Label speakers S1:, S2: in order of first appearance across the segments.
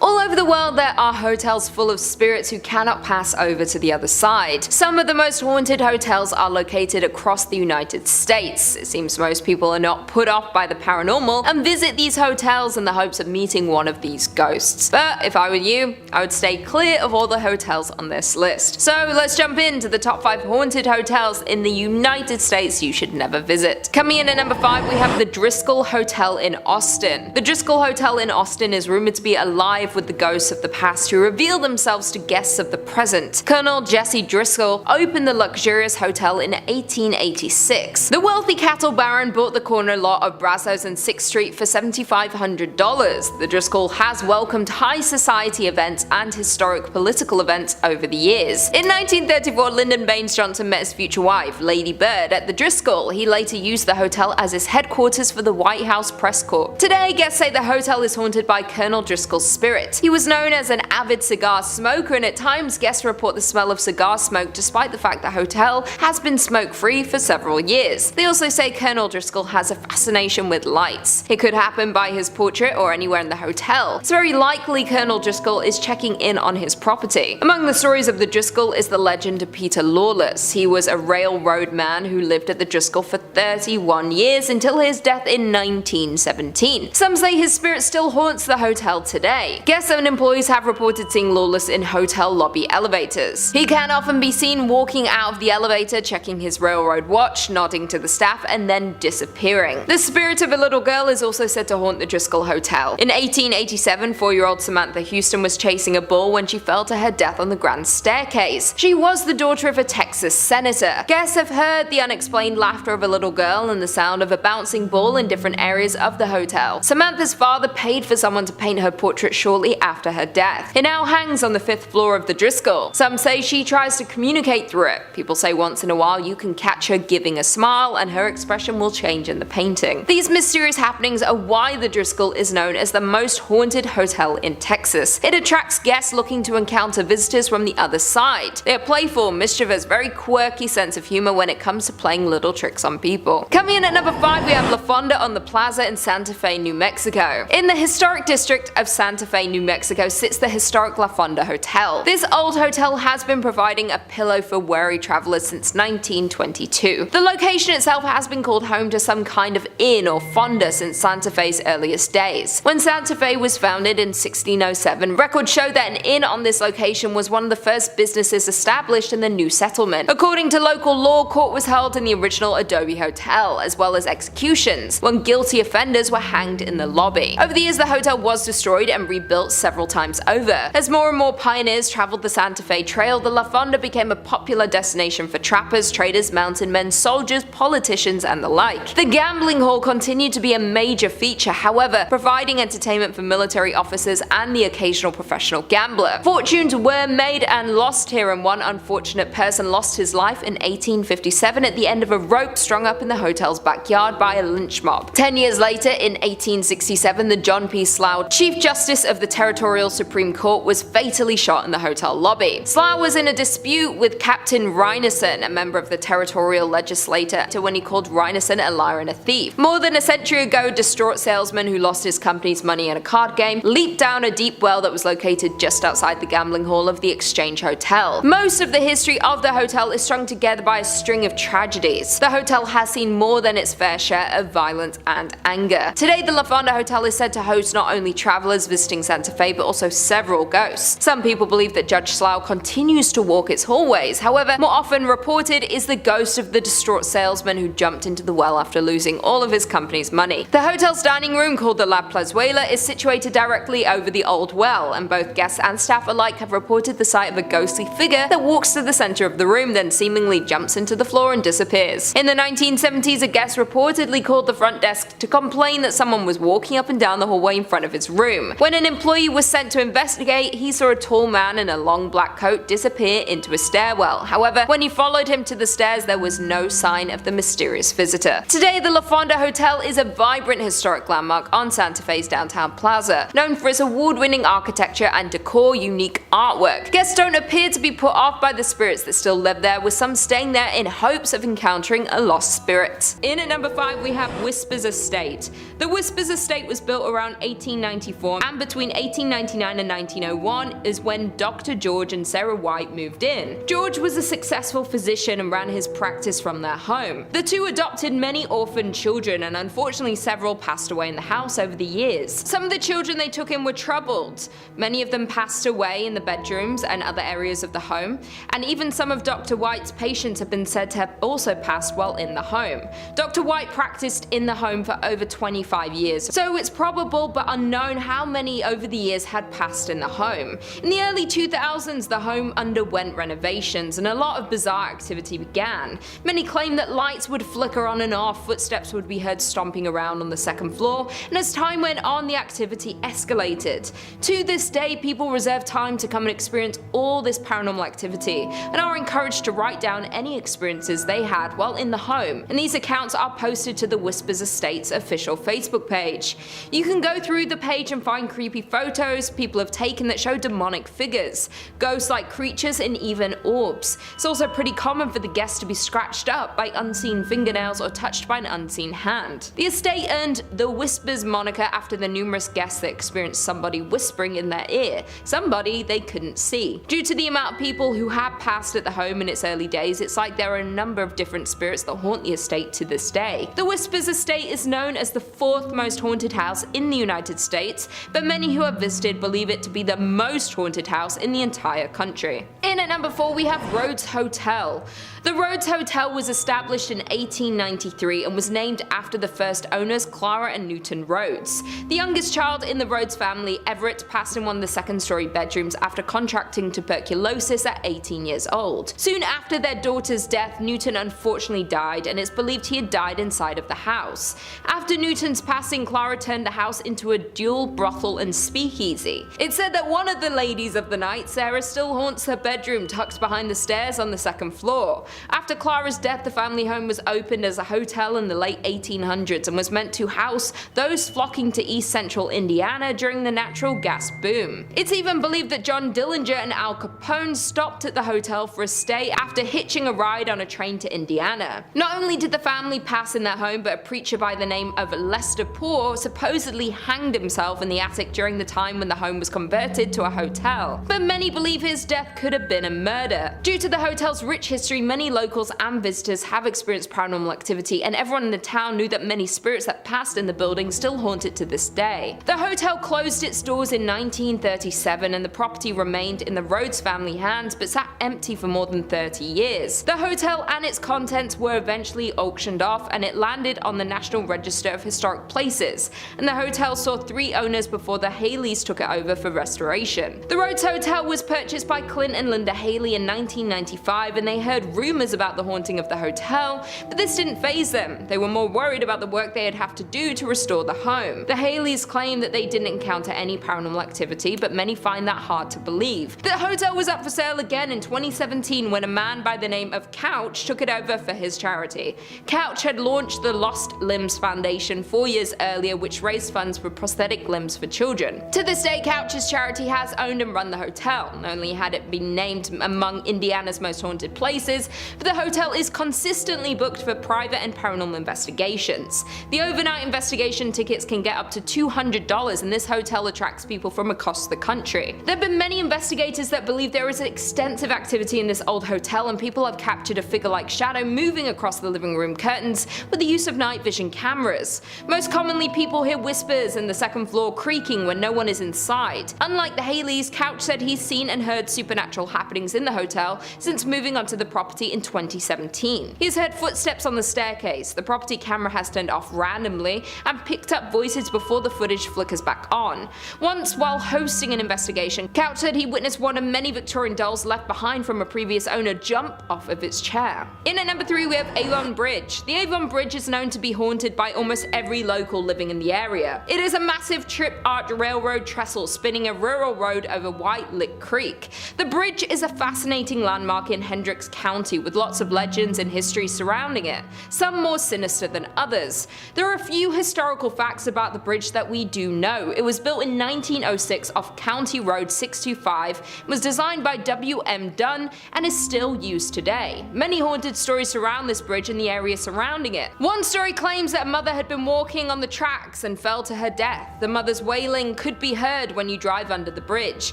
S1: All over the world there are hotels full of spirits who cannot pass over to the other side. Some of the most haunted hotels are located across the United States. It seems most people are not put off by the paranormal and visit these hotels in the hopes of meeting one of these ghosts. But if I were you, I would stay clear of all the hotels on this list. So let's jump into the top 5 haunted hotels in the United States you should never visit. Coming in at number 5 we have the Driskill Hotel in Austin. The Driskill Hotel in Austin is rumored to be alive with the ghosts of the past who reveal themselves to guests of the present. Colonel Jesse Driskill opened the luxurious hotel in 1886. The wealthy cattle baron bought the corner lot of Brazos and 6th Street for $7,500. The Driskill has welcomed high society events and historic political events over the years. In 1934, Lyndon Baines Johnson met his future wife, Lady Bird, at the Driskill. He later used the hotel as his headquarters for the White House press corps. Today, guests say the hotel is haunted by Colonel Driskill's spirit. He was known as an avid cigar smoker, and at times guests report the smell of cigar smoke despite the fact the hotel has been smoke-free for several years. They also say Colonel Driskill has a fascination with lights. It could happen by his portrait or anywhere in the hotel. It's very likely Colonel Driskill is checking in on his property. Among the stories of the Driskill is the legend of Peter Lawless. He was a railroad man who lived at the Driskill for 31 years until his death in 1917. Some say his spirit still haunts the hotel today. Guests and employees have reported seeing Lawless in hotel lobby elevators. He can often be seen walking out of the elevator, checking his railroad watch, nodding to the staff, and then disappearing. The spirit of a little girl is also said to haunt the Driskill Hotel. In 1887, 4-year-old Samantha Houston was chasing a ball when she fell to her death on the grand staircase. She was the daughter of a Texas senator. Guests have heard the unexplained laughter of a little girl and the sound of a bouncing ball in different areas of the hotel. Samantha's father paid for someone to paint her portrait shortly after her death. It now hangs on the 5th floor of the Driskill. Some say she tries to communicate through it. People say once in a while you can catch her giving a smile and her expression will change in the painting. These mysterious happenings are why the Driskill is known as the most haunted hotel in Texas. It attracts guests looking to encounter visitors from the other side. They are playful, mischievous, very quirky sense of humor when it comes to playing little tricks on people. Coming in at number 5 we have La Fonda on the Plaza in Santa Fe, New Mexico. In the historic district of Santa Fe, New Mexico sits the historic La Fonda Hotel. This old hotel has been providing a pillow for weary travelers since 1922. The location itself has been called home to some kind of inn or fonda since Santa Fe's earliest days. When Santa Fe was founded in 1607, records show that an inn on this location was one of the first businesses established in the new settlement. According to local law, court was held in the original Adobe Hotel, as well as executions, when guilty offenders were hanged in the lobby. Over the years, the hotel was destroyed and rebuilt several times over. As more and more pioneers traveled the Santa Fe Trail, the La Fonda became a popular destination for trappers, traders, mountain men, soldiers, politicians, and the like. The gambling hall continued to be a major feature, however, providing entertainment for military officers and the occasional professional gambler. Fortunes were made and lost here, and one unfortunate person lost his life in 1857 at the end of a rope strung up in the hotel's backyard by a lynch mob. 10 years later, in 1867, the John P. Slough, Chief Justice of the Territorial Supreme Court, was fatally shot in the hotel lobby. Slough was in a dispute with Captain Ryneson, a member of the territorial legislature, when he called Ryneson a liar and a thief. More than a century ago, a distraught salesman who lost his company's money in a card game leaped down a deep well that was located just outside the gambling hall of the Exchange Hotel. Most of the history of the hotel is strung together by a string of tragedies. The hotel has seen more than its fair share of violence and anger. Today, the La Fonda Hotel is said to host not only travelers visiting Santa Fe, but also several ghosts. Some people believe that Judge Slough continues to walk its hallways. However, more often reported is the ghost of the distraught salesman who jumped into the well after losing all of his company's money. The hotel's dining room, called the La Plazuela, is situated directly over the old well, and both guests and staff alike have reported the sight of a ghostly figure that walks to the center of the room, then seemingly jumps into the floor and disappears. In the 1970s, a guest reportedly called the front desk to complain that someone was walking up and down the hallway in front of his room. When an employee was sent to investigate, he saw a tall man in a long black coat disappear into a stairwell. However, when he followed him to the stairs, there was no sign of the mysterious visitor. Today, the La Fonda Hotel is a vibrant historic landmark on Santa Fe's downtown plaza, known for its award-winning architecture and decor unique artwork. Guests don't appear to be put off by the spirits that still live there, with some staying there in hopes of encountering a lost spirit. In at number 5 we have Whispers Estate. The Whispers Estate was built around 1894, and between between 1899 and 1901 is when Dr. George and Sarah White moved in. George was a successful physician and ran his practice from their home. The two adopted many orphaned children, and unfortunately several passed away in the house over the years. Some of the children they took in were troubled. Many of them passed away in the bedrooms and other areas of the home, and even some of Dr. White's patients have been said to have also passed while in the home. Dr. White practiced in the home for over 25 years, so it's probable but unknown how many over the years had passed in the home. In the early 2000s, the home underwent renovations and a lot of bizarre activity began. Many claim that lights would flicker on and off, footsteps would be heard stomping around on the second floor, and as time went on, the activity escalated. To this day, people reserve time to come and experience all this paranormal activity, and are encouraged to write down any experiences they had while in the home, and these accounts are posted to the Whispers Estates official Facebook page. You can go through the page and find creepy photos people have taken that show demonic figures, ghost-like creatures, and even orbs. It's also pretty common for the guests to be scratched up by unseen fingernails or touched by an unseen hand. The estate earned the Whispers moniker after the numerous guests that experienced somebody whispering in their ear, somebody they couldn't see. Due to the amount of people who have passed at the home in its early days, it's like there are a number of different spirits that haunt the estate to this day. The Whispers Estate is known as the 4th most haunted house in the United States, but many who have visited believe it to be the most haunted house in the entire country. In at number 4 we have Rhodes Hotel. The Rhodes Hotel was established in 1893 and was named after the first owners, Clara and Newton Rhodes. The youngest child in the Rhodes family, Everett, passed in one of the second-story bedrooms after contracting tuberculosis at 18 years old. Soon after their daughter's death, Newton unfortunately died, and it's believed he had died inside of the house. After Newton's passing, Clara turned the house into a dual brothel and speakeasy. It's said that one of the ladies of the night, Sarah, still haunts her bedroom tucked behind the stairs on the second floor. After Clara's death, the family home was opened as a hotel in the late 1800s and was meant to house those flocking to East Central Indiana during the natural gas boom. It's even believed that John Dillinger and Al Capone stopped at the hotel for a stay after hitching a ride on a train to Indiana. Not only did the family pass in their home, but a preacher by the name of Lester Poor supposedly hanged himself in the attic during the time when the home was converted to a hotel. But many believe his death could have been a murder. Due to the hotel's rich history, many locals and visitors have experienced paranormal activity, and everyone in the town knew that many spirits that passed in the building still haunt it to this day. The hotel closed its doors in 1937 and the property remained in the Rhodes family hands but sat empty for more than 30 years. The hotel and its contents were eventually auctioned off and it landed on the National Register of Historic Places, and the hotel saw 3 owners before the Haleys took it over for restoration. The Rhodes Hotel was purchased by Clint and Linda Haley in 1995, and they heard rumors about the haunting of the hotel, but this didn't faze them. They were more worried about the work they'd have to do to restore the home. The Haleys claim that they didn't encounter any paranormal activity, but many find that hard to believe. The hotel was up for sale again in 2017 when a man by the name of Couch took it over for his charity. Couch had launched the Lost Limbs Foundation 4 years earlier, which raised funds for prosthetic limbs for children. To this day, Couch's charity has owned and run the hotel. Not only had it been named among Indiana's most haunted places, but the hotel is consistently booked for private and paranormal investigations. The overnight investigation tickets can get up to $200, and this hotel attracts people from across the country. There have been many investigators that believe there is extensive activity in this old hotel, and people have captured a figure-like shadow moving across the living room curtains with the use of night vision cameras. Most commonly, people hear whispers and the second floor creaking when no one is inside. Unlike the Haleys, Couch said he's seen and heard supernatural happenings in the hotel since moving onto the property in 2017. He's heard footsteps on the staircase, the property camera has turned off randomly, and picked up voices before the footage flickers back on. Once, while hosting an investigation, Couch said he witnessed one of many Victorian dolls left behind from a previous owner jump off of its chair. In at number 3 we have Avon Bridge. The Avon Bridge is known to be haunted by almost every local living in the area. It is a massive trip-arch railroad trestle spinning a rural road over White Lick Creek. The bridge is a fascinating landmark in Hendricks County with lots of legends and history surrounding it, some more sinister than others. There are a few historical facts about the bridge that we do know. It was built in 1906 off County Road 625, was designed by W.M. Dunn, and is still used today. Many haunted stories surround this bridge and the area surrounding it. One story claims that a mother had been walking on the tracks and fell to her death. The mother's wailing yelling could be heard when you drive under the bridge.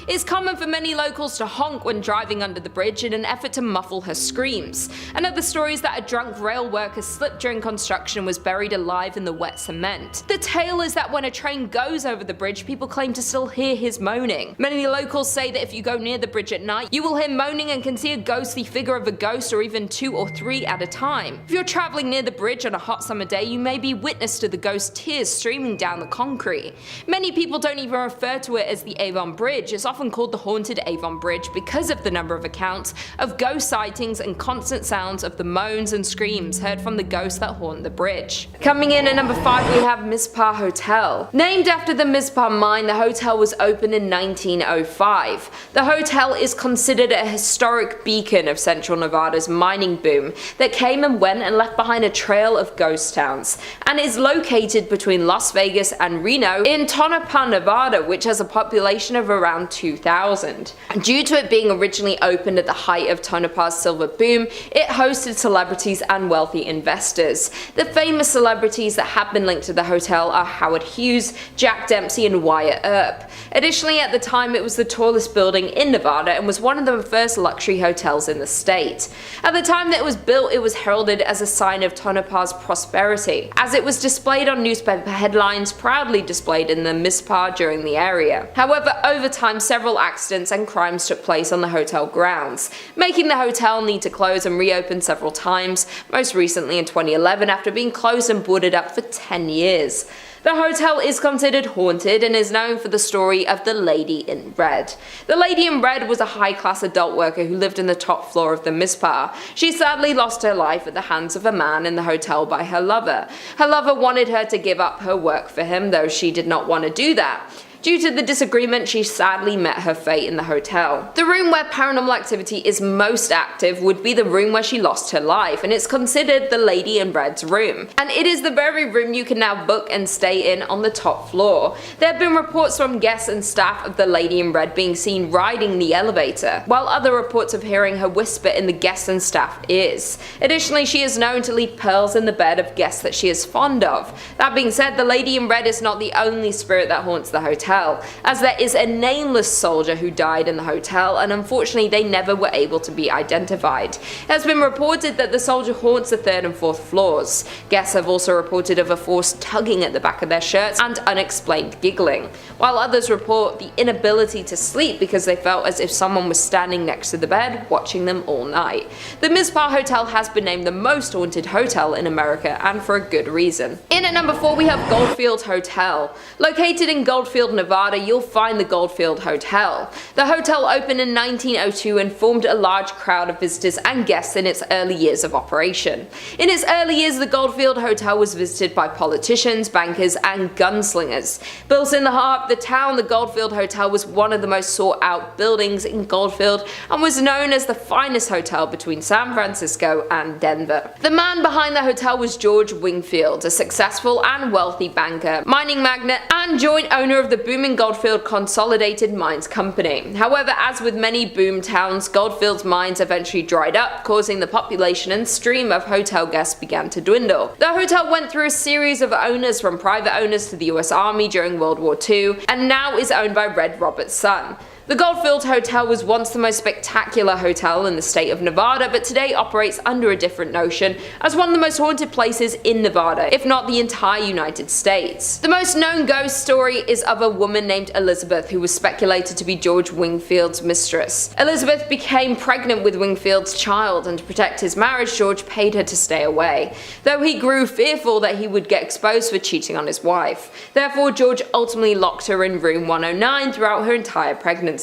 S1: It's common for many locals to honk when driving under the bridge in an effort to muffle her screams. Another story is that a drunk rail worker slipped during construction and was buried alive in the wet cement. The tale is that when a train goes over the bridge, people claim to still hear his moaning. Many locals say that if you go near the bridge at night, you will hear moaning and can see a ghostly figure of a ghost, or even 2 or 3 at a time. If you're traveling near the bridge on a hot summer day, you may be witness to the ghost tears streaming down the concrete. Many people don't even refer to it as the Avon Bridge. It's often called the Haunted Avon Bridge because of the number of accounts of ghost sightings and constant sounds of the moans and screams heard from the ghosts that haunt the bridge. Coming in at number 5, we have Mizpah Hotel. Named after the Mizpah mine, the hotel was opened in 1905. The hotel is considered a historic beacon of central Nevada's mining boom that came and went and left behind a trail of ghost towns, and is located between Las Vegas and Reno in Tonopah, Nevada, which has a population of around 2,000. Due to it being originally opened at the height of Tonopah's silver boom, it hosted celebrities and wealthy investors. The famous celebrities that have been linked to the hotel are Howard Hughes, Jack Dempsey, and Wyatt Earp. Additionally, at the time it was the tallest building in Nevada and was one of the first luxury hotels in the state. At the time that it was built, it was heralded as a sign of Tonopah's prosperity, as it was displayed on newspaper headlines, proudly displayed in the Mizpah during the area. However, over time several accidents and crimes took place on the hotel grounds, making the hotel need to close and reopen several times, most recently in 2011 after being closed and boarded up for 10 years. The hotel is considered haunted and is known for the story of the Lady in Red. The Lady in Red was a high-class adult worker who lived in the top floor of the Mizpah. She sadly lost her life at the hands of a man in the hotel by her lover. Her lover wanted her to give up her work for him, though she did not want to do that. Due to the disagreement, she sadly met her fate in the hotel. The room where paranormal activity is most active would be the room where she lost her life, and it's considered the Lady in Red's room. And it is the very room you can now book and stay in on the top floor. There have been reports from guests and staff of the Lady in Red being seen riding the elevator, while other reports of hearing her whisper in the guests and staff ears. Additionally, she is known to leave pearls in the bed of guests that she is fond of. That being said, the Lady in Red is not the only spirit that haunts the hotel, as there is a nameless soldier who died in the hotel, and unfortunately they never were able to be identified. It has been reported that the soldier haunts the 3rd and 4th floors. Guests have also reported of a force tugging at the back of their shirts and unexplained giggling, while others report the inability to sleep because they felt as if someone was standing next to the bed watching them all night. The Mizpah Hotel has been named the most haunted hotel in America, and for a good reason. In at number 4 we have Goldfield Hotel. Located in Goldfield, Nevada, you'll find the Goldfield Hotel. The hotel opened in 1902 and formed a large crowd of visitors and guests in its early years of operation. In its early years, the Goldfield Hotel was visited by politicians, bankers, and gunslingers. Built in the heart of the town, the Goldfield Hotel was one of the most sought out buildings in Goldfield and was known as the finest hotel between San Francisco and Denver. The man behind the hotel was George Wingfield, a successful and wealthy banker, mining magnate, and joint owner of the booming Goldfield Consolidated Mines Company. However, as with many boom towns, Goldfield's mines eventually dried up, causing the population and stream of hotel guests began to dwindle. The hotel went through a series of owners, from private owners to the US Army during World War II, and now is owned by Red Robert's son. The Goldfield Hotel was once the most spectacular hotel in the state of Nevada, but today operates under a different notion as one of the most haunted places in Nevada, if not the entire United States. The most known ghost story is of a woman named Elizabeth, who was speculated to be George Wingfield's mistress. Elizabeth became pregnant with Wingfield's child, and to protect his marriage, George paid her to stay away, though he grew fearful that he would get exposed for cheating on his wife. Therefore, George ultimately locked her in room 109 throughout her entire pregnancy.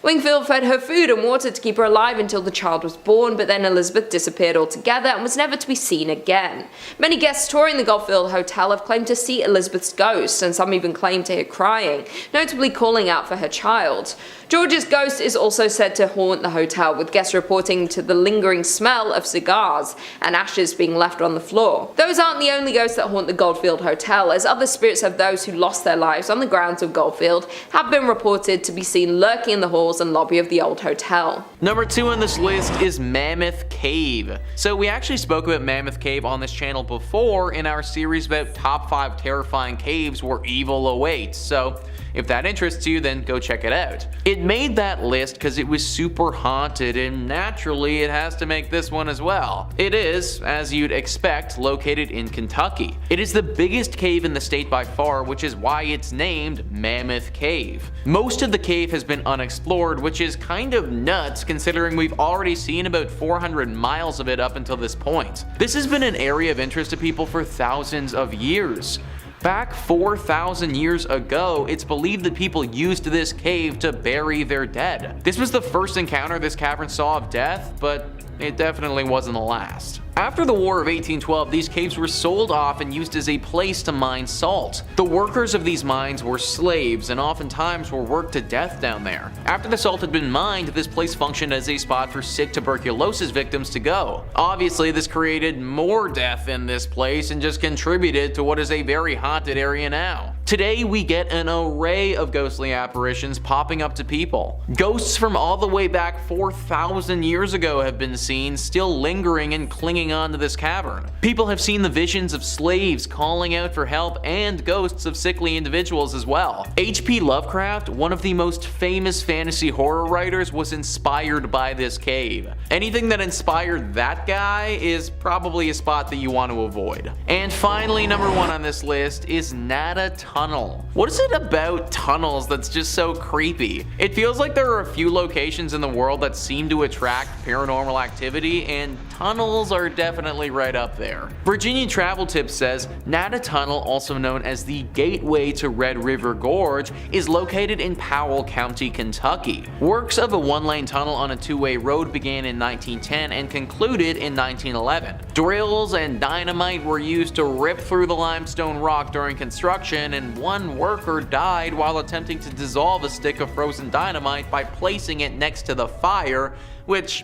S1: Wingfield fed her food and water to keep her alive until the child was born, but then Elizabeth disappeared altogether and was never to be seen again. Many guests touring the Goldfield Hotel have claimed to see Elizabeth's ghost, and some even claim to hear crying, notably calling out for her child. George's ghost is also said to haunt the hotel, with guests reporting to the lingering smell of cigars and ashes being left on the floor. Those aren't the only ghosts that haunt the Goldfield Hotel, as other spirits of those who lost their lives on the grounds of Goldfield have been reported to be seen lurking in the halls and lobby of the old hotel.
S2: Number 2 on this list is Mammoth Cave. So we actually spoke about Mammoth Cave on this channel before in our series about top 5 terrifying caves where evil awaits, so if that interests you, then go check it out. It made that list because it was super haunted, and naturally it has to make this one as well. It is, as you'd expect, located in Kentucky. It is the biggest cave in the state by far, which is why it's named Mammoth Cave. Most of the cave has been unexplored, which is kind of nuts considering we've already seen about 400 miles of it up until this point. This has been an area of interest to people for thousands of years. Back 4,000 years ago, it's believed that people used this cave to bury their dead. This was the first encounter this cavern saw of death, but it definitely wasn't the last. After the War of 1812, these caves were sold off and used as a place to mine salt. The workers of these mines were slaves and oftentimes were worked to death down there. After the salt had been mined, this place functioned as a spot for sick tuberculosis victims to go. Obviously, this created more death in this place and just contributed to what is a very haunted area now. Today, we get an array of ghostly apparitions popping up to people. Ghosts from all the way back 4,000 years ago have been seen, still lingering and clinging onto this cavern. People have seen the visions of slaves calling out for help and ghosts of sickly individuals as well. H.P. Lovecraft, one of the most famous fantasy horror writers, was inspired by this cave. Anything that inspired that guy is probably a spot that you want to avoid. And finally, number 1 on this list is Nada Tunnel. What is it about tunnels that's just so creepy? It feels like there are a few locations in the world that seem to attract paranormal activity, and tunnels are definitely right up there. Virginia Travel Tips says Nada Tunnel, also known as the Gateway to Red River Gorge, is located in Powell County, Kentucky. Works of a 1-lane tunnel on a 2-way road began in 1910 and concluded in 1911. Drills and dynamite were used to rip through the limestone rock during construction, and one worker died while attempting to dissolve a stick of frozen dynamite by placing it next to the fire, which,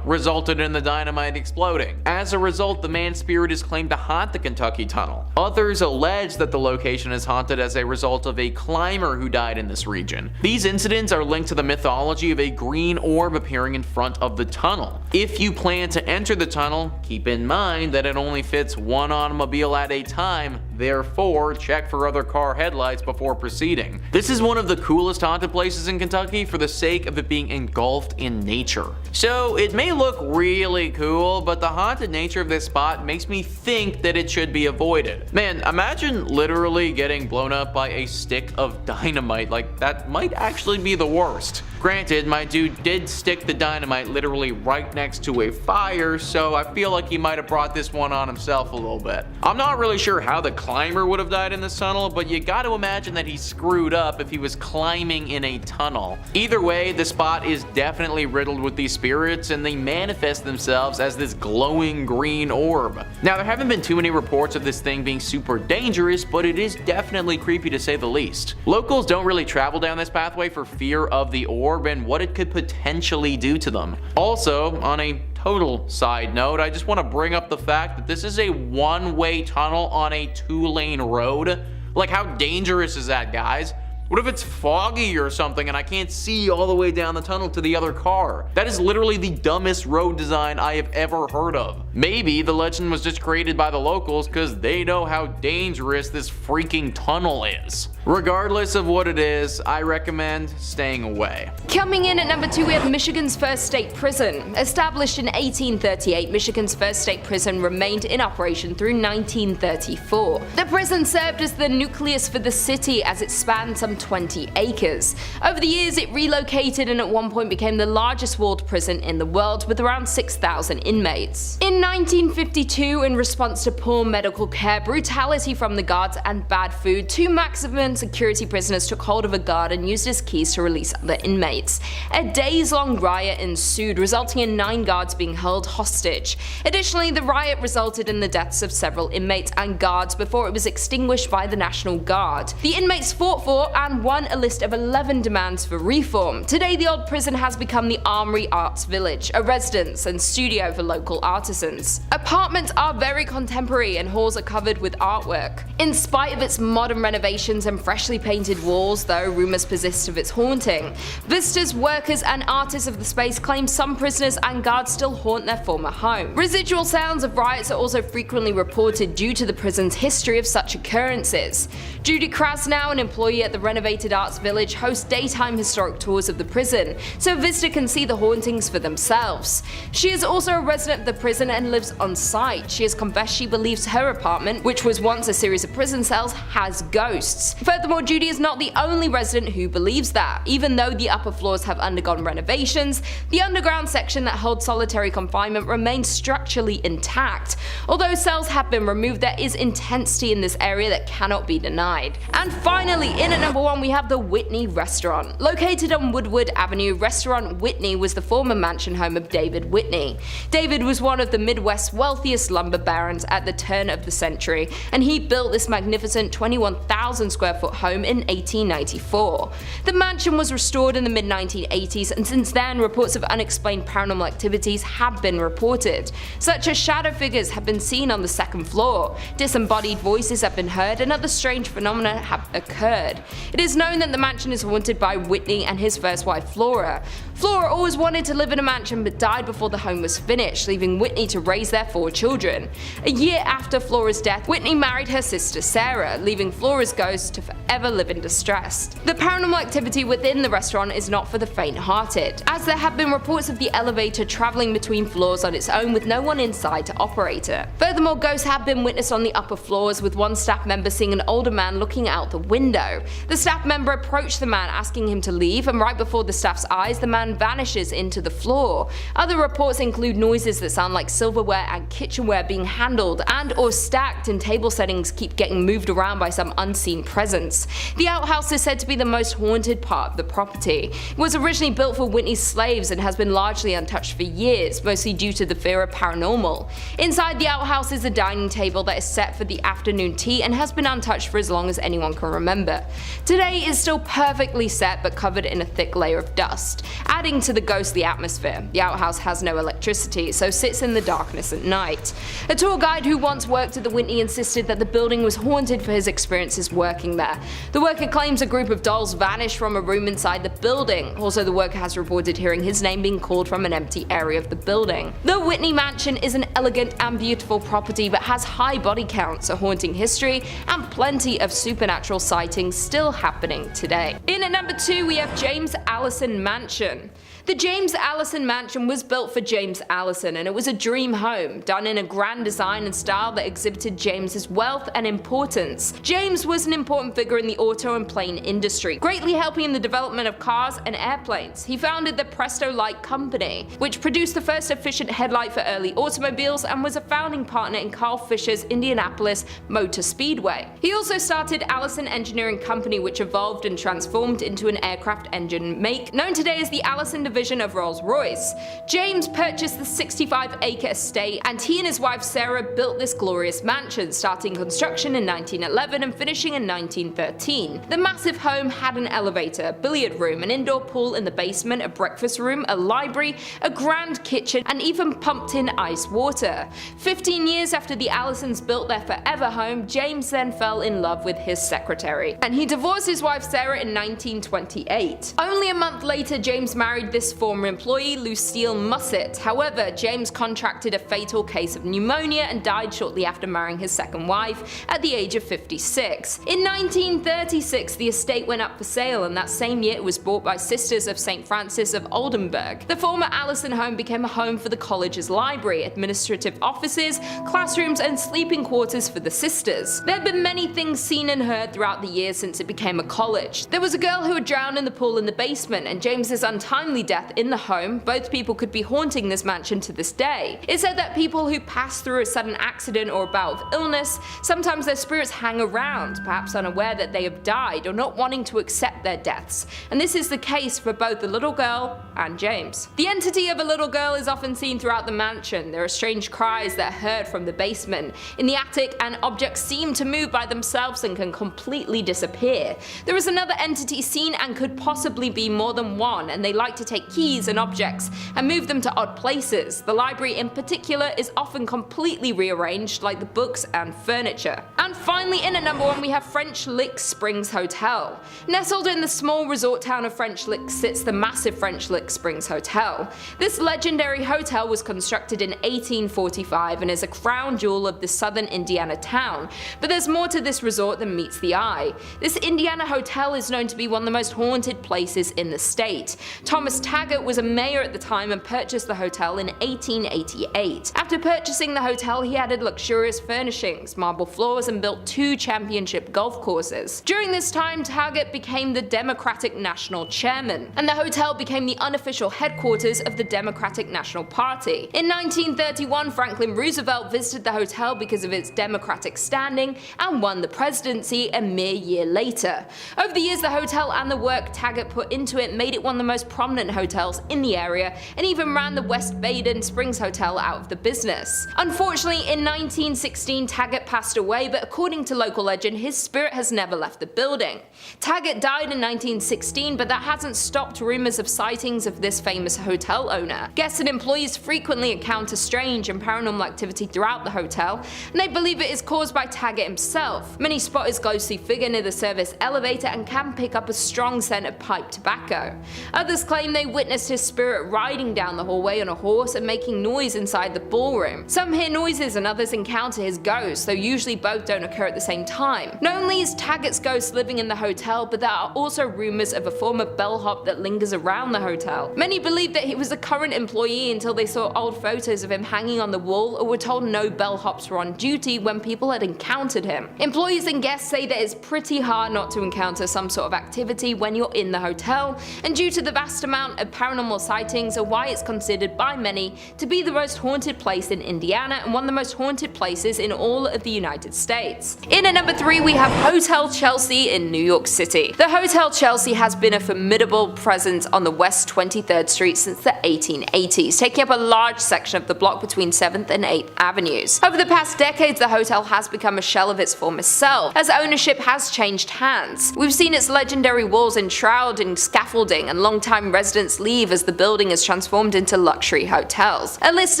S2: resulted in the dynamite exploding. As a result, the man's spirit is claimed to haunt the Kentucky Tunnel. Others allege that the location is haunted as a result of a climber who died in this region. These incidents are linked to the mythology of a green orb appearing in front of the tunnel. If you plan to enter the tunnel, keep in mind that it only fits one automobile at a time, therefore check for other car headlights before proceeding. This is one of the coolest haunted places in Kentucky for the sake of it being engulfed in nature. So it may look really cool, but the haunted nature of this spot makes me think that it should be avoided. Man, imagine literally getting blown up by a stick of dynamite. Like, that might actually be the worst. Granted, my dude did stick the dynamite literally right next to a fire, so I feel like he might have brought this one on himself a little bit. I'm not really sure how the climber would have died in this tunnel, but you gotta imagine that he screwed up if he was climbing in a tunnel. Either way, the spot is definitely riddled with these spirits, and they manifest themselves as this glowing green orb. Now, there haven't been too many reports of this thing being super dangerous, but it is definitely creepy to say the least. Locals don't really travel down this pathway for fear of the orb and what it could potentially do to them. Also, on a total side note, I just want to bring up the fact that this is a 1-way tunnel on a 2-lane road. Like, how dangerous is that, guys? What if it's foggy or something and I can't see all the way down the tunnel to the other car? That is literally the dumbest road design I have ever heard of. Maybe the legend was just created by the locals because they know how dangerous this freaking tunnel is. Regardless of what it is, I recommend staying away.
S1: Coming in at number 2, we have Michigan's first state prison. Established in 1838, Michigan's first state prison remained in operation through 1934. The prison served as the nucleus for the city as it spanned some 20 acres. Over the years, it relocated and at one point became the largest walled prison in the world with around 6,000 inmates. In 1952, in response to poor medical care, brutality from the guards, and bad food, 2 maximum security prisoners took hold of a guard and used his keys to release other inmates. A days-long riot ensued, resulting in 9 guards being held hostage. Additionally, the riot resulted in the deaths of several inmates and guards before it was extinguished by the National Guard. The inmates fought for and won a list of 11 demands for reform. Today the old prison has become the Armory Arts Village, a residence and studio for local artisans. Apartments are very contemporary and halls are covered with artwork. In spite of its modern renovations and freshly painted walls, though, rumours persist of its haunting. Visitors, workers and artists of the space claim some prisoners and guards still haunt their former home. Residual sounds of riots are also frequently reported due to the prison's history of such occurrences. Judy Krasnow, an employee at the renovated Arts Village, hosts daytime historic tours of the prison, so a visitor can see the hauntings for themselves. She is also a resident of the prison and lives on site. She has confessed she believes her apartment, which was once a series of prison cells, has ghosts. Furthermore, Judy is not the only resident who believes that. Even though the upper floors have undergone renovations, the underground section that holds solitary confinement remains structurally intact. Although cells have been removed, there is intensity in this area that cannot be denied. And finally, in at number 1 we have the Whitney Restaurant. Located on Woodward Avenue, Restaurant Whitney was the former mansion home of David Whitney. David was one of the Midwest's wealthiest lumber barons at the turn of the century, and he built this magnificent 21,000 square foot home in 1894. The mansion was restored in the mid-1980s, and since then reports of unexplained paranormal activities have been reported, such as shadow figures have been seen on the second floor, disembodied voices have been heard, and other strange phenomena have occurred. It is known that the mansion is haunted by Whitney and his first wife Flora. Flora always wanted to live in a mansion but died before the home was finished, leaving Whitney to raise their 4 children. A year after Flora's death, Whitney married her sister Sarah, leaving Flora's ghost to forever live in distress. The paranormal activity within the restaurant is not for the faint-hearted, as there have been reports of the elevator travelling between floors on its own with no one inside to operate it. Furthermore, ghosts have been witnessed on the upper floors, with one staff member seeing an older man looking out the window. The staff member approached the man asking him to leave, and right before the staff's eyes the man vanishes into the floor. Other reports include noises that sound like silverware and kitchenware being handled and or stacked in table settings keep getting moved around by some unseen presence. The outhouse is said to be the most haunted part of the property. It was originally built for Whitney's slaves and has been largely untouched for years, mostly due to the fear of paranormal. Inside the outhouse is a dining table that is set for the afternoon tea and has been untouched for as long as anyone can remember. Today it is still perfectly set but covered in a thick layer of dust, adding to the ghostly atmosphere. The outhouse has no electricity, so sits in the darkness at night. A tour guide who once worked at the Whitney insisted that the building was haunted for his experiences working there. The worker claims a group of dolls vanished from a room inside the building. Also, the worker has reported hearing his name being called from an empty area of the building. The Whitney Mansion is an elegant and beautiful property but has high body counts, a haunting history, and plenty of supernatural sightings still happening today. In at number 2 we have James Allison Mansion. The James Allison Mansion was built for James Allison, and it was a dream home, done in a grand design and style that exhibited James's wealth and importance. James was an important figure in the auto and plane industry, greatly helping in the development of cars and airplanes. He founded the Presto Light Company, which produced the first efficient headlight for early automobiles, and was a founding partner in Carl Fisher's Indianapolis Motor Speedway. He also started Allison Engineering Company, which evolved and transformed into an aircraft engine make known today as the Allison division of Rolls-Royce. James purchased the 65-acre estate, and he and his wife Sarah built this glorious mansion, starting construction in 1911 and finishing in 1913. The massive home had an elevator, a billiard room, an indoor pool in the basement, a breakfast room, a library, a grand kitchen, and even pumped-in ice water. 15 years after the Allisons built their forever home, James then fell in love with his secretary, and he divorced his wife Sarah in 1928. Only a month later, James married this former employee, Lucille Musset. However, James contracted a fatal case of pneumonia and died shortly after marrying his second wife at the age of 56. In 1936, the estate went up for sale, and that same year it was bought by Sisters of St. Francis of Oldenburg. The former Allison home became a home for the college's library, administrative offices, classrooms, and sleeping quarters for the sisters. There have been many things seen and heard throughout the years since it became a college. There was a girl who had drowned in the pool in the basement, and James's untimely death in the home. Both people could be haunting this mansion to this day. It's said that people who pass through a sudden accident or a bout of illness, sometimes their spirits hang around, perhaps unaware that they have died or not wanting to accept their deaths, and this is the case for both the little girl and James. The entity of a little girl is often seen throughout the mansion. There are strange cries that are heard from the basement, in the attic, and objects seem to move by themselves and can completely disappear. here. There is another entity seen and could possibly be more than one, and they like to take keys and objects and move them to odd places. The library in particular is often completely rearranged, like the books and furniture. And finally, in at number 1 we have French Lick Springs Hotel. Nestled in the small resort town of French Lick sits the massive French Lick Springs Hotel. This legendary hotel was constructed in 1845 and is a crown jewel of the southern Indiana town. But there's more to this resort than meets the eye. This Indiana hotel is known to be one of the most haunted places in the state. Thomas Taggart was a mayor at the time and purchased the hotel in 1888. After purchasing the hotel, he added luxurious furnishings, marble floors, and built 2 championship golf courses. During this time, Taggart became the Democratic National Chairman, and the hotel became the unofficial headquarters of the Democratic National Party. In 1931, Franklin Roosevelt visited the hotel because of its Democratic standing and won the presidency a mere year later. Over the years, the hotel and the work Taggart put into it made it one of the most prominent hotels in the area, and even ran the West Baden Springs Hotel out of the business. Unfortunately, in 1916, Taggart passed away, but according to local legend, his spirit has never left the building. Taggart died in 1916, but that hasn't stopped rumors of sightings of this famous hotel owner. Guests and employees frequently encounter strange and paranormal activity throughout the hotel, and they believe it is caused by Taggart himself. Many spot his ghostly figure near the service elevator and can pick up a strong scent of pipe tobacco. Others claim they witnessed his spirit riding down the hallway on a horse and making noise inside the ballroom. Some hear noises and others encounter his ghost, though usually both don't occur at the same time. Not only is Taggart's ghost living in the hotel, but there are also rumors of a former bellhop that lingers around the hotel. Many believe that he was a current employee until they saw old photos of him hanging on the wall, or were told no bellhops were on duty when people had encountered him. Employees and guests say that it's pretty hard not to encounter some sort of activity when you're in the hotel, and due to the vast amount of paranormal sightings are why it's considered by many to be the most haunted place in Indiana and one of the most haunted places in all of the United States. In at number 3 we have Hotel Chelsea in New York City. The Hotel Chelsea has been a formidable presence on the West 23rd Street since the 1880s, taking up a large section of the block between 7th and 8th Avenues. Over the past decades, the hotel has become a shell of its former self, as ownership has changed hands. We've seen its legendary walls enshrouded in scaffolding, and long-time residents leave as the building is transformed into luxury hotels. A list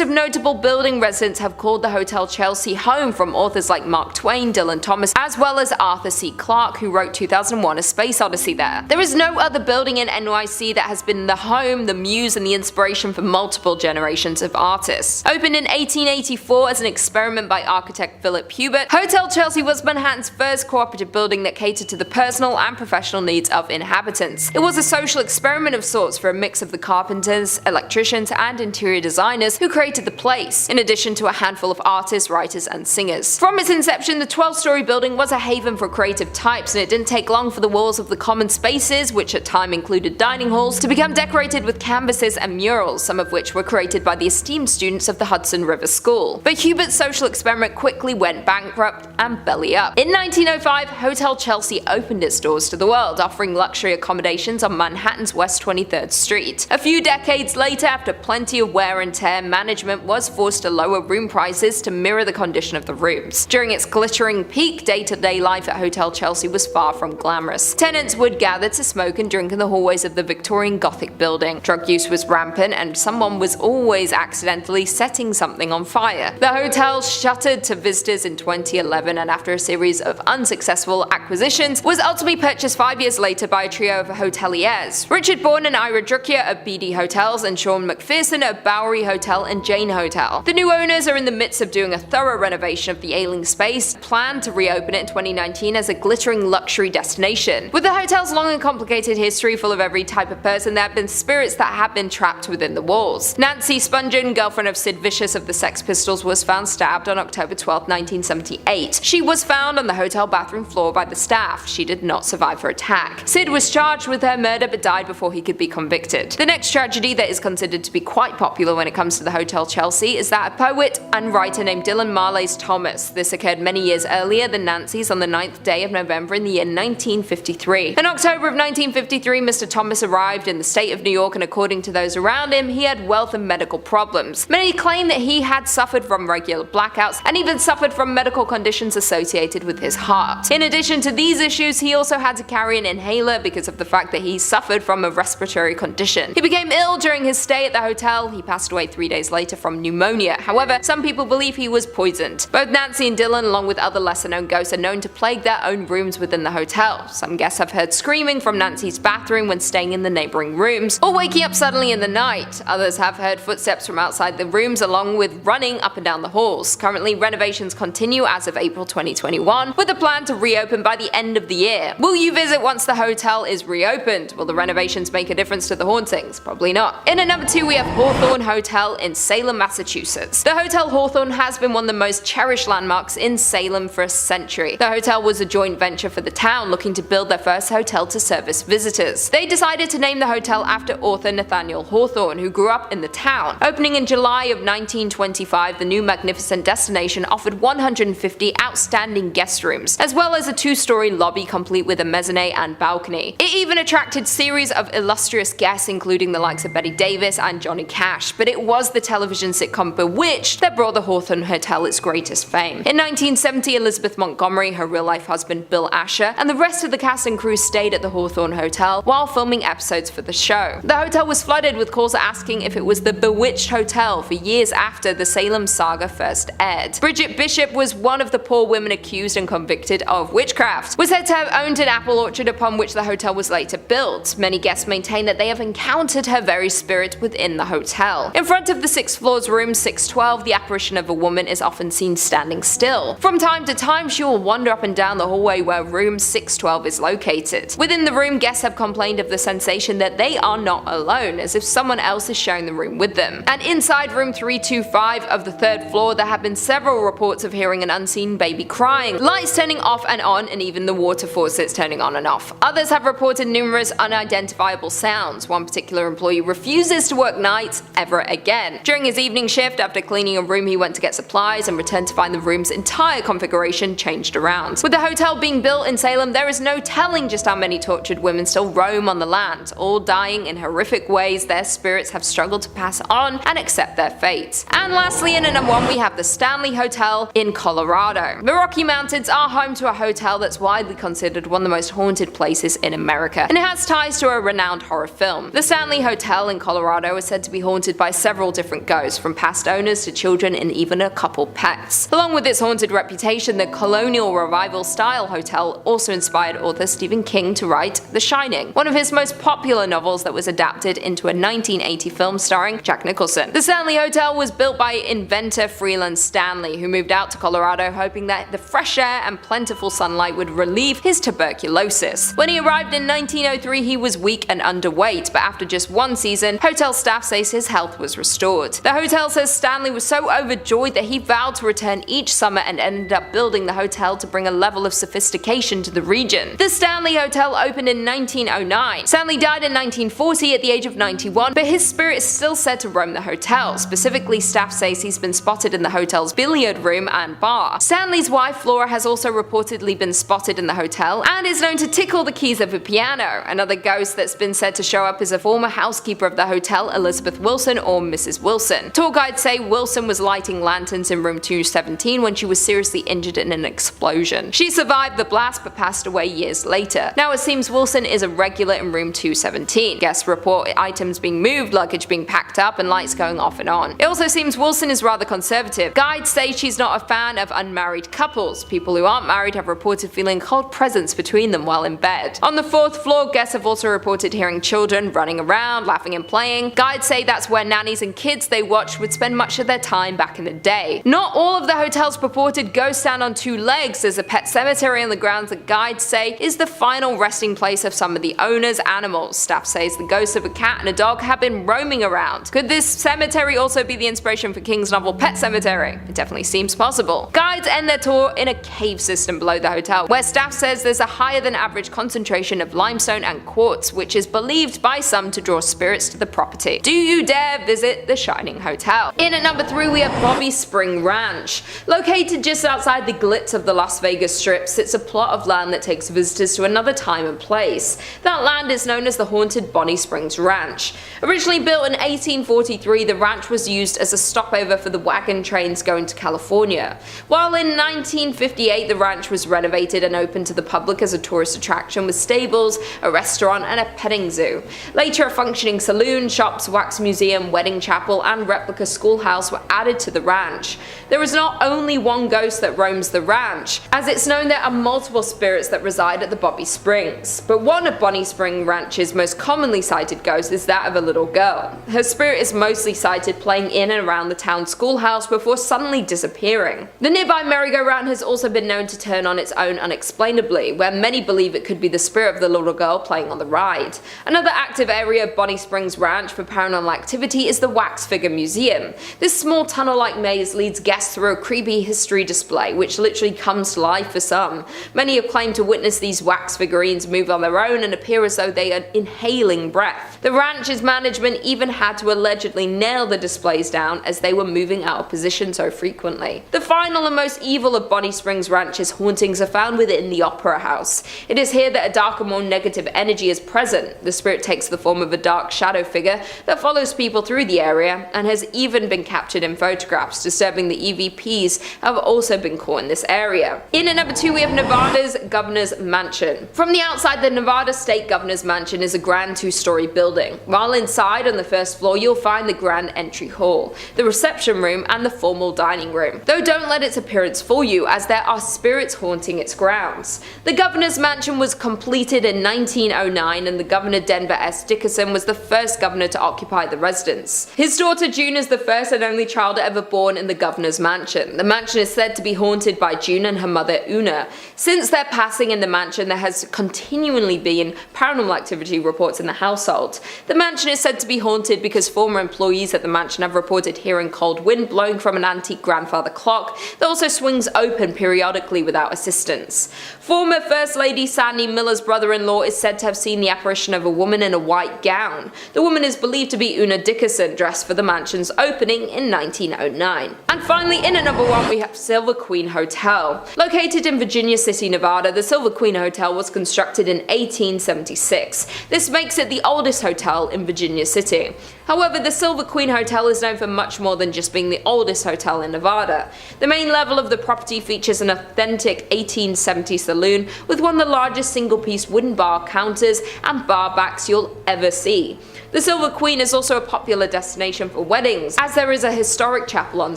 S1: of notable building residents have called the Hotel Chelsea home, from authors like Mark Twain, Dylan Thomas, as well as Arthur C. Clarke, who wrote 2001: A Space Odyssey there. There is no other building in NYC that has been the home, the muse, and the inspiration for multiple generations of artists. Opened in 1884 as an experiment by architect Philip Hubert, Hotel Chelsea was Manhattan's first cooperative building that catered to the personal and professional needs of inhabitants. It was a social experiment of sorts for a mix of the carpenters, electricians, and interior designers who created the place, in addition to a handful of artists, writers, and singers. From its inception, the 12-story building was a haven for creative types, and it didn't take long for the walls of the common spaces, which at time included dining halls, to become decorated with canvases and murals, some of which were created by the esteemed students of the Hudson River School. But Hubert's social experiment quickly went bankrupt and belly up. In 1905, Hotel Chelsea opened its doors to the world, offering luxury accommodations on Manhattan's West 23rd Street. A few decades later, after plenty of wear and tear, management was forced to lower room prices to mirror the condition of the rooms. During its glittering peak, day-to-day life at Hotel Chelsea was far from glamorous. Tenants would gather to smoke and drink in the hallways of the Victorian Gothic building. Drug use was rampant, and someone was always accidentally setting something on fire. The hotel shuttered to visitors in 2011, and after a series of unsuccessful acquisitions, was ultimately purchased 5 years later by a trio of hoteliers: Richard Bourne and Ira Druckier of BD Hotels, and Sean McPherson of Bowery Hotel and Jane Hotel. The new owners are in the midst of doing a thorough renovation of the ailing space, planned to reopen it in 2019 as a glittering luxury destination. With the hotel's long and complicated history full of every type of person, there have been spirits that have been trapped within the walls. Nancy Spungen, girlfriend of Sid Vicious of the Sex Pistols, was found stabbed on October 12, 1978. She was found on the hotel bathroom floor by the staff. She did not survive her attack. Sid was charged with her murder but died before he could be convicted. The next tragedy that is considered to be quite popular when it comes to the Hotel Chelsea is that of poet and writer named Dylan Marlays Thomas. This occurred many years earlier than Nancy's, on the 9th day of November in the year 1953. In October of 1953, Mr. Thomas arrived in the state of New York, and according to those around him, he had wealth and medical problems. Many claim that he had suffered from regular blackouts and even suffered from medical conditions associated with his heart. In addition to these issues, issues, he also had to carry an inhaler because of the fact that he suffered from a respiratory condition. He became ill during his stay at the hotel. He passed away 3 days later from pneumonia. However, some people believe he was poisoned. Both Nancy and Dylan, along with other lesser-known ghosts, are known to plague their own rooms within the hotel. Some guests have heard screaming from Nancy's bathroom when staying in the neighboring rooms, or waking up suddenly in the night. Others have heard footsteps from outside the rooms, along with running up and down the halls. Currently, renovations continue as of April 2021, with a plan to reopen by the end of the year. Will you visit once the hotel is reopened? Will the renovations make a difference to the hauntings? Probably not. In at number 2, we have Hawthorne Hotel in Salem, Massachusetts. The Hotel Hawthorne has been one of the most cherished landmarks in Salem for a century. The hotel was a joint venture for the town, looking to build their first hotel to service visitors. They decided to name the hotel after author Nathaniel Hawthorne, who grew up in the town. Opening in July of 1925, the new magnificent destination offered 150 outstanding guest rooms, as well as a 2-story lobby complete with a mezzanine and balcony. It even attracted series of illustrious guests, including the likes of Betty Davis and Johnny Cash, but it was the television sitcom Bewitched that brought the Hawthorne Hotel its greatest fame. In 1970, Elizabeth Montgomery, her real-life husband Bill Asher, and the rest of the cast and crew stayed at the Hawthorne Hotel while filming episodes for the show. The hotel was flooded with calls asking if it was the Bewitched Hotel for years after the Salem saga first aired. Bridget Bishop was one of the poor women accused and convicted of witchcraft, was said to have owned an apple orchard upon which the hotel was later built. Many guests maintain that they have encountered her very spirit within the hotel. In front of the 6th floor's room 612, the apparition of a woman is often seen standing still. From time to time, she will wander up and down the hallway where room 612 is located. Within the room, guests have complained of the sensation that they are not alone, as if someone else is sharing the room with them. And inside room 325 of the 3rd floor, there have been several reports of hearing an unseen baby crying, lights turning off and on, and even the water faucets turning on and off. Others have reported numerous unidentifiable sounds. One particular employee refuses to work nights ever again. During his evening shift, after cleaning a room, he went to get supplies and returned to find the room's entire configuration changed around. With the hotel being built in Salem, there is no telling just how many tortured women still roam on the land, all dying in horrific ways their spirits have struggled to pass on and accept their fate. And lastly, in at number 1, we have the Stanley Hotel in Colorado. The Rocky Mountains are home to a hotel that's widely considered one of the most haunted places in America, and it has ties to a renowned horror film. The Stanley Hotel in Colorado is said to be haunted by several different ghosts, from past owners to children and even a couple pets. Along with its haunted reputation, the colonial revival style hotel also inspired author Stephen King to write The Shining, one of his most popular novels that was adapted into a 1980 film starring Jack Nicholson. The Stanley Hotel was built by inventor Freeland Stanley, who moved out to Colorado hoping that the fresh air and plentiful sunlight would relieve his tuberculosis. When he arrived in 1903, he was weak and underweight, but after just 1 season, hotel staff says his health was restored. The hotel says Stanley was so overjoyed that he vowed to return each summer and ended up building the hotel to bring a level of sophistication to the region. The Stanley Hotel opened in 1909. Stanley died in 1940 at the age of 91, but his spirit is still said to roam the hotel. Specifically, staff says he's been spotted in the hotel's billiard room and bar. Stanley's wife Flora has also reportedly been spotted in the hotel and is known to tickle the keys of a piano. Another ghost that's been said to show up is a former housekeeper of the hotel, Elizabeth Wilson, or Mrs. Wilson. Tour guides say Wilson was lighting lanterns in room 217 when she was seriously injured in an explosion. She survived the blast but passed away years later. Now it seems Wilson is a regular in room 217. Guests report items being moved, luggage being packed up, and lights going off and on. It also seems Wilson is rather conservative. Guides say she's not a fan of unmarried couples. People who aren't married have reported feeling cold presence between them while in bed. On the 4th floor, guests have also reported hearing children running around, laughing and playing. Guides say that's where nannies and kids they watched would spend much of their time back in the day. Not all of the hotel's purported ghosts stand on 2 legs. There's a pet cemetery on the grounds that guides say is the final resting place of some of the owner's animals. Staff says the ghosts of a cat and a dog have been roaming around. Could this cemetery also be the inspiration for King's novel Pet Sematary? It definitely seems possible. Guides end their tour in a cave system below the hotel, where staff says there's a higher than average concentration of limestone and quartz, which is believed by some to draw spirits to the property. Do you dare visit the Shining Hotel? In at number 3, we have Bobby Spring Ranch. Located just outside the glitz of the Las Vegas Strip sits a plot of land that takes visitors to another time and place. That land is known as the haunted Bonnie Springs Ranch. Originally built in 1843, the ranch was used as a stopover for the wagon trains going to California. While in 1958 the ranch was renovated and opened to to the public as a tourist attraction with stables, a restaurant, and a petting zoo. Later, a functioning saloon, shops, wax museum, wedding chapel, and replica schoolhouse were added to the ranch. There is not only one ghost that roams the ranch, as it's known there are multiple spirits that reside at the Bobby Springs. But one of Bonnie Spring Ranch's most commonly cited ghosts is that of a little girl. Her spirit is mostly sighted playing in and around the town schoolhouse before suddenly disappearing. The nearby merry-go-round has also been known to turn on its own unexplainably, where many believe it could be the spirit of the little girl playing on the ride. Another active area of Bonnie Springs Ranch for paranormal activity is the Wax Figure Museum. This small tunnel-like maze leads guests through a creepy history display, which literally comes to life for some. Many have claimed to witness these wax figurines move on their own and appear as though they are inhaling breath. The ranch's management even had to allegedly nail the displays down as they were moving out of position so frequently. The final and most evil of Bonnie Springs Ranch's hauntings are found within the Opera House. It is here that a darker, more negative energy is present. The spirit takes the form of a dark shadow figure that follows people through the area and has even been captured in photographs. Disturbing the EVPs have also been caught in this area. In at number 2 we have Nevada's Governor's Mansion. From the outside, the Nevada State Governor's Mansion is a grand 2-story building. While inside on the first floor you'll find the grand entry hall, the reception room, and the formal dining room. Though don't let its appearance fool you, as there are spirits haunting its grounds. The Governor's Mansion was completed in 1909 and the Governor Denver S. Dickerson was the first governor to occupy the residence. His daughter June is the first and only child ever born in the Governor's Mansion. The mansion is said to be haunted by June and her mother Una. Since their passing in the mansion, there has continually been paranormal activity reports in the household. The mansion is said to be haunted because former employees at the mansion have reported hearing cold wind blowing from an antique grandfather clock that also swings open periodically without assistance. Former First Lady Sandy Miller's brother-in-law is said to have seen the apparition of a woman in a white gown. The woman is believed to be Una Dickerson, dressed for the mansion's opening in 1909. And finally, in at number 1 we have Silver Queen Hotel. Located in Virginia City, Nevada, the Silver Queen Hotel was constructed in 1876. This makes it the oldest hotel in Virginia City. However, the Silver Queen Hotel is known for much more than just being the oldest hotel in Nevada. The main level of the property features an authentic 1870s saloon with one of the largest single-piece wooden bar counters and bar backs you'll ever see. The Silver Queen is also a popular destination for weddings, as there is a historic chapel on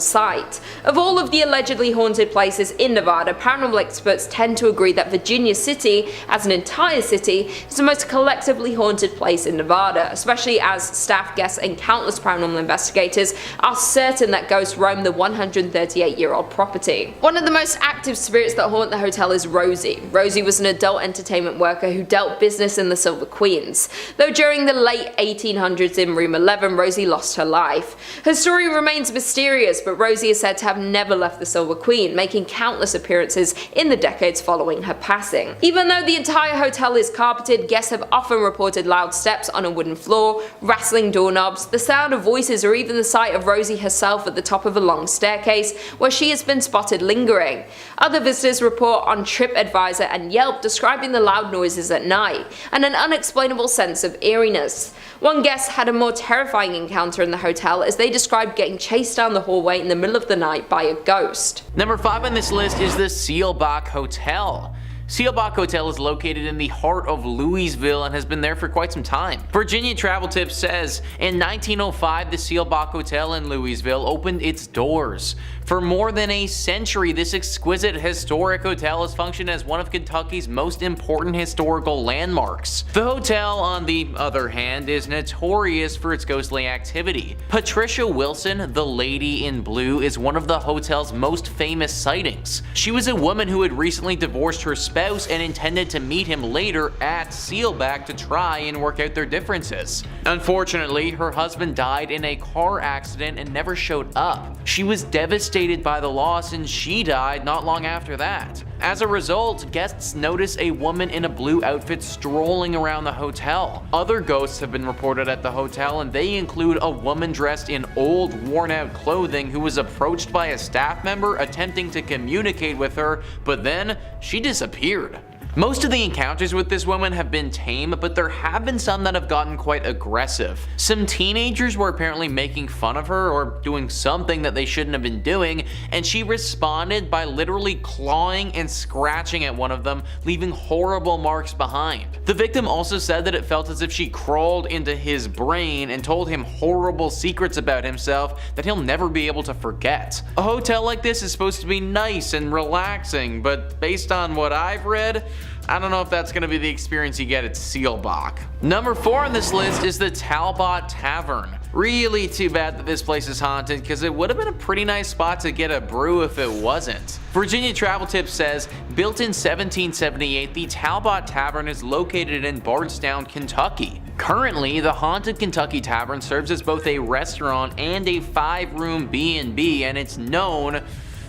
S1: site. Of all of the allegedly haunted places in Nevada, paranormal experts tend to agree that Virginia City, as an entire city, is the most collectively haunted place in Nevada, especially as staff, guests, and countless paranormal investigators are certain that ghosts roam the 138-year-old property. One of the most active spirits that haunt the hotel is Rosie. Rosie was an adult entertainment worker who dealt business in the Silver Queens. Though during the late 1800s in room 11, Rosie lost her life. Her story remains mysterious, but Rosie is said to have never left the Silver Queen, making countless appearances in the decades following her passing. Even though the entire hotel is carpeted, guests have often reported loud steps on a wooden floor, rattling doorknobs, the sound of voices, or even the sight of Rosie herself at the top of a long staircase where she has been spotted lingering. Other visitors report on TripAdvisor and Yelp describing the loud noises at night and an unexplainable sense of eeriness. One guest had a more terrifying encounter in the hotel as they described getting chased down the hallway in the middle of the night by a ghost.
S2: Number 5 on this list is the Seelbach Hotel. Seelbach Hotel is located in the heart of Louisville and has been there for quite some time. Virginia Travel Tips says, in 1905 the Seelbach Hotel in Louisville opened its doors. For more than a century, this exquisite historic hotel has functioned as one of Kentucky's most important historical landmarks. The hotel, on the other hand, is notorious for its ghostly activity. Patricia Wilson, the Lady in Blue, is one of the hotel's most famous sightings. She was a woman who had recently divorced her spouse and intended to meet him later at Seelbach to try and work out their differences. Unfortunately, her husband died in a car accident and never showed up. She was devastated by the loss and she died not long after that. As a result, guests notice a woman in a blue outfit strolling around the hotel. Other ghosts have been reported at the hotel, and they include a woman dressed in old, worn-out clothing who was approached by a staff member attempting to communicate with her, but then she disappeared. Most of the encounters with this woman have been tame, but there have been some that have gotten quite aggressive. Some teenagers were apparently making fun of her or doing something that they shouldn't have been doing, and she responded by literally clawing and scratching at one of them, leaving horrible marks behind. The victim also said that it felt as if she crawled into his brain and told him horrible secrets about himself that he'll never be able to forget. A hotel like this is supposed to be nice and relaxing, but based on what I've read, I don't know if that's going to be the experience you get at Seelbach. Number 4 on this list is the Talbott Tavern. Really too bad that this place is haunted, because it would have been a pretty nice spot to get a brew if it wasn't. Virginia Travel Tips says, built in 1778, the Talbott Tavern is located in Bardstown, Kentucky. Currently, the Haunted Kentucky Tavern serves as both a restaurant and a 5-room B&B, and it's known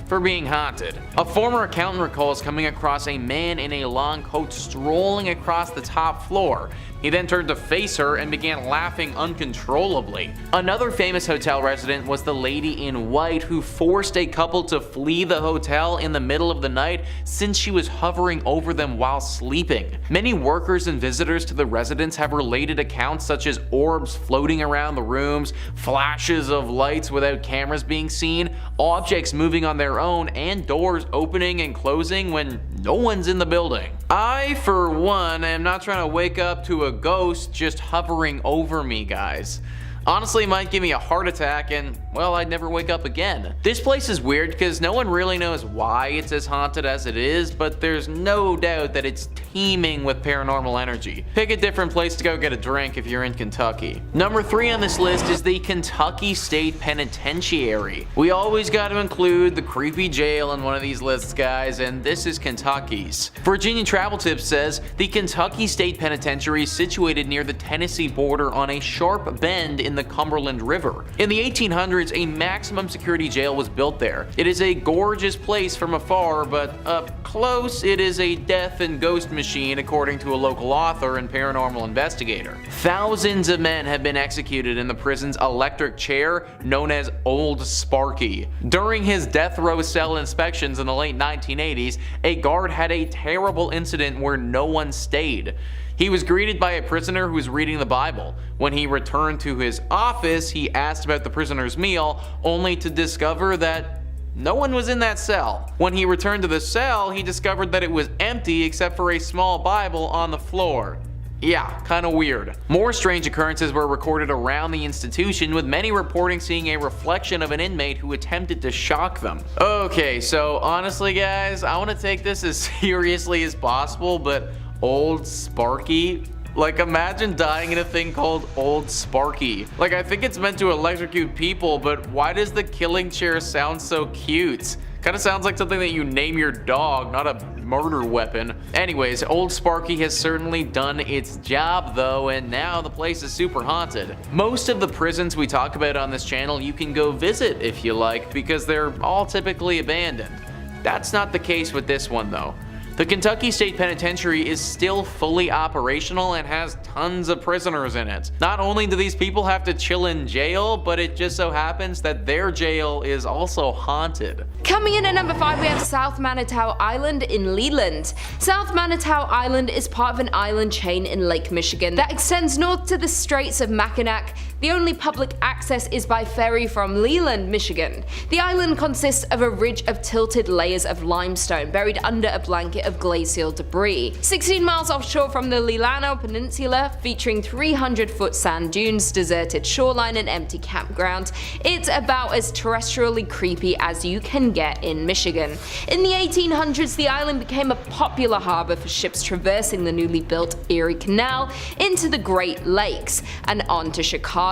S2: for being haunted. A former accountant recalls coming across a man in a long coat strolling across the top floor. He then turned to face her and began laughing uncontrollably. Another famous hotel resident was the lady in white who forced a couple to flee the hotel in the middle of the night since she was hovering over them while sleeping. Many workers and visitors to the residence have related accounts such as orbs floating around the rooms, flashes of lights without cameras being seen, objects moving on their own, and doors opening and closing when no one's in the building. I, for one, am not trying to wake up to a ghost just hovering over me, guys. Honestly, it might give me a heart attack and, well, I'd never wake up again. This place is weird because no one really knows why it's as haunted as it is, but there's no doubt that it's teeming with paranormal energy. Pick a different place to go get a drink if you're in Kentucky. Number 3 on this list is the Kentucky State Penitentiary. We always got to include the creepy jail in one of these lists, guys, and this is Kentucky's. Virginia Travel Tips says, the Kentucky State Penitentiary is situated near the Tennessee border on a sharp bend in the Cumberland River. In the 1800s, a maximum security jail was built there. It is a gorgeous place from afar, but up close, it is a death and ghost machine, according to a local author and paranormal investigator. Thousands of men have been executed in the prison's electric chair, known as Old Sparky. During his death row cell inspections in the late 1980s, a guard had a terrible incident where no one stayed. He was greeted by a prisoner who was reading the Bible. When he returned to his office, he asked about the prisoner's meal, only to discover that no one was in that cell. When he returned to the cell, he discovered that it was empty except for a small Bible on the floor. Yeah, kinda weird. More strange occurrences were recorded around the institution, with many reporting seeing a reflection of an inmate who attempted to shock them. Okay, so honestly guys, I want to take this as seriously as possible, but Old Sparky? Like, imagine dying in a thing called Old Sparky. Like, I think it's meant to electrocute people, but why does the killing chair sound so cute? Kinda sounds like something that you name your dog, not a murder weapon. Anyways, Old Sparky has certainly done its job though, and now the place is super haunted. Most of the prisons we talk about on this channel you can go visit if you like, because they're all typically abandoned. That's not the case with this one though. The Kentucky State Penitentiary is still fully operational and has tons of prisoners in it. Not only do these people have to chill in jail, but it just so happens that their jail is also haunted.
S1: Coming in at number 5, we have South Manitou Island in Leland. South Manitou Island is part of an island chain in Lake Michigan that extends north to the Straits of Mackinac. The only public access is by ferry from Leland, Michigan. The island consists of a ridge of tilted layers of limestone buried under a blanket of glacial debris. 16 miles offshore from the Leelanau Peninsula, featuring 300-foot sand dunes, deserted shoreline, and empty campground, it's about as terrestrially creepy as you can get in Michigan. In the 1800s, the island became a popular harbor for ships traversing the newly built Erie Canal into the Great Lakes and on to Chicago.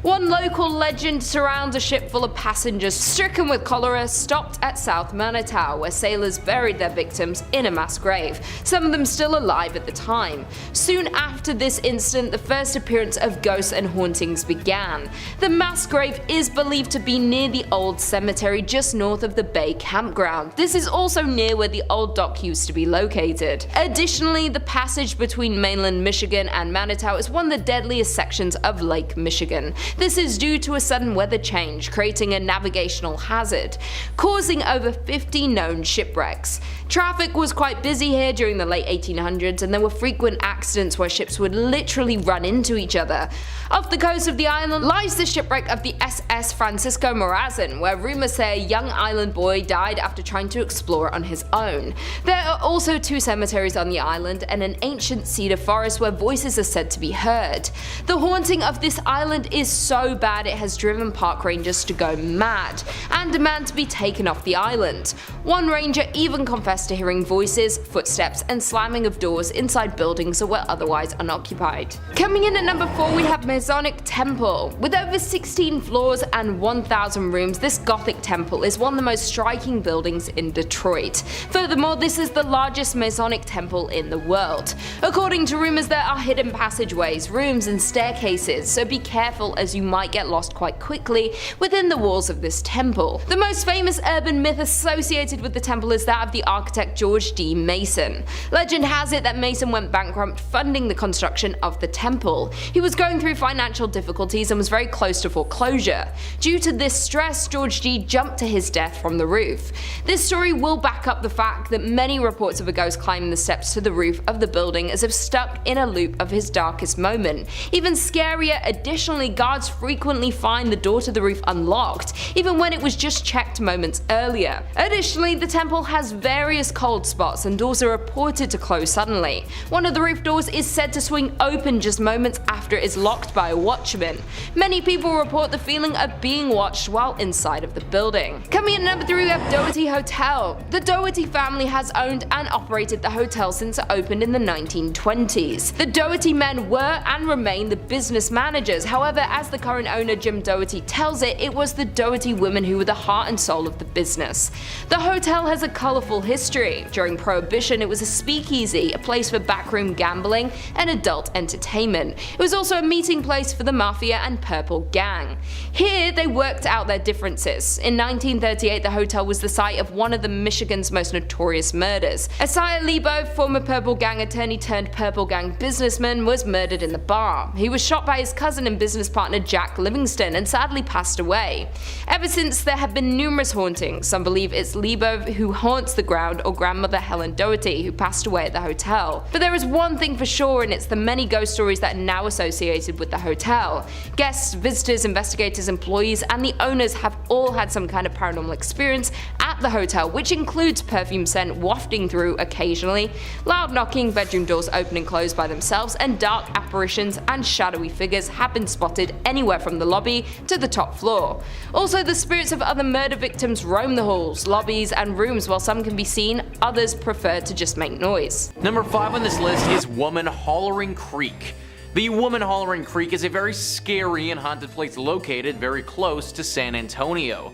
S1: One local legend surrounds a ship full of passengers stricken with cholera stopped at South Manitou, where sailors buried their victims in a mass grave, some of them still alive at the time. Soon after this incident, the first appearance of ghosts and hauntings began. The mass grave is believed to be near the old cemetery just north of the Bay campground. This is also near where the old dock used to be located. Additionally, the passage between mainland Michigan and Manitou is one of the deadliest sections of Lake Michigan. Michigan. This is due to a sudden weather change, creating a navigational hazard, causing over 50 known shipwrecks. Traffic was quite busy here during the late 1800s, and there were frequent accidents where ships would literally run into each other. Off the coast of the island lies the shipwreck of the SS Francisco Morazan, where rumors say a young island boy died after trying to explore on his own. There are also 2 cemeteries on the island and an ancient cedar forest where voices are said to be heard. The haunting of this island is so bad it has driven park rangers to go mad and demand to be taken off the island. One ranger even confessed to hearing voices, footsteps, and slamming of doors inside buildings that were otherwise unoccupied. Coming in at number 4, we have Masonic Temple. With over 16 floors and 1,000 rooms, this Gothic temple is one of the most striking buildings in Detroit. Furthermore, this is the largest Masonic temple in the world. According to rumors, there are hidden passageways, rooms, and staircases, so be careful as you might get lost quite quickly within the walls of this temple. The most famous urban myth associated with the temple is that of the architect George D. Mason. Legend has it that Mason went bankrupt funding the construction of the temple. He was going through financial difficulties and was very close to foreclosure. Due to this stress, George D. jumped to his death from the roof. This story will back up the fact that many reports of a ghost climbing the steps to the roof of the building as if stuck in a loop of his darkest moment. Even scarier, additionally, guards frequently find the door to the roof unlocked, even when it was just checked moments earlier. Additionally, the temple has various cold spots and doors are reported to close suddenly. One of the roof doors is said to swing open just moments after it is locked by a watchman. Many people report the feeling of being watched while inside of the building. Coming in at number 3, we have Doherty Hotel. The Doherty family has owned and operated the hotel since it opened in the 1920s. The Doherty men were and remain the business managers. However, as the current owner Jim Doherty tells it, it was the Doherty women who were the heart and soul of the business. The hotel has a colorful history. During Prohibition, it was a speakeasy, a place for backroom gambling and adult entertainment. It was also a meeting place for the mafia and Purple Gang. Here, they worked out their differences. In 1938, the hotel was the site of one of the Michigan's most notorious murders. Isaiah Lebo, former Purple Gang attorney turned Purple Gang businessman, was murdered in the bar. He was shot by his cousin and business partner Jack Livingston and sadly passed away. Ever since, there have been numerous hauntings. Some believe it's Lebo who haunts the ground or grandmother Helen Doherty who passed away at the hotel. But there is one thing for sure, and it's the many ghost stories that are now associated with the hotel. Guests, visitors, investigators, employees, and the owners have all had some kind of paranormal experience at the hotel, which includes perfume scent wafting through occasionally, loud knocking, bedroom doors open and close by themselves, and dark apparitions and shadowy figures have been spotted anywhere from the lobby to the top floor. Also, the spirits of other murder victims roam the halls, lobbies, and rooms. While some can be seen, others prefer to just make noise.
S2: Number 5 on this list is Woman Hollering Creek. The Woman Hollering Creek is a very scary and haunted place located very close to San Antonio.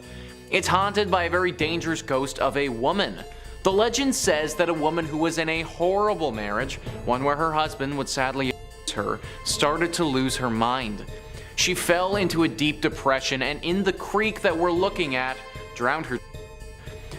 S2: It's haunted by a very dangerous ghost of a woman. The legend says that a woman who was in a horrible marriage, one where her husband would sadly abuse her, started to lose her mind. She fell into a deep depression and in the creek that we're looking at, drowned her.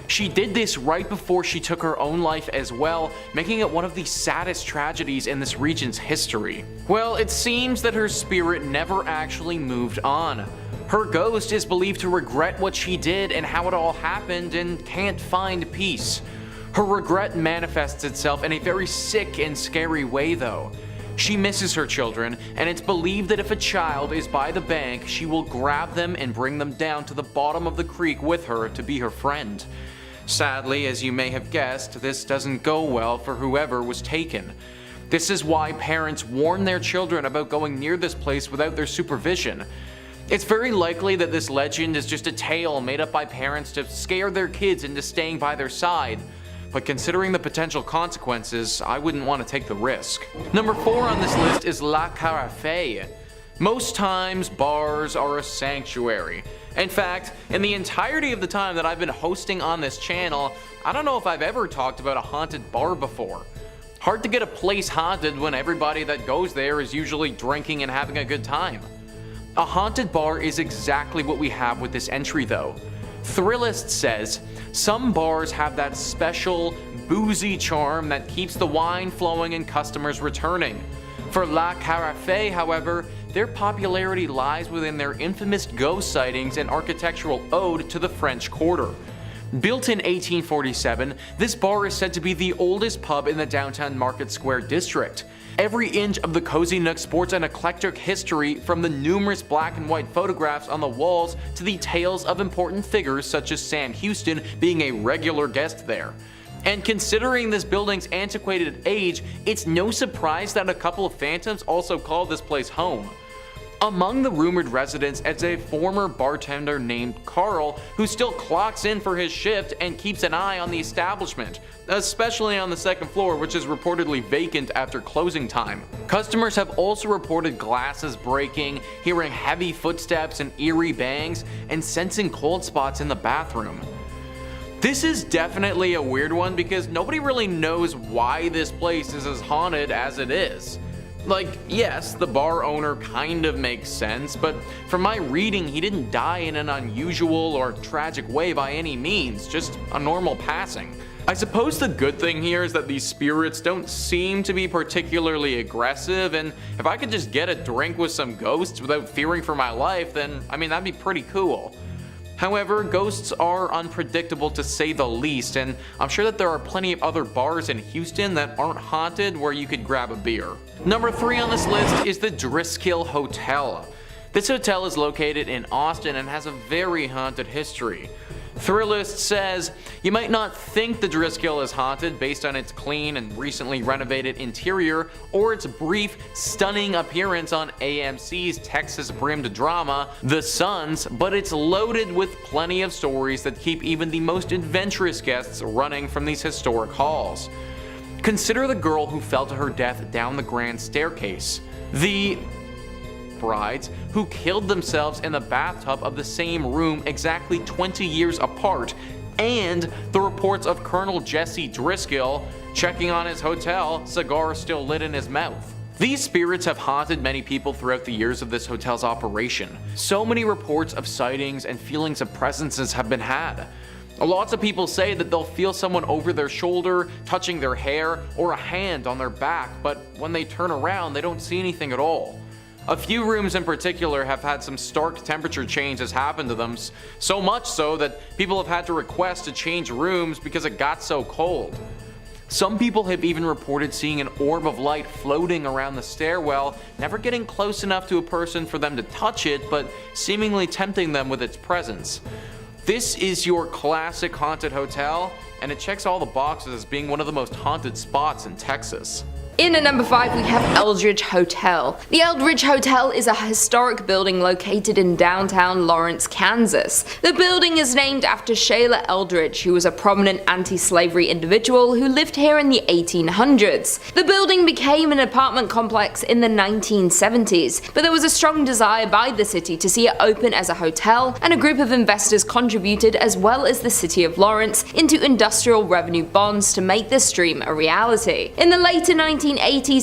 S2: She did this right before she took her own life as well, making it one of the saddest tragedies in this region's history. Well, it seems that her spirit never actually moved on. Her ghost is believed to regret what she did and how it all happened and can't find peace. Her regret manifests itself in a very sick and scary way though. She misses her children, and it's believed that if a child is by the bank, she will grab them and bring them down to the bottom of the creek with her to be her friend. Sadly, as you may have guessed, this doesn't go well for whoever was taken. This is why parents warn their children about going near this place without their supervision. It's very likely that this legend is just a tale made up by parents to scare their kids into staying by their side. But considering the potential consequences, I wouldn't want to take the risk. Number 4 on this list is La Carafe. Most times, bars are a sanctuary. In fact, in the entirety of the time that I've been hosting on this channel, I don't know if I've ever talked about a haunted bar before. Hard to get a place haunted when everybody that goes there is usually drinking and having a good time. A haunted bar is exactly what we have with this entry though. Thrillist says, some bars have that special, boozy charm that keeps the wine flowing and customers returning. For La Carafe, however, their popularity lies within their infamous ghost sightings and architectural ode to the French Quarter. Built in 1847, this bar is said to be the oldest pub in the downtown Market Square district. Every inch of the cozy nook sports an eclectic history, from the numerous black and white photographs on the walls to the tales of important figures such as Sam Houston being a regular guest there. And considering this building's antiquated age, it's no surprise that a couple of phantoms also call this place home. Among the rumored residents is a former bartender named Carl, who still clocks in for his shift and keeps an eye on the establishment, especially on the second floor, which is reportedly vacant after closing time. Customers have also reported glasses breaking, hearing heavy footsteps and eerie bangs, and sensing cold spots in the bathroom. This is definitely a weird one because nobody really knows why this place is as haunted as it is. Like, yes, the bar owner kind of makes sense, but from my reading, he didn't die in an unusual or tragic way by any means, just a normal passing. I suppose the good thing here is that these spirits don't seem to be particularly aggressive, and if I could just get a drink with some ghosts without fearing for my life, then I mean that'd be pretty cool. However, ghosts are unpredictable to say the least, and I'm sure that there are plenty of other bars in Houston that aren't haunted where you could grab a beer. Number 3 on this list is the Driskill Hotel. This hotel is located in Austin and has a very haunted history. Thrillist says, you might not think the Driskill is haunted based on its clean and recently renovated interior or its brief, stunning appearance on AMC's Texas-brimmed drama, The Sons, but it's loaded with plenty of stories that keep even the most adventurous guests running from these historic halls. Consider the girl who fell to her death down the grand staircase, the brides who killed themselves in the bathtub of the same room exactly 20 years apart, and the reports of Colonel Jesse Driskill checking on his hotel, cigar still lit in his mouth. These spirits have haunted many people throughout the years of this hotel's operation. So many reports of sightings and feelings of presences have been had. Lots of people say that they'll feel someone over their shoulder, touching their hair, or a hand on their back, but when they turn around, they don't see anything at all. A few rooms in particular have had some stark temperature changes happen to them, so much so that people have had to request to change rooms because it got so cold. Some people have even reported seeing an orb of light floating around the stairwell, never getting close enough to a person for them to touch it, but seemingly tempting them with its presence. This is your classic haunted hotel, and it checks all the boxes as being one of the most haunted spots in Texas.
S1: In at number 5 we have Eldridge Hotel. The Eldridge Hotel is a historic building located in downtown Lawrence, Kansas. The building is named after Sheila Eldridge, who was a prominent anti-slavery individual who lived here in the 1800s. The building became an apartment complex in the 1970s, but there was a strong desire by the city to see it open as a hotel, and a group of investors contributed, as well as the city of Lawrence, into industrial revenue bonds to make this dream a reality. In the later 1980s,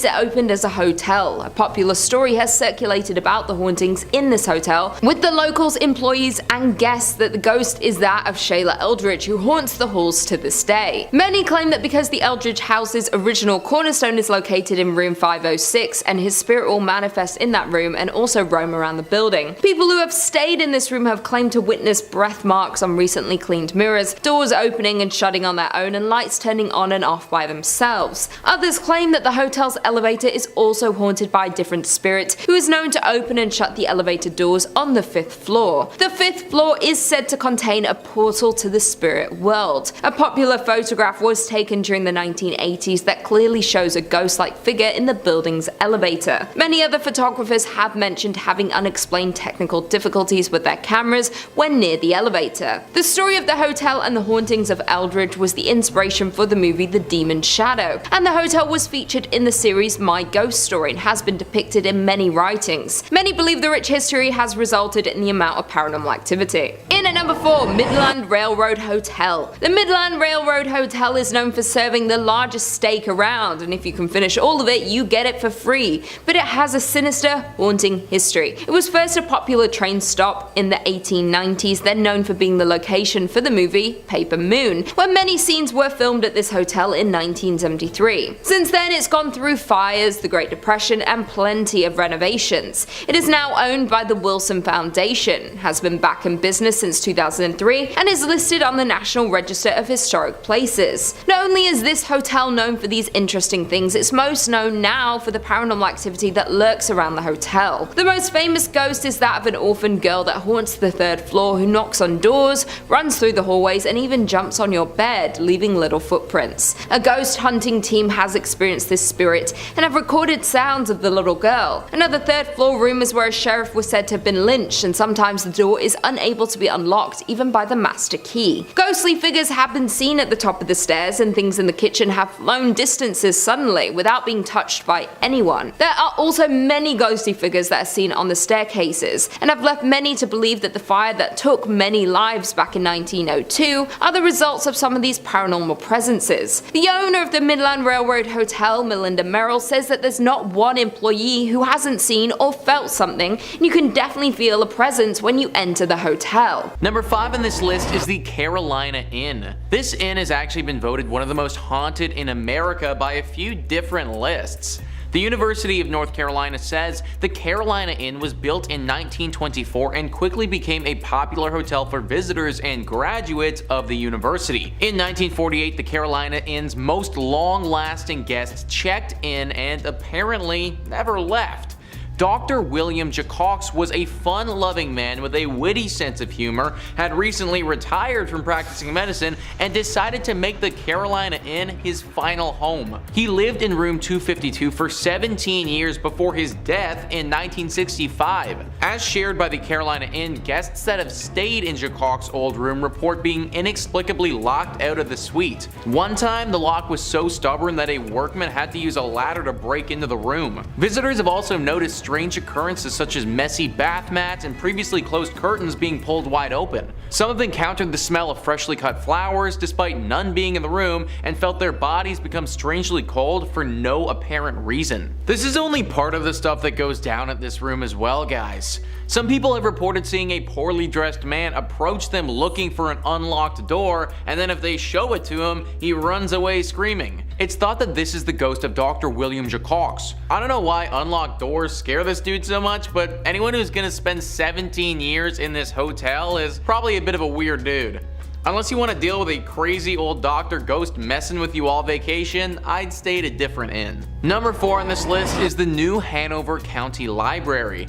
S1: it opened as a hotel. A popular story has circulated about the hauntings in this hotel, with the locals, employees, and guests that the ghost is that of Sheila Eldridge, who haunts the halls to this day. Many claim that because the Eldridge house's original cornerstone is located in room 506, and his spirit will manifest in that room and also roam around the building. People who have stayed in this room have claimed to witness breath marks on recently cleaned mirrors, doors opening and shutting on their own, and lights turning on and off by themselves. Others claim that the hotel's elevator is also haunted by a different spirit who is known to open and shut the elevator doors on the 5th floor. The 5th floor is said to contain a portal to the spirit world. A popular photograph was taken during the 1980s that clearly shows a ghost-like figure in the building's elevator. Many other photographers have mentioned having unexplained technical difficulties with their cameras when near the elevator. The story of the hotel and the hauntings of Eldridge was the inspiration for the movie The Demon's Shadow, and the hotel was featured in the series My Ghost Story and has been depicted in many writings. Many believe the rich history has resulted in the amount of paranormal activity. In at number 4, Midland Railroad Hotel. The Midland Railroad Hotel is known for serving the largest steak around, and if you can finish all of it, you get it for free. But it has a sinister, haunting history. It was first a popular train stop in the 1890s, then known for being the location for the movie Paper Moon, where many scenes were filmed at this hotel in 1973. Since then, it's gone through fires, the Great Depression, and plenty of renovations. It is now owned by the Wilson Foundation, has been back in business since 2003, and is listed on the National Register of Historic Places. Not only is this hotel known for these interesting things, it's most known now for the paranormal activity that lurks around the hotel. The most famous ghost is that of an orphan girl that haunts the 3rd floor, who knocks on doors, runs through the hallways, and even jumps on your bed, leaving little footprints. A ghost hunting team has experienced this spirit and have recorded sounds of the little girl. Another 3rd floor room is where a sheriff was said to have been lynched, and sometimes the door is unable to be unlocked even by the master key. Ghostly figures have been seen at the top of the stairs, and things in the kitchen have flown distances suddenly without being touched by anyone. There are also many ghostly figures that are seen on the staircases, and have left many to believe that the fire that took many lives back in 1902 are the results of some of these paranormal presences. The owner of the Midland Railroad Hotel, Melinda Merrill, says that there's not one employee who hasn't seen or felt something, and you can definitely feel a presence when you enter the hotel.
S2: Number 5 on this list is the Carolina Inn. This inn has actually been voted one of the most haunted in America by a few different lists. The University of North Carolina says the Carolina Inn was built in 1924 and quickly became a popular hotel for visitors and graduates of the university. In 1948, the Carolina Inn's most long-lasting guests checked in and apparently never left. Dr. William Jacox was a fun-loving man with a witty sense of humor, had recently retired from practicing medicine, and decided to make the Carolina Inn his final home. He lived in room 252 for 17 years before his death in 1965. As shared by the Carolina Inn, guests that have stayed in Jacox's old room report being inexplicably locked out of the suite. One time, the lock was so stubborn that a workman had to use a ladder to break into the room. Visitors have also noticed strange occurrences such as messy bath mats and previously closed curtains being pulled wide open. Some have encountered the smell of freshly cut flowers despite none being in the room, and felt their bodies become strangely cold for no apparent reason. This is only part of the stuff that goes down at this room as well, guys. Some people have reported seeing a poorly dressed man approach them looking for an unlocked door, and then if they show it to him, he runs away screaming. It's thought that this is the ghost of Dr. William Jacox. I don't know why unlocked doors scare this dude so much, but anyone who's gonna spend 17 years in this hotel is probably a bit of a weird dude. Unless you want to deal with a crazy old doctor ghost messing with you all vacation, I'd stay at a different inn. Number 4 on this list is the new Hanover County Library.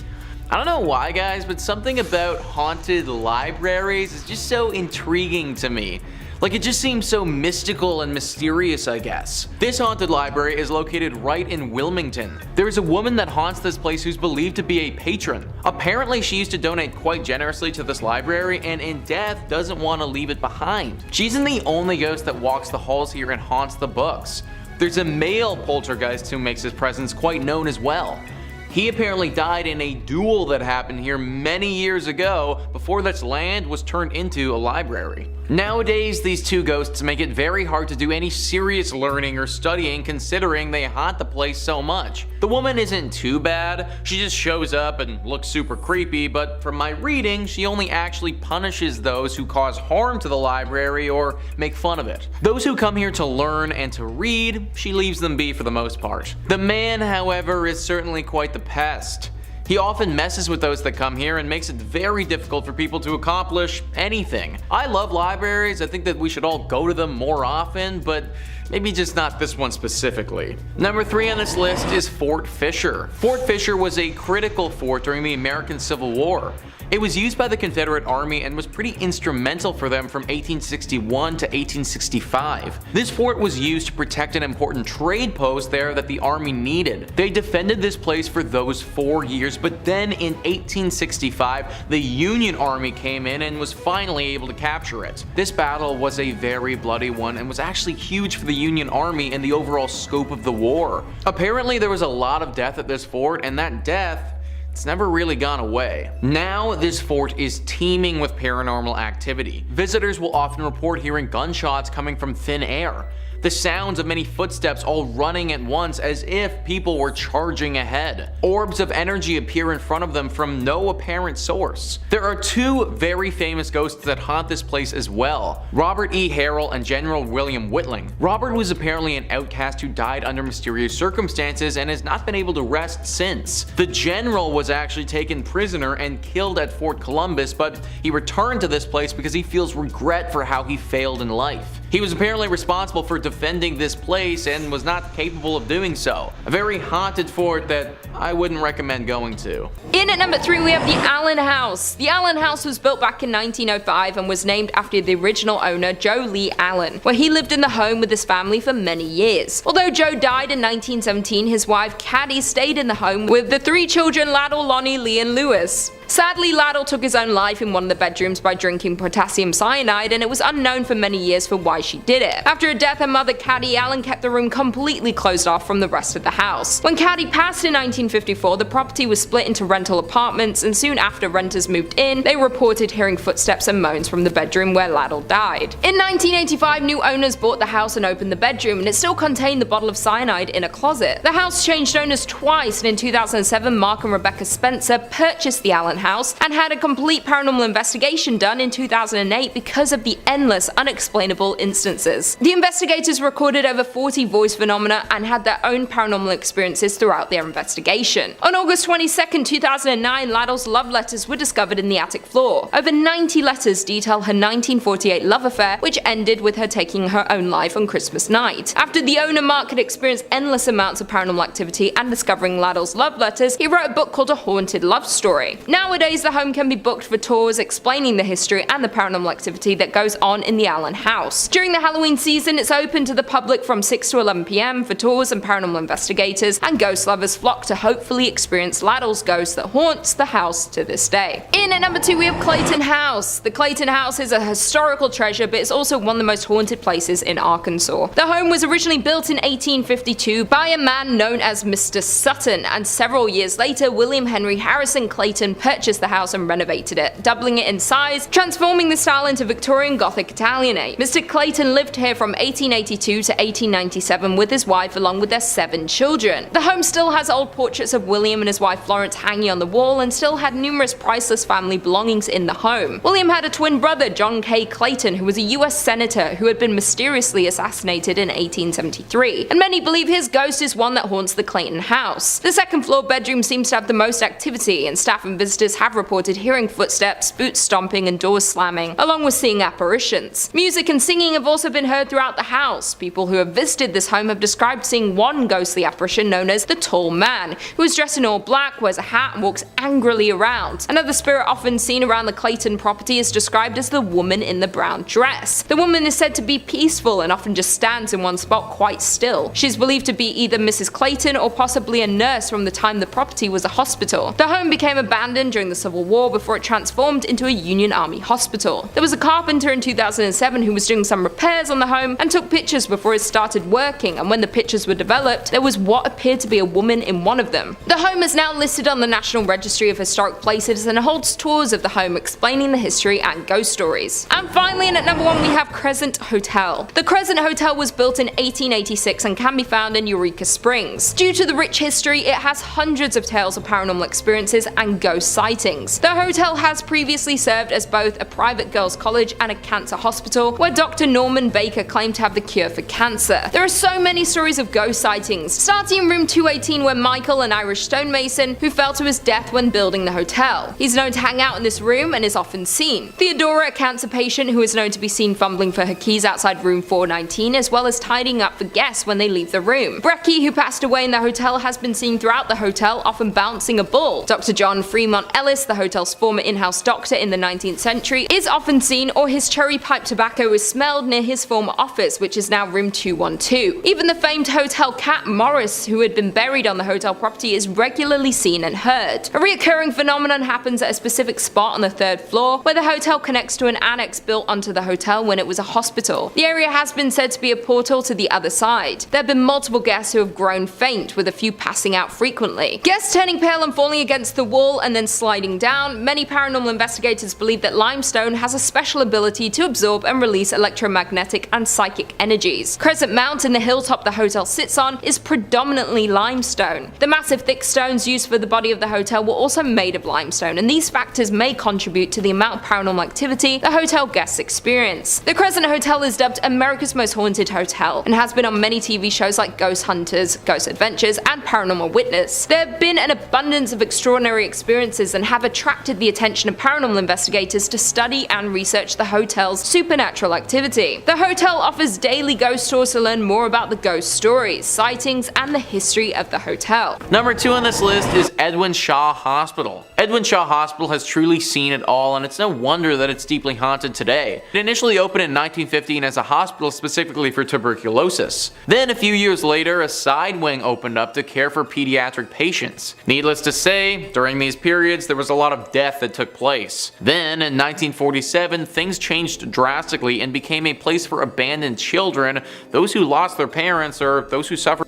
S2: I don't know why, guys, but something about haunted libraries is just so intriguing to me. Like, it just seems so mystical and mysterious, I guess. This haunted library is located right in Wilmington. There is a woman that haunts this place who's believed to be a patron. Apparently, she used to donate quite generously to this library, and in death doesn't want to leave it behind. She isn't the only ghost that walks the halls here and haunts the books. There's a male poltergeist who makes his presence quite known as well. He apparently died in a duel that happened here many years ago before this land was turned into a library. Nowadays, these two ghosts make it very hard to do any serious learning or studying considering they haunt the place so much. The woman isn't too bad, she just shows up and looks super creepy, but from my reading, she only actually punishes those who cause harm to the library or make fun of it. Those who come here to learn and to read, she leaves them be for the most part. The man, however, is certainly quite the pest. He often messes with those that come here and makes it very difficult for people to accomplish anything. I love libraries, I think that we should all go to them more often, but maybe just not this one specifically. Number 3 on this list is Fort Fisher. Fort Fisher was a critical fort during the American Civil War. It was used by the Confederate Army and was pretty instrumental for them from 1861 to 1865. This fort was used to protect an important trade post there that the Army needed. They defended this place for those 4 years, but then in 1865, the Union Army came in and was finally able to capture it. This battle was a very bloody one and was actually huge for the Union Army and the overall scope of the war. Apparently there was a lot of death at this fort, and that death, it's never really gone away. Now, this fort is teeming with paranormal activity. Visitors will often report hearing gunshots coming from thin air. The sounds of many footsteps all running at once as if people were charging ahead. Orbs of energy appear in front of them from no apparent source. There are two very famous ghosts that haunt this place as well, Robert E. Harrell and General William Whitling. Robert was apparently an outcast who died under mysterious circumstances and has not been able to rest since. The general was actually taken prisoner and killed at Fort Columbus, but he returned to this place because he feels regret for how he failed in life. He was apparently responsible for defending this place and was not capable of doing so. A very haunted fort that I wouldn't recommend going to.
S1: In at number 3 we have the Allen House. The Allen House was built back in 1905 and was named after the original owner, Joe Lee Allen, where he lived in the home with his family for many years. Although Joe died in 1917, his wife Caddy stayed in the home with the 3 children Laddle, Lonnie, Lee, and Lewis. Sadly, Laddle took his own life in one of the bedrooms by drinking potassium cyanide, and it was unknown for many years for why she did it. After her death, her mother Caddy Allen kept the room completely closed off from the rest of the house. When Caddy passed in 1954, the property was split into rental apartments, and soon after renters moved in, they reported hearing footsteps and moans from the bedroom where Laddle died. In 1985, new owners bought the house and opened the bedroom, and it still contained the bottle of cyanide in a closet. The house changed owners twice, and in 2007, Mark and Rebecca Spencer purchased the Allen House and had a complete paranormal investigation done in 2008 because of the endless unexplainable instances. The investigators recorded over 40 voice phenomena and had their own paranormal experiences throughout their investigation. On August 22, 2009, Laddle's love letters were discovered in the attic floor. Over 90 letters detail her 1948 love affair, which ended with her taking her own life on Christmas night. After the owner Mark had experienced endless amounts of paranormal activity and discovering Laddle's love letters, he wrote a book called A Haunted Love Story. Nowadays, the home can be booked for tours explaining the history and the paranormal activity that goes on in the Allen House. During the Halloween season, it's open to the public from 6 to 11 p.m. for tours, and paranormal investigators and ghost lovers flock to hopefully experience Laddle's ghost that haunts the house to this day. In at number 2 we have Clayton House. The Clayton House is a historical treasure, but it's also one of the most haunted places in Arkansas. The home was originally built in 1852 by a man known as Mr. Sutton, and several years later William Henry Harrison Clayton purchased the house and renovated it, doubling it in size, transforming the style into Victorian Gothic Italianate. Mr. Clayton lived here from 1882 to 1897 with his wife along with their 7 children. The home still has old portraits of William and his wife Florence hanging on the wall and still had numerous priceless family belongings in the home. William had a twin brother, John K. Clayton, who was a US senator who had been mysteriously assassinated in 1873, and many believe his ghost is one that haunts the Clayton house. The second floor bedroom seems to have the most activity, and staff and visitors have reported hearing footsteps, boots stomping, and doors slamming, along with seeing apparitions. Music and singing have also been heard throughout the house. People who have visited this home have described seeing one ghostly apparition known as the Tall Man, who is dressed in all black, wears a hat, and walks angrily around. Another spirit often seen around the Clayton property is described as the woman in the brown dress. The woman is said to be peaceful and often just stands in one spot quite still. She is believed to be either Mrs. Clayton or possibly a nurse from the time the property was a hospital. The home became abandoned during the Civil War before it transformed into a Union Army hospital. There was a carpenter in 2007 who was doing some repairs on the home and took pictures before it started working, and when the pictures were developed, there was what appeared to be a woman in one of them. The home is now listed on the National Registry of Historic Places and holds tours of the home explaining the history and ghost stories. And finally, in at number 1 we have Crescent Hotel. The Crescent Hotel was built in 1886 and can be found in Eureka Springs. Due to the rich history, it has hundreds of tales of paranormal experiences and ghost sightings. The hotel has previously served as both a private girls' college and a cancer hospital, where Dr. Norman Baker claimed to have the cure for cancer. There are so many stories of ghost sightings, starting in room 218 where Michael, an Irish stonemason, who fell to his death when building the hotel. He's known to hang out in this room and is often seen. Theodora, a cancer patient who is known to be seen fumbling for her keys outside room 419, as well as tidying up for guests when they leave the room. Brecky, who passed away in the hotel, has been seen throughout the hotel, often bouncing a bull. Dr. John Fremont Ellis, the hotel's former in-house doctor in the 19th century, is often seen, or his cherry pipe tobacco is smelled near his former office, which is now room 212. Even the famed hotel cat Morris, who had been buried on the hotel property, is regularly seen and heard. A recurring phenomenon happens at a specific spot on the 3rd floor, where the hotel connects to an annex built onto the hotel when it was a hospital. The area has been said to be a portal to the other side. There have been multiple guests who have grown faint, with a few passing out frequently. Guests turning pale and falling against the wall and then sliding down, many paranormal investigators believe that limestone has a special ability to absorb and release electromagnetic and psychic energies. Crescent Mounds in the hilltop the hotel sits on is predominantly limestone. The massive thick stones used for the body of the hotel were also made of limestone, and these factors may contribute to the amount of paranormal activity the hotel guests experience. The Crescent Hotel is dubbed America's Most Haunted Hotel and has been on many TV shows like Ghost Hunters, Ghost Adventures, and Paranormal Witness. There have been an abundance of extraordinary experiences and have attracted the attention of paranormal investigators to study and research the hotel's supernatural activity. The hotel offers daily ghost tours to learn more about the ghost stories, sightings, and the history of the hotel.
S2: Number 2 on this list is Edwin Shaw Hospital. Edwin Shaw Hospital has truly seen it all, and it's no wonder that it's deeply haunted today. It initially opened in 1915 as a hospital specifically for tuberculosis. Then a few years later, a side wing opened up to care for pediatric patients. Needless to say, during these periods there was a lot of death that took place. Then in 1947, things changed drastically and became a place for abandoned children, those who lost their parents, or those who suffered.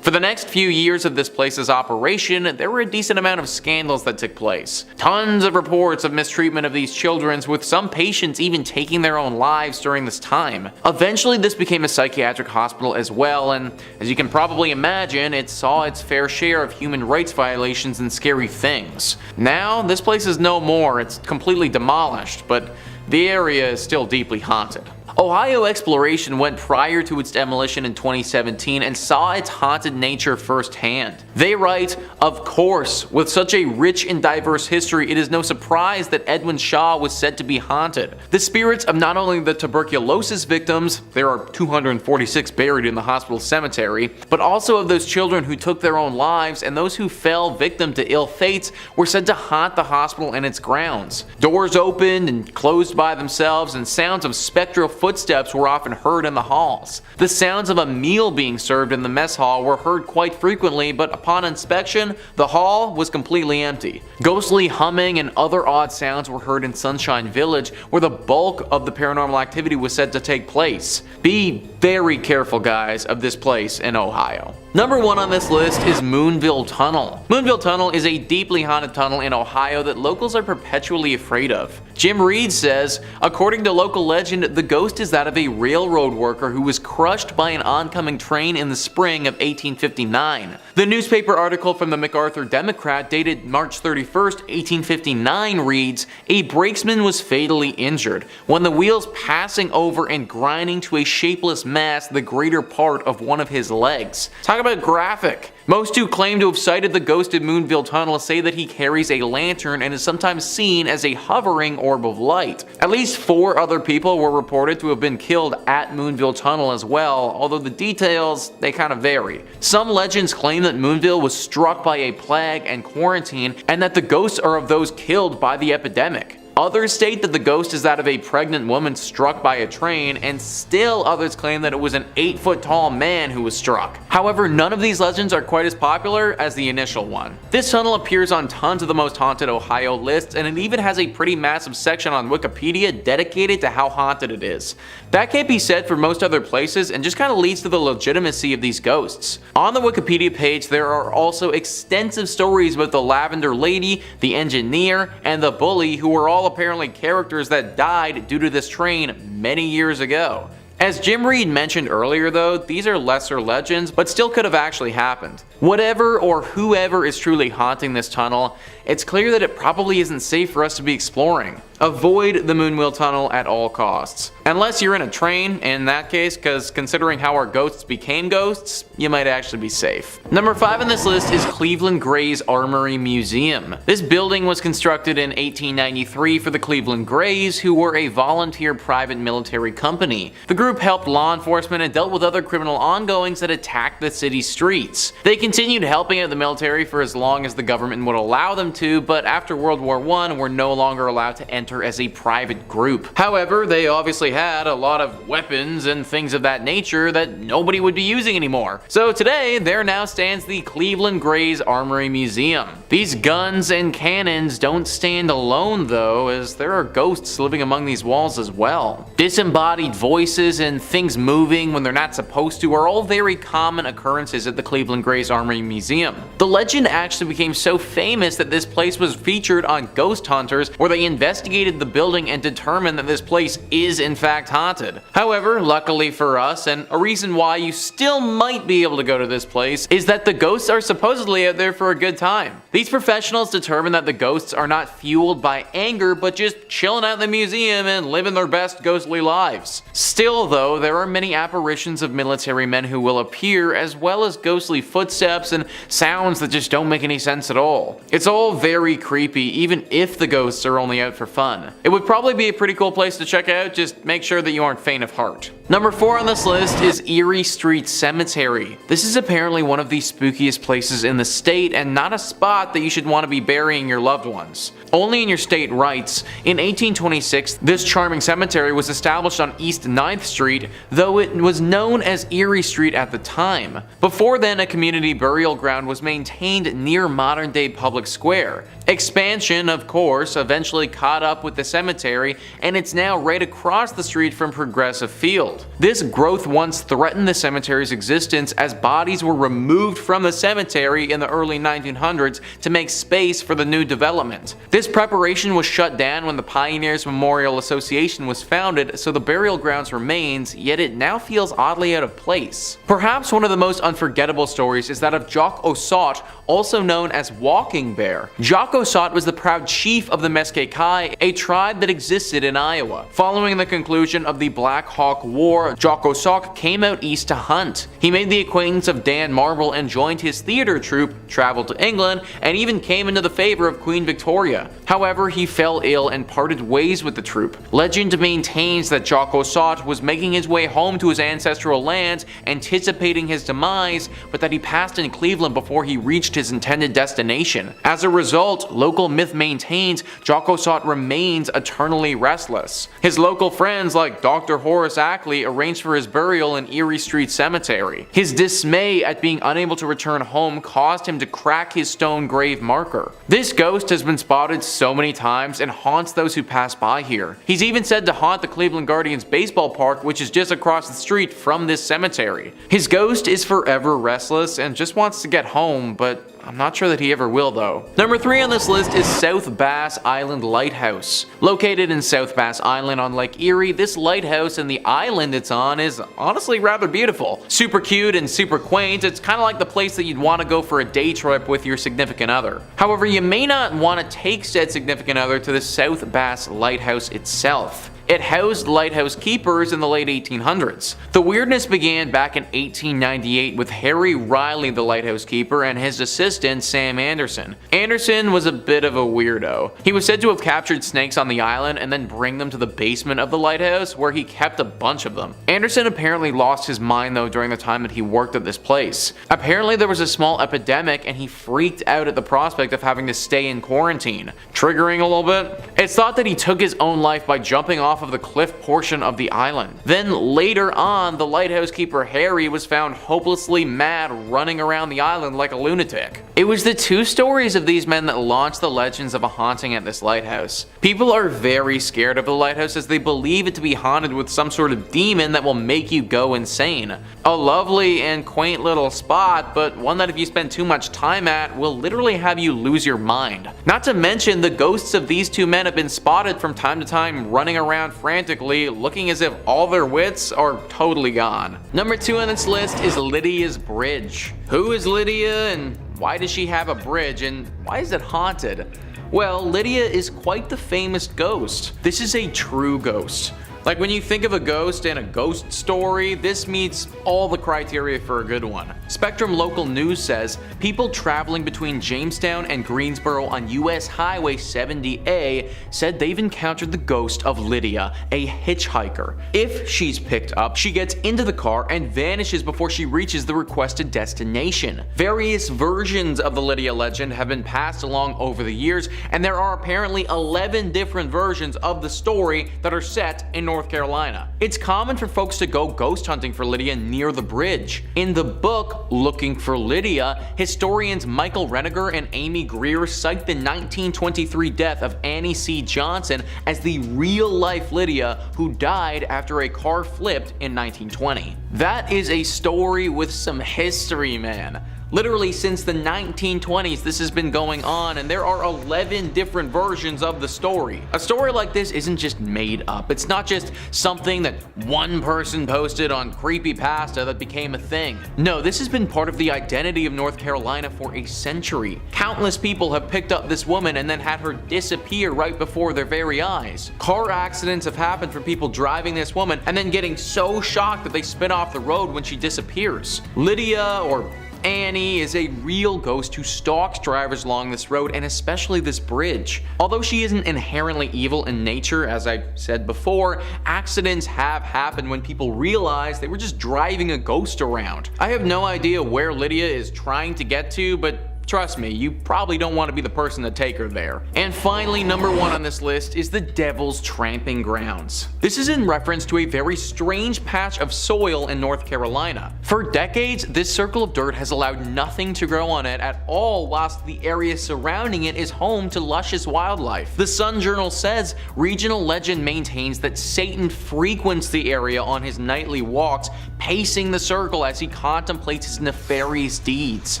S2: For the next few years of this place's operation, there were a decent amount of scandals that took place. Tons of reports of mistreatment of these children, with some patients even taking their own lives during this time. Eventually this became a psychiatric hospital as well, and as you can probably imagine, it saw its fair share of human rights violations and scary things. Now, this place is no more, it's completely demolished, but the area is still deeply haunted. Ohio Exploration went prior to its demolition in 2017 and saw its haunted nature firsthand. They write, "Of course, with such a rich and diverse history, it is no surprise that Edwin Shaw was said to be haunted. The spirits of not only the tuberculosis victims, there are 246 buried in the hospital cemetery, but also of those children who took their own lives and those who fell victim to ill fates were said to haunt the hospital and its grounds. Doors opened and closed by themselves, and sounds of spectral footsteps were often heard in the halls. The sounds of a meal being served in the mess hall were heard quite frequently, but upon inspection, the hall was completely empty. Ghostly humming and other odd sounds were heard in Sunshine Village, where the bulk of the paranormal activity was said to take place. Be very careful, guys, of this place in Ohio." Number 1 on this list is Moonville Tunnel. Moonville Tunnel is a deeply haunted tunnel in Ohio that locals are perpetually afraid of. Jim Reed says, according to local legend, the ghost is that of a railroad worker who was crushed by an oncoming train in the spring of 1859. The newspaper article from the MacArthur Democrat dated March 31st, 1859 reads, "A brakesman was fatally injured when the wheels passing over and grinding to a shapeless mass the greater part of one of his legs." Talk about graphic. Most who claim to have sighted the ghost of Moonville Tunnel say that he carries a lantern and is sometimes seen as a hovering orb of light. At least 4 other people were reported to have been killed at Moonville Tunnel as well, although the details, they kind of vary. Some legends claim that Moonville was struck by a plague and quarantine, and that the ghosts are of those killed by the epidemic. Others state that the ghost is that of a pregnant woman struck by a train, and still others claim that it was an 8-foot tall man who was struck. However, none of these legends are quite as popular as the initial one. This tunnel appears on tons of the most haunted Ohio lists, and it even has a pretty massive section on Wikipedia dedicated to how haunted it is. That can't be said for most other places, and just kind of leads to the legitimacy of these ghosts. On the Wikipedia page, there are also extensive stories about the Lavender Lady, the Engineer, and the Bully, who were all apparently characters that died due to this train many years ago. As Jim Reed mentioned earlier though, these are lesser legends, but still could have actually happened. Whatever or whoever is truly haunting this tunnel, it's clear that it probably isn't safe for us to be exploring. Avoid the Moonville Tunnel at all costs. Unless you're in a train, in that case, because considering how our ghosts became ghosts, you might actually be safe. Number 5 on this list is Cleveland Gray's Armory Museum. This building was constructed in 1893 for the Cleveland Grays, who were a volunteer private military company. The group helped law enforcement and dealt with other criminal ongoings that attacked the city's streets. They continued helping out the military for as long as the government would allow them to, but after World War I were no longer allowed to enter as a private group. However, they obviously had a lot of weapons and things of that nature that nobody would be using anymore. So today, there now stands the Cleveland Grays Armory Museum. These guns and cannons don't stand alone though, as there are ghosts living among these walls as well. Disembodied voices and things moving when they're not supposed to are all very common occurrences at the Cleveland Grays Armory Museum. The legend actually became so famous that this place was featured on Ghost Hunters, where they investigated the building and determined that this place is in fact haunted. However, luckily for us, and a reason why you still might be able to go to this place, is that the ghosts are supposedly out there for a good time. These professionals determined that the ghosts are not fueled by anger, but just chilling out in the museum and living their best ghostly lives. Still though, there are many apparitions of military men who will appear, as well as ghostly footsteps and sounds that just don't make any sense at all. It's all very creepy, even if the ghosts are only out for fun. It would probably be a pretty cool place to check out, just make sure that you aren't faint of heart. Number 4 on this list is Erie Street Cemetery. This is apparently one of the spookiest places in the state and not a spot that you should want to be burying your loved ones. Only in your state writes, in 1826, this charming cemetery was established on East 9th Street, though it was known as Erie Street at the time. Before then, a community burial ground was maintained near modern-day Public Square. Expansion, of course, eventually caught up with the cemetery, and it's now right across the street from Progressive Field. This growth once threatened the cemetery's existence as bodies were removed from the cemetery in the early 1900s to make space for the new development. This preparation was shut down when the Pioneers Memorial Association was founded, so the burial grounds remains, yet it now feels oddly out of place. Perhaps one of the most unforgettable stories is that of Jock Ossaut, also known as Walking Bear. Jock Ossaut was the proud chief of the Mesquite, a tribe that existed in Iowa. Following the conclusion of the Black Hawk War, Jock Ossaut came out east to hunt. He made the acquaintance of Dan Marble and joined his theater troupe, traveled to England, and even came into the favor of Queen Victoria. However, he fell ill and parted ways with the troupe. Legend maintains that Jock Ossaut was making his way home to his ancestral lands, anticipating his demise, but that he passed in Cleveland before he reached his intended destination. As a result, local myth maintains Jock Ossaut remains eternally restless. His local friends like Dr. Horace Ackley arranged for his burial in Erie Street Cemetery. His dismay at being unable to return home caused him to crack his stone grave marker. This ghost has been spotted so many times and haunts those who pass by here. He's even said to haunt the Cleveland Guardians baseball park, which is just across the street from this cemetery. His ghost is forever restless and just wants to get home, but I'm not sure that he ever will though. Number 3 on this list is South Bass Island Lighthouse. Located in South Bass Island on Lake Erie, this lighthouse and the island it's on is honestly rather beautiful. Super cute and super quaint, it's kind of like the place that you'd want to go for a day trip with your significant other. However, you may not want to take said significant other to the South Bass Lighthouse itself. It housed lighthouse keepers in the late 1800s. The weirdness began back in 1898 with Harry Riley, the lighthouse keeper, and his assistant Sam Anderson. Anderson was a bit of a weirdo. He was said to have captured snakes on the island and then bring them to the basement of the lighthouse, where he kept a bunch of them. Anderson apparently lost his mind though during the time that he worked at this place. Apparently there was a small epidemic and he freaked out at the prospect of having to stay in quarantine. Triggering a little bit? It's thought that he took his own life by jumping off of the cliff portion of the island. Then later on, the lighthouse keeper Harry was found hopelessly mad running around the island like a lunatic. It was the two stories of these men that launched the legends of a haunting at this lighthouse. People are very scared of the lighthouse as they believe it to be haunted with some sort of demon that will make you go insane. A lovely and quaint little spot, but one that if you spend too much time at will literally have you lose your mind. Not to mention the ghosts of these two men have been spotted from time to time running around frantically, looking as if all their wits are totally gone. Number 2 on this list is Lydia's Bridge. Who is Lydia and why does she have a bridge and why is it haunted? Well, Lydia is quite the famous ghost. This is a true ghost. Like when you think of a ghost and a ghost story, this meets all the criteria for a good one. Spectrum Local News says, people traveling between Jamestown and Greensboro on US Highway 70A said they've encountered the ghost of Lydia, a hitchhiker. If she's picked up, she gets into the car and vanishes before she reaches the requested destination. Various versions of the Lydia legend have been passed along over the years, and there are apparently 11 different versions of the story that are set in North Carolina. It's common for folks to go ghost hunting for Lydia near the bridge. In the book, Looking for Lydia, historians Michael Reniger and Amy Greer cite the 1923 death of Annie C. Johnson as the real-life Lydia who died after a car flipped in 1920. That is a story with some history, man. Literally since the 1920s this has been going on, and there are 11 different versions of the story. A story like this isn't just made up. It's not just something that one person posted on Creepypasta that became a thing. No, this has been part of the identity of North Carolina for a century. Countless people have picked up this woman and then had her disappear right before their very eyes. Car accidents have happened from people driving this woman and then getting so shocked that they spin off the road when she disappears. Lydia, or Annie, is a real ghost who stalks drivers along this road and especially this bridge. Although she isn't inherently evil in nature, as I said before, accidents have happened when people realize they were just driving a ghost around. I have no idea where Lydia is trying to get to, but trust me, you probably don't want to be the person to take her there. And finally, number 1 on this list is the Devil's Tramping Grounds. This is in reference to a very strange patch of soil in North Carolina. For decades, this circle of dirt has allowed nothing to grow on it at all, whilst the area surrounding it is home to luscious wildlife. The Sun Journal says regional legend maintains that Satan frequents the area on his nightly walks, pacing the circle as he contemplates his nefarious deeds.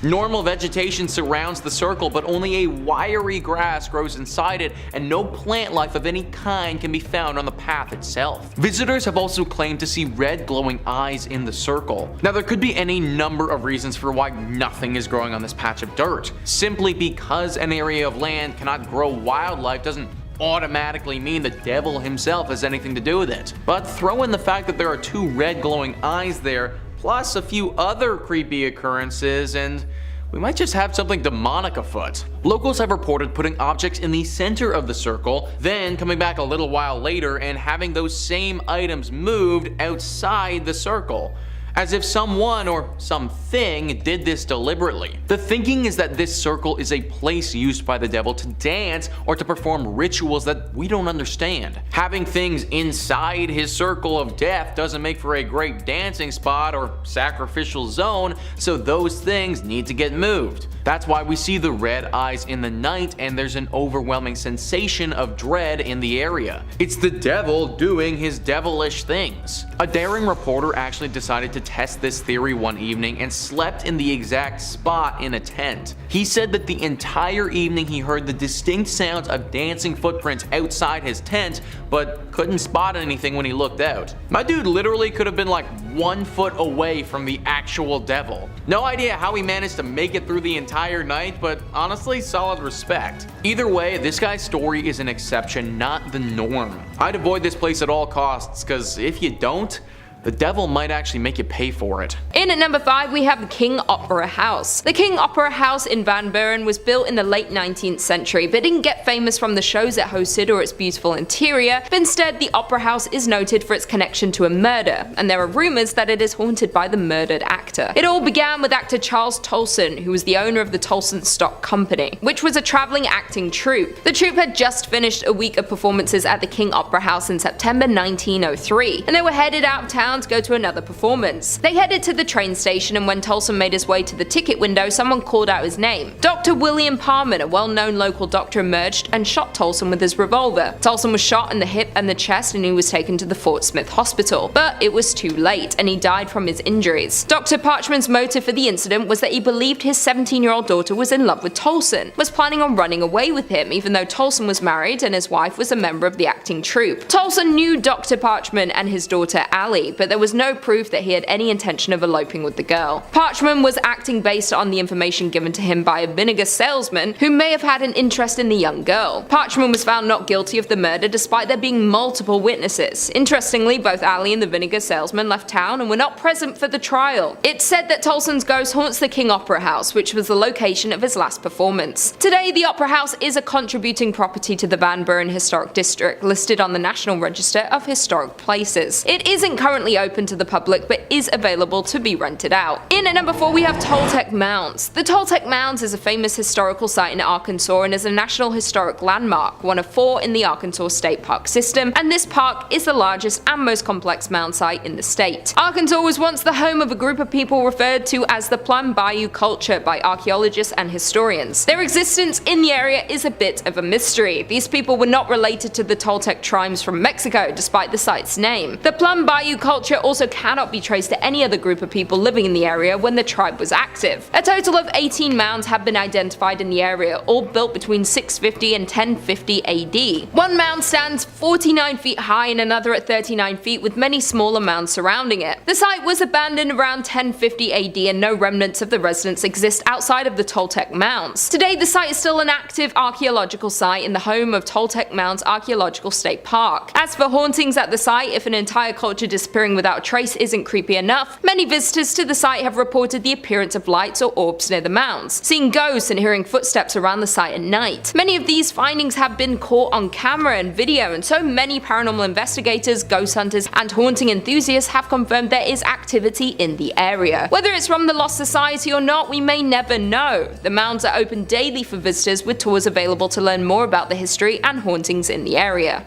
S2: Normal vegetation surrounds the circle, but only a wiry grass grows inside it, and no plant life of any kind can be found on the path itself. Visitors have also claimed to see red glowing eyes in the circle. Now, there could be any number of reasons for why nothing is growing on this patch of dirt. Simply because an area of land cannot grow wildlife doesn't automatically mean the devil himself has anything to do with it. But throw in the fact that there are 2 red glowing eyes there, plus a few other creepy occurrences, and we might just have something demonic afoot. Locals have reported putting objects in the center of the circle, then coming back a little while later and having those same items moved outside the circle, as if someone or something did this deliberately. The thinking is that this circle is a place used by the devil to dance or to perform rituals that we don't understand. Having things inside his circle of death doesn't make for a great dancing spot or sacrificial zone, so those things need to get moved. That's why we see the red eyes in the night, and there's an overwhelming sensation of dread in the area. It's the devil doing his devilish things. A daring reporter actually decided to test this theory one evening and slept in the exact spot in a tent. He said that the entire evening he heard the distinct sounds of dancing footprints outside his tent, but couldn't spot anything when he looked out. My dude literally could have been like 1 foot away from the actual devil. No idea how he managed to make it through the entire night, but honestly, solid respect. Either way, this guy's story is an exception, not the norm. I'd avoid this place at all costs, cause if you don't, the devil might actually make you pay for it.
S1: In at number 5, we have the King Opera House. The King Opera House in Van Buren was built in the late 19th century, but didn't get famous from the shows it hosted or its beautiful interior, but instead the Opera House is noted for its connection to a murder, and there are rumors that it is haunted by the murdered actor. It all began with actor Charles Tolson, who was the owner of the Tolson Stock Company, which was a traveling acting troupe. The troupe had just finished a week of performances at the King Opera House in September 1903, and they were headed out of town to go to another performance. They headed to the train station, and when Tolson made his way to the ticket window, someone called out his name. Dr. William Parman, a well-known local doctor, emerged and shot Tolson with his revolver. Tolson was shot in the hip and the chest, and he was taken to the Fort Smith Hospital, but it was too late, and he died from his injuries. Dr. Parchman's motive for the incident was that he believed his 17-year-old daughter was in love with Tolson, was planning on running away with him, even though Tolson was married and his wife was a member of the acting troupe. Tolson knew Dr. Parchman and his daughter Allie, but there was no proof that he had any intention of eloping with the girl. Parchman was acting based on the information given to him by a vinegar salesman who may have had an interest in the young girl. Parchman was found not guilty of the murder despite there being multiple witnesses. Interestingly, both Allie and the vinegar salesman left town and were not present for the trial. It's said that Tolson's ghost haunts the King Opera House, which was the location of his last performance. Today, the Opera House is a contributing property to the Van Buren Historic District, listed on the National Register of Historic Places. It isn't currently open to the public, but is available to be rented out. In at number 4, we have Toltec Mounds. The Toltec Mounds is a famous historical site in Arkansas and is a National Historic Landmark, one of 4 in the Arkansas State Park system, and this park is the largest and most complex mound site in the state. Arkansas was once the home of a group of people referred to as the Plum Bayou culture by archaeologists and historians. Their existence in the area is a bit of a mystery. These people were not related to the Toltec tribes from Mexico, despite the site's name. The Plum Bayou culture culture also cannot be traced to any other group of people living in the area when the tribe was active. A total of 18 mounds have been identified in the area, all built between 650 and 1050 AD. One mound stands 49 feet high and another at 39 feet, with many smaller mounds surrounding it. The site was abandoned around 1050 AD and no remnants of the residents exist outside of the Toltec Mounds. Today the site is still an active archaeological site in the home of Toltec Mounds Archaeological State Park. As for hauntings at the site, if an entire culture disappearing without a trace isn't creepy enough, many visitors to the site have reported the appearance of lights or orbs near the mounds, seeing ghosts and hearing footsteps around the site at night. Many of these findings have been caught on camera and video, and so many paranormal investigators, ghost hunters, and haunting enthusiasts have confirmed there is activity in the area. Whether it's from the Lost Society or not, we may never know. The mounds are open daily for visitors, with tours available to learn more about the history and hauntings in the area.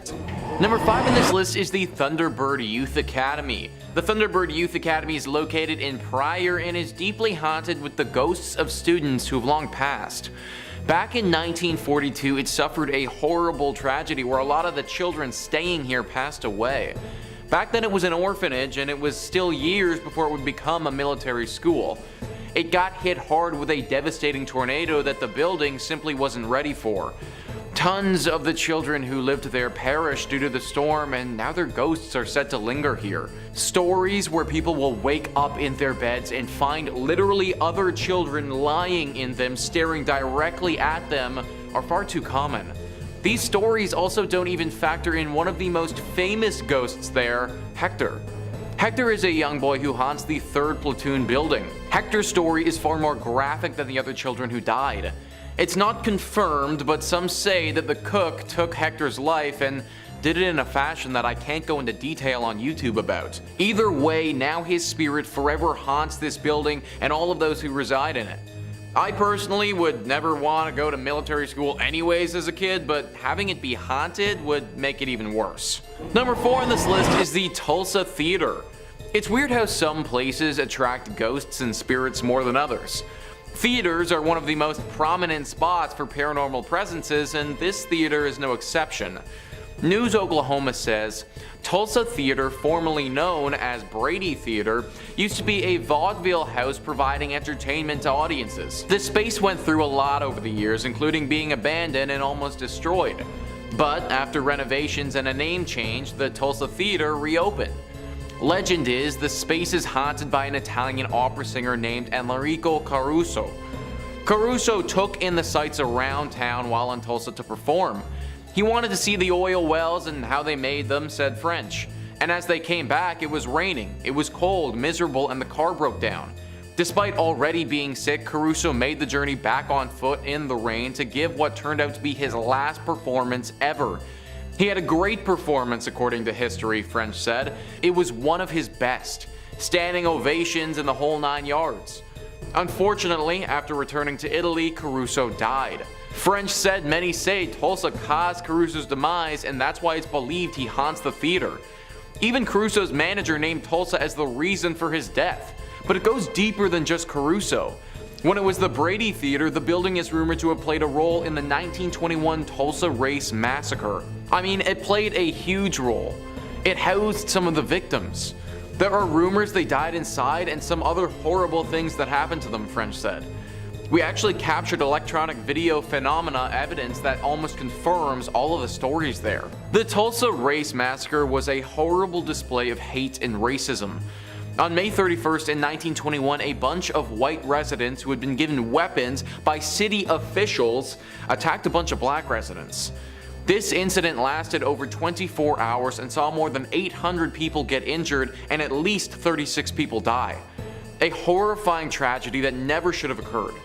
S2: Number 5 on this list is the Thunderbird Youth Academy. The Thunderbird Youth Academy is located in Pryor and is deeply haunted with the ghosts of students who have long passed. Back in 1942, it suffered a horrible tragedy where a lot of the children staying here passed away. Back then it was an orphanage, and it was still years before it would become a military school. It got hit hard with a devastating tornado that the building simply wasn't ready for. Tons of the children who lived there perished due to the storm, and now their ghosts are said to linger here. Stories where people will wake up in their beds and find literally other children lying in them staring directly at them are far too common. These stories also don't even factor in one of the most famous ghosts there, Hector. Hector is a young boy who haunts the 3rd Platoon building. Hector's story is far more graphic than the other children who died. It's not confirmed, but some say that the cook took Hector's life and did it in a fashion that I can't go into detail on YouTube about. Either way, now his spirit forever haunts this building and all of those who reside in it. I personally would never want to go to military school anyways as a kid, but having it be haunted would make it even worse. Number 4 on this list is the Tulsa Theater. It's weird how some places attract ghosts and spirits more than others. Theaters are one of the most prominent spots for paranormal presences, and this theater is no exception. News Oklahoma says, Tulsa Theater, formerly known as Brady Theater, used to be a vaudeville house providing entertainment to audiences. The space went through a lot over the years, including being abandoned and almost destroyed. But after renovations and a name change, the Tulsa Theater reopened. Legend is the space is haunted by an Italian opera singer named Enrico Caruso. Caruso took in the sights around town while in Tulsa to perform. He wanted to see the oil wells and how they made them, said French. And as they came back, it was raining, it was cold, miserable, and the car broke down. Despite already being sick, Caruso made the journey back on foot in the rain to give what turned out to be his last performance ever. He had a great performance according to history, French said. It was one of his best. Standing ovations and the whole 9 yards. Unfortunately, after returning to Italy, Caruso died. French said many say Tulsa caused Caruso's demise, and that's why it's believed he haunts the theater. Even Caruso's manager named Tulsa as the reason for his death. But it goes deeper than just Caruso. When it was the Brady Theater, the building is rumored to have played a role in the 1921 Tulsa Race Massacre. I mean, it played a huge role. It housed some of the victims. There are rumors they died inside and some other horrible things that happened to them, French said. We actually captured electronic video phenomena evidence that almost confirms all of the stories there. The Tulsa Race Massacre was a horrible display of hate and racism. On May 31st in 1921, a bunch of white residents who had been given weapons by city officials attacked a bunch of black residents. This incident lasted over 24 hours and saw more than 800 people get injured and at least 36 people die. A horrifying tragedy that never should have occurred.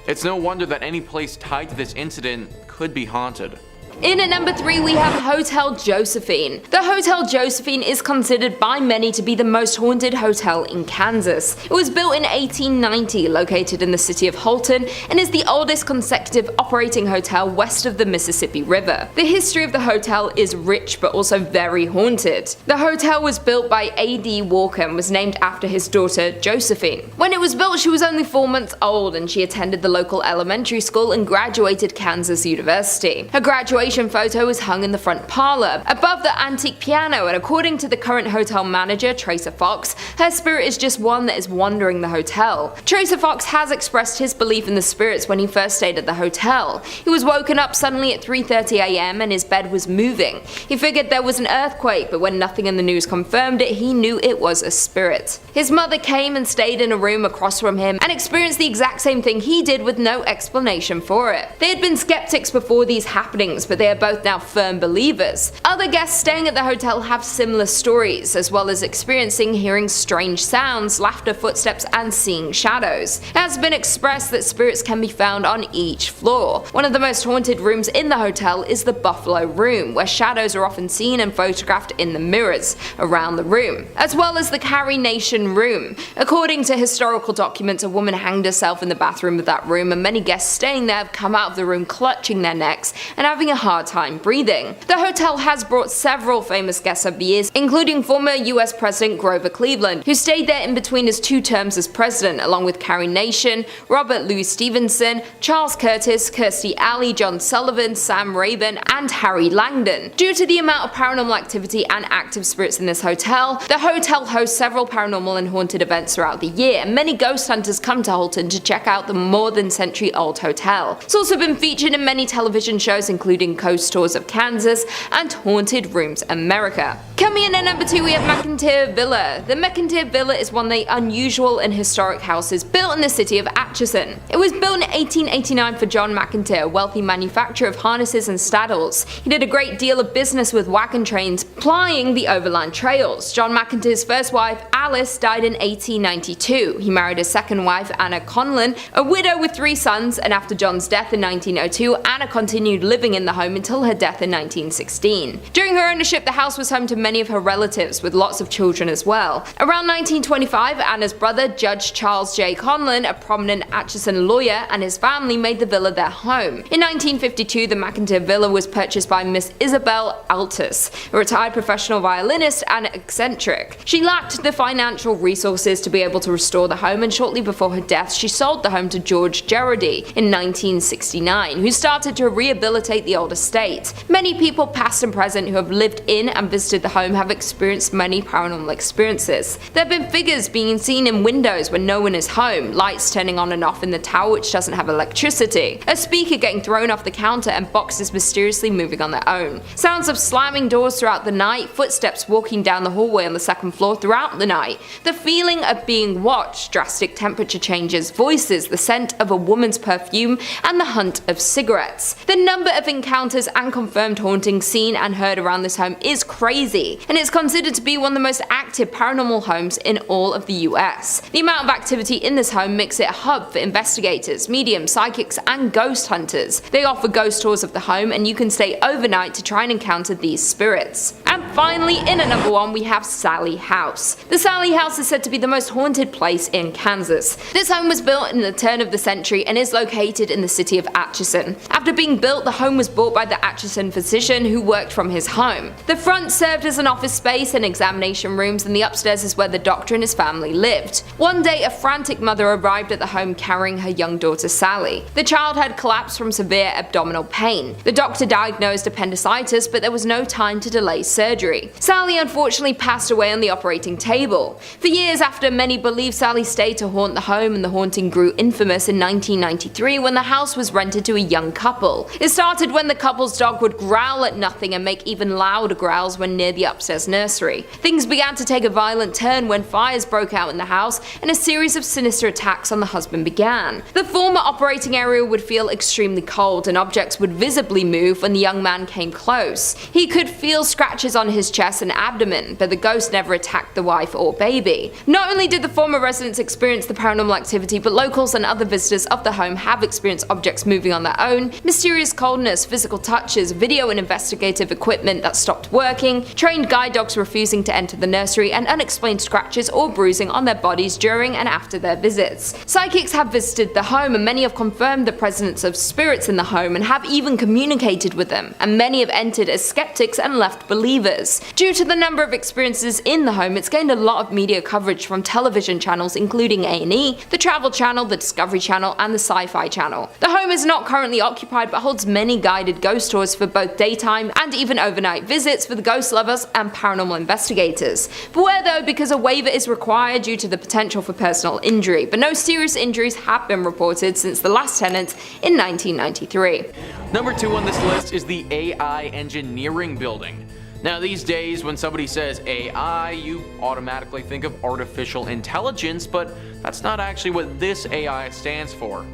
S2: It's no wonder that any place tied to this incident could be haunted.
S1: In at number 3 we have Hotel Josephine. The Hotel Josephine is considered by many to be the most haunted hotel in Kansas. It was built in 1890, located in the city of Holton, and is the oldest consecutive operating hotel west of the Mississippi River. The history of the hotel is rich but also very haunted. The hotel was built by A.D. Walker and was named after his daughter Josephine. When it was built, she was only 4 months old and she attended the local elementary school and graduated Kansas University. Her graduation graduation photo is hung in the front parlor, above the antique piano, and according to the current hotel manager, Tracer Fox, her spirit is just one that is wandering the hotel. Tracer Fox has expressed his belief in the spirits when he first stayed at the hotel. He was woken up suddenly at 3:30 a.m. and his bed was moving. He figured there was an earthquake, but when nothing in the news confirmed it, he knew it was a spirit. His mother came and stayed in a room across from him and experienced the exact same thing he did with no explanation for it. They had been skeptics before these happenings, but they are both now firm believers. Other guests staying at the hotel have similar stories, as well as experiencing hearing strange sounds, laughter, footsteps, and seeing shadows. It has been expressed that spirits can be found on each floor. One of the most haunted rooms in the hotel is the Buffalo Room, where shadows are often seen and photographed in the mirrors around the room, as well as the Carrie Nation Room. According to historical documents, a woman hanged herself in the bathroom of that room, and many guests staying there have come out of the room clutching their necks and having a hard time breathing. The hotel has brought several famous guests over the years, including former US President Grover Cleveland, who stayed there in between his 2 terms as president, along with Carrie Nation, Robert Louis Stevenson, Charles Curtis, Kirstie Alley, John Sullivan, Sam Raven, and Harry Langdon. Due to the amount of paranormal activity and active spirits in this hotel, the hotel hosts several paranormal and haunted events throughout the year, and many ghost hunters come to Houlton to check out the more than century-old hotel. It's also been featured in many television shows, including Ghost Tours of Kansas and Haunted Rooms America. Coming in at number 2, we have McIntier Villa. The McIntier Villa is one of the unusual and historic houses built in the city of Atchison. It was built in 1889 for John McIntier, a wealthy manufacturer of harnesses and saddles. He did a great deal of business with wagon trains plying the overland trails. John McIntier's first wife, Alice, died in 1892. He married his second wife, Anna Conlon, a widow with 3 sons, and after John's death in 1902, Anna continued living in the home until her death in 1916. During her ownership, the house was home to many of her relatives, with lots of children as well. Around 1925, Anna's brother, Judge Charles J. Conlon, a prominent Atchison lawyer, and his family made the villa their home. In 1952, the McIntier Villa was purchased by Miss Isabel Altus, a retired professional violinist and eccentric. She lacked the financial resources to be able to restore the home, and shortly before her death, she sold the home to George Gerardi in 1969, who started to rehabilitate the old estate. Many people, past and present, who have lived in and visited the home have experienced many paranormal experiences. There have been figures being seen in windows when no one is home, lights turning on and off in the tower which doesn't have electricity, a speaker getting thrown off the counter, and boxes mysteriously moving on their own. Sounds of slamming doors throughout the night, footsteps walking down the hallway on the second floor throughout the night, the feeling of being watched, drastic temperature changes, voices, the scent of a woman's perfume, and the hunt of cigarettes. The number of encounters and confirmed hauntings seen and heard around this home is crazy, and it's considered to be one of the most active paranormal homes in all of the US. The amount of activity in this home makes it a hub for investigators, mediums, psychics, and ghost hunters. They offer ghost tours of the home, and you can stay overnight to try and encounter these spirits. And finally, in at number 1, we have Sallie House. The Sallie House is said to be the most haunted place in Kansas. This home was built in the turn of the century and is located in the city of Atchison. After being built, the home was bought by the Atchison physician who worked from his home. The front served as an office space and examination rooms, and the upstairs is where the doctor and his family lived. One day, a frantic mother arrived at the home carrying her young daughter Sally. The child had collapsed from severe abdominal pain. The doctor diagnosed appendicitis, but there was no time to delay surgery. Sally unfortunately passed away on the operating table. For years after, many believe Sally stayed to haunt the home, and the haunting grew infamous in 1993 when the house was rented to a young couple. It started when the couple's dog would growl at nothing and make even louder growls when near the upstairs nursery. Things began to take a violent turn when fires broke out in the house and a series of sinister attacks on the husband began. The former operating area would feel extremely cold, and objects would visibly move when the young man came close. He could feel scratches on his chest and abdomen, but the ghost never attacked the wife or baby. Not only did the former residents experience the paranormal activity, but locals and other visitors of the home have experienced objects moving on their own, mysterious coldness, physical touches, video and investigative equipment that stopped working, trained guide dogs refusing to enter the nursery, and unexplained scratches or bruising on their bodies during and after their visits. Psychics have visited the home, and many have confirmed the presence of spirits in the home and have even communicated with them, and many have entered as skeptics and left believers. years. Due to the number of experiences in the home, it's gained a lot of media coverage from television channels including A&E, the Travel Channel, the Discovery Channel, and the Sci-Fi Channel. The home is not currently occupied but holds many guided ghost tours for both daytime and even overnight visits for the ghost lovers and paranormal investigators. Beware though, because a waiver is required due to the potential for personal injury, but no serious injuries have been reported since the last tenant in 1993.
S2: Number 2 on this list is the AI Engineering Building. Now these days when somebody says AI, you automatically think of artificial intelligence, but that's not actually what this AI stands for.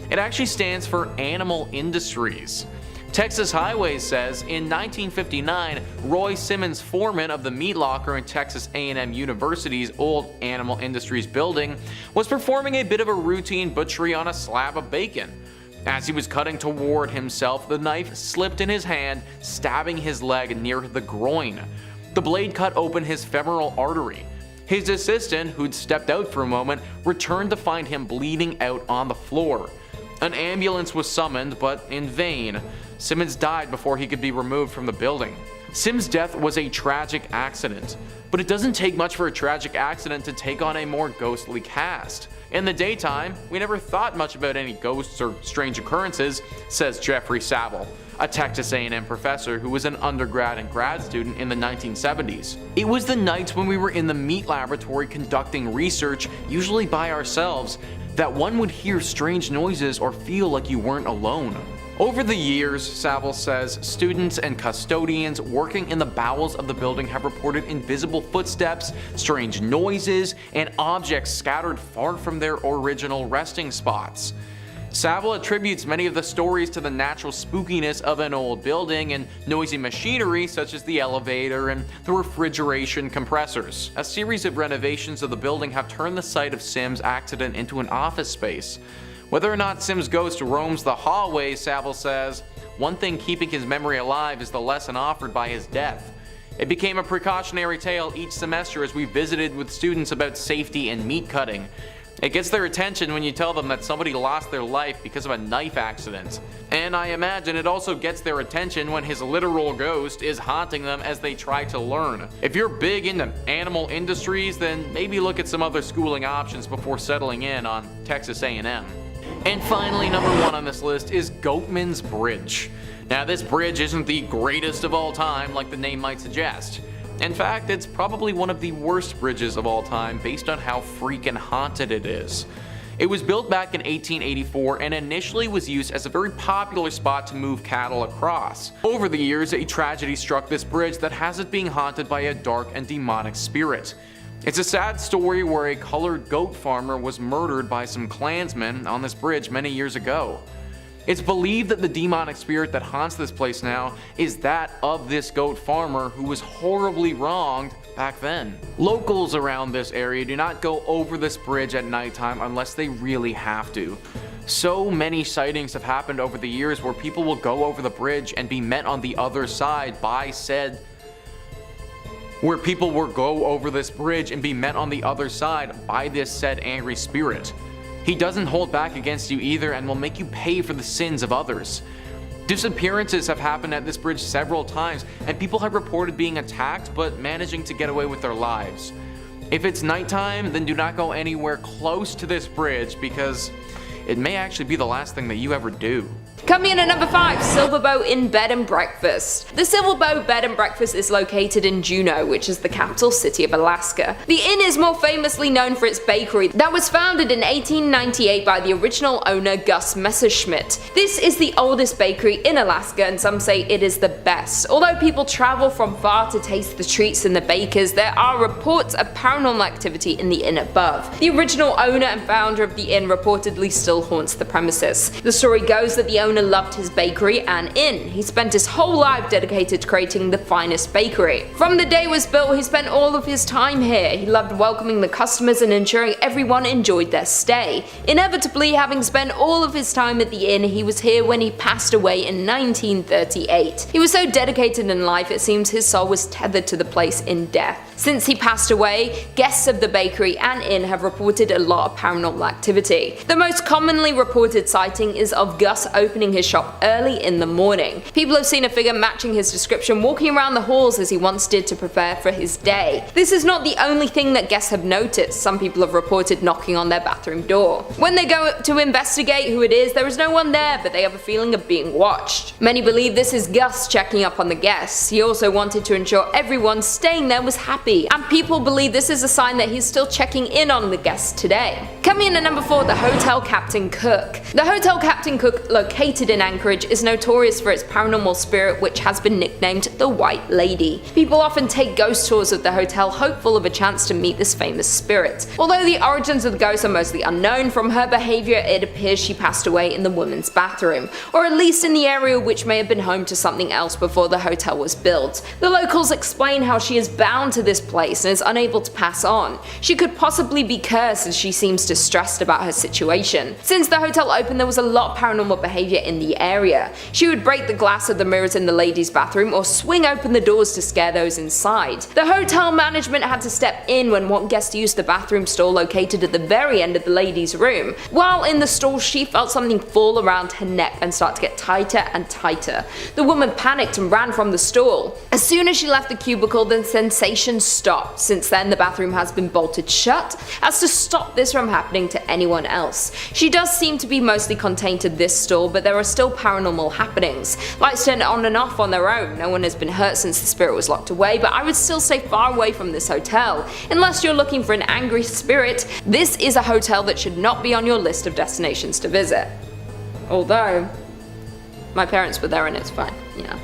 S2: It actually stands for Animal Industries. Texas Highways says in 1959, Roy Simmons, foreman of the meat locker in Texas A&M University's old Animal Industries building, was performing a bit of a routine butchery on a slab of bacon. As he was cutting toward himself, the knife slipped in his hand, stabbing his leg near the groin. The blade cut open his femoral artery. His assistant, who'd stepped out for a moment, returned to find him bleeding out on the floor. An ambulance was summoned, but in vain. Simmons died before he could be removed from the building. Sims' death was a tragic accident, but it doesn't take much for a tragic accident to take on a more ghostly cast. In the daytime, we never thought much about any ghosts or strange occurrences, says Jeffrey Saville, a Texas A&M professor who was an undergrad and grad student in the 1970s. It was the nights when we were in the meat laboratory conducting research, usually by ourselves, that one would hear strange noises or feel like you weren't alone. Over the years, Saville says, students and custodians working in the bowels of the building have reported invisible footsteps, strange noises, and objects scattered far from their original resting spots. Saville attributes many of the stories to the natural spookiness of an old building and noisy machinery such as the elevator and the refrigeration compressors. A series of renovations of the building have turned the site of Sims' accident into an office space. Whether or not Sims' ghost roams the hallways, Saville says, one thing keeping his memory alive is the lesson offered by his death. It became a precautionary tale each semester as we visited with students about safety and meat cutting. It gets their attention when you tell them that somebody lost their life because of a knife accident. And I imagine it also gets their attention when his literal ghost is haunting them as they try to learn. If you're big into animal industries, then maybe look at some other schooling options before settling in on Texas A&M. And finally, number 1 on this list is Goatman's Bridge. Now this bridge isn't the greatest of all time like the name might suggest. In fact, it's probably one of the worst bridges of all time based on how freaking haunted it is. It was built back in 1884 and initially was used as a very popular spot to move cattle across. Over the years, a tragedy struck this bridge that has it being haunted by a dark and demonic spirit. It's a sad story where a colored goat farmer was murdered by some Klansmen on this bridge many years ago. It's believed that the demonic spirit that haunts this place now is that of this goat farmer who was horribly wronged back then. Locals around this area do not go over this bridge at nighttime unless they really have to. So many sightings have happened over the years where people will go over the bridge and be met on the other side by said where people will go over this bridge and be met on the other side by this said angry spirit. He doesn't hold back against you either and will make you pay for the sins of others. Disappearances have happened at this bridge several times and people have reported being attacked but managing to get away with their lives. If it's nighttime, then do not go anywhere close to this bridge because it may actually be the last thing that you ever do.
S1: Coming in at number 5, Silverbow Inn Bed and Breakfast. The Silverbow Bed and Breakfast is located in Juneau, which is the capital city of Alaska. The inn is more famously known for its bakery that was founded in 1898 by the original owner Gus Messerschmitt. This is the oldest bakery in Alaska and some say it is the best. Although people travel from far to taste the treats and the bakers, there are reports of paranormal activity in the inn above. The original owner and founder of the inn reportedly still haunts the premises. The story goes that the owner loved his bakery and inn. He spent his whole life dedicated to creating the finest bakery. From the day it was built, he spent all of his time here. He loved welcoming the customers and ensuring everyone enjoyed their stay. Inevitably, having spent all of his time at the inn, he was here when he passed away in 1938. He was so dedicated in life, it seems his soul was tethered to the place in death. Since he passed away, guests of the bakery and inn have reported a lot of paranormal activity. The most commonly reported sighting is of Gus opening opening his shop early in the morning. People have seen a figure matching his description walking around the halls as he once did to prepare for his day. This is not the only thing that guests have noticed. Some people have reported knocking on their bathroom door. When they go to investigate who it is, there is no one there, but they have a feeling of being watched. Many believe this is Gus checking up on the guests. He also wanted to ensure everyone staying there was happy, and people believe this is a sign that he's still checking in on the guests today. Coming in at number 4, the Hotel Captain Cook. The Hotel Captain Cook, located in Anchorage, is notorious for its paranormal spirit, which has been nicknamed the White Lady. People often take ghost tours of the hotel, hopeful of a chance to meet this famous spirit. Although the origins of the ghost are mostly unknown, from her behavior it appears she passed away in the women's bathroom, or at least in the area which may have been home to something else before the hotel was built. The locals explain how she is bound to this place and is unable to pass on. She could possibly be cursed, as she seems distressed about her situation. Since the hotel opened, there was a lot of paranormal behavior in the area. She would break the glass of the mirrors in the ladies' bathroom or swing open the doors to scare those inside. The hotel management had to step in when one guest used the bathroom stall located at the very end of the ladies' room. While in the stall, she felt something fall around her neck and start to get tighter and tighter. The woman panicked and ran from the stall. As soon as she left the cubicle, the sensation stopped. Since then, the bathroom has been bolted shut as to stop this from happening to anyone else. She does seem to be mostly contained to this stall, but there are still paranormal happenings. Lights turn on and off on their own. No one has been hurt since the spirit was locked away, but I would still stay far away from this hotel. Unless you're looking for an angry spirit, this is a hotel that should not be on your list of destinations to visit. Although, my parents were there and it's fine, you know.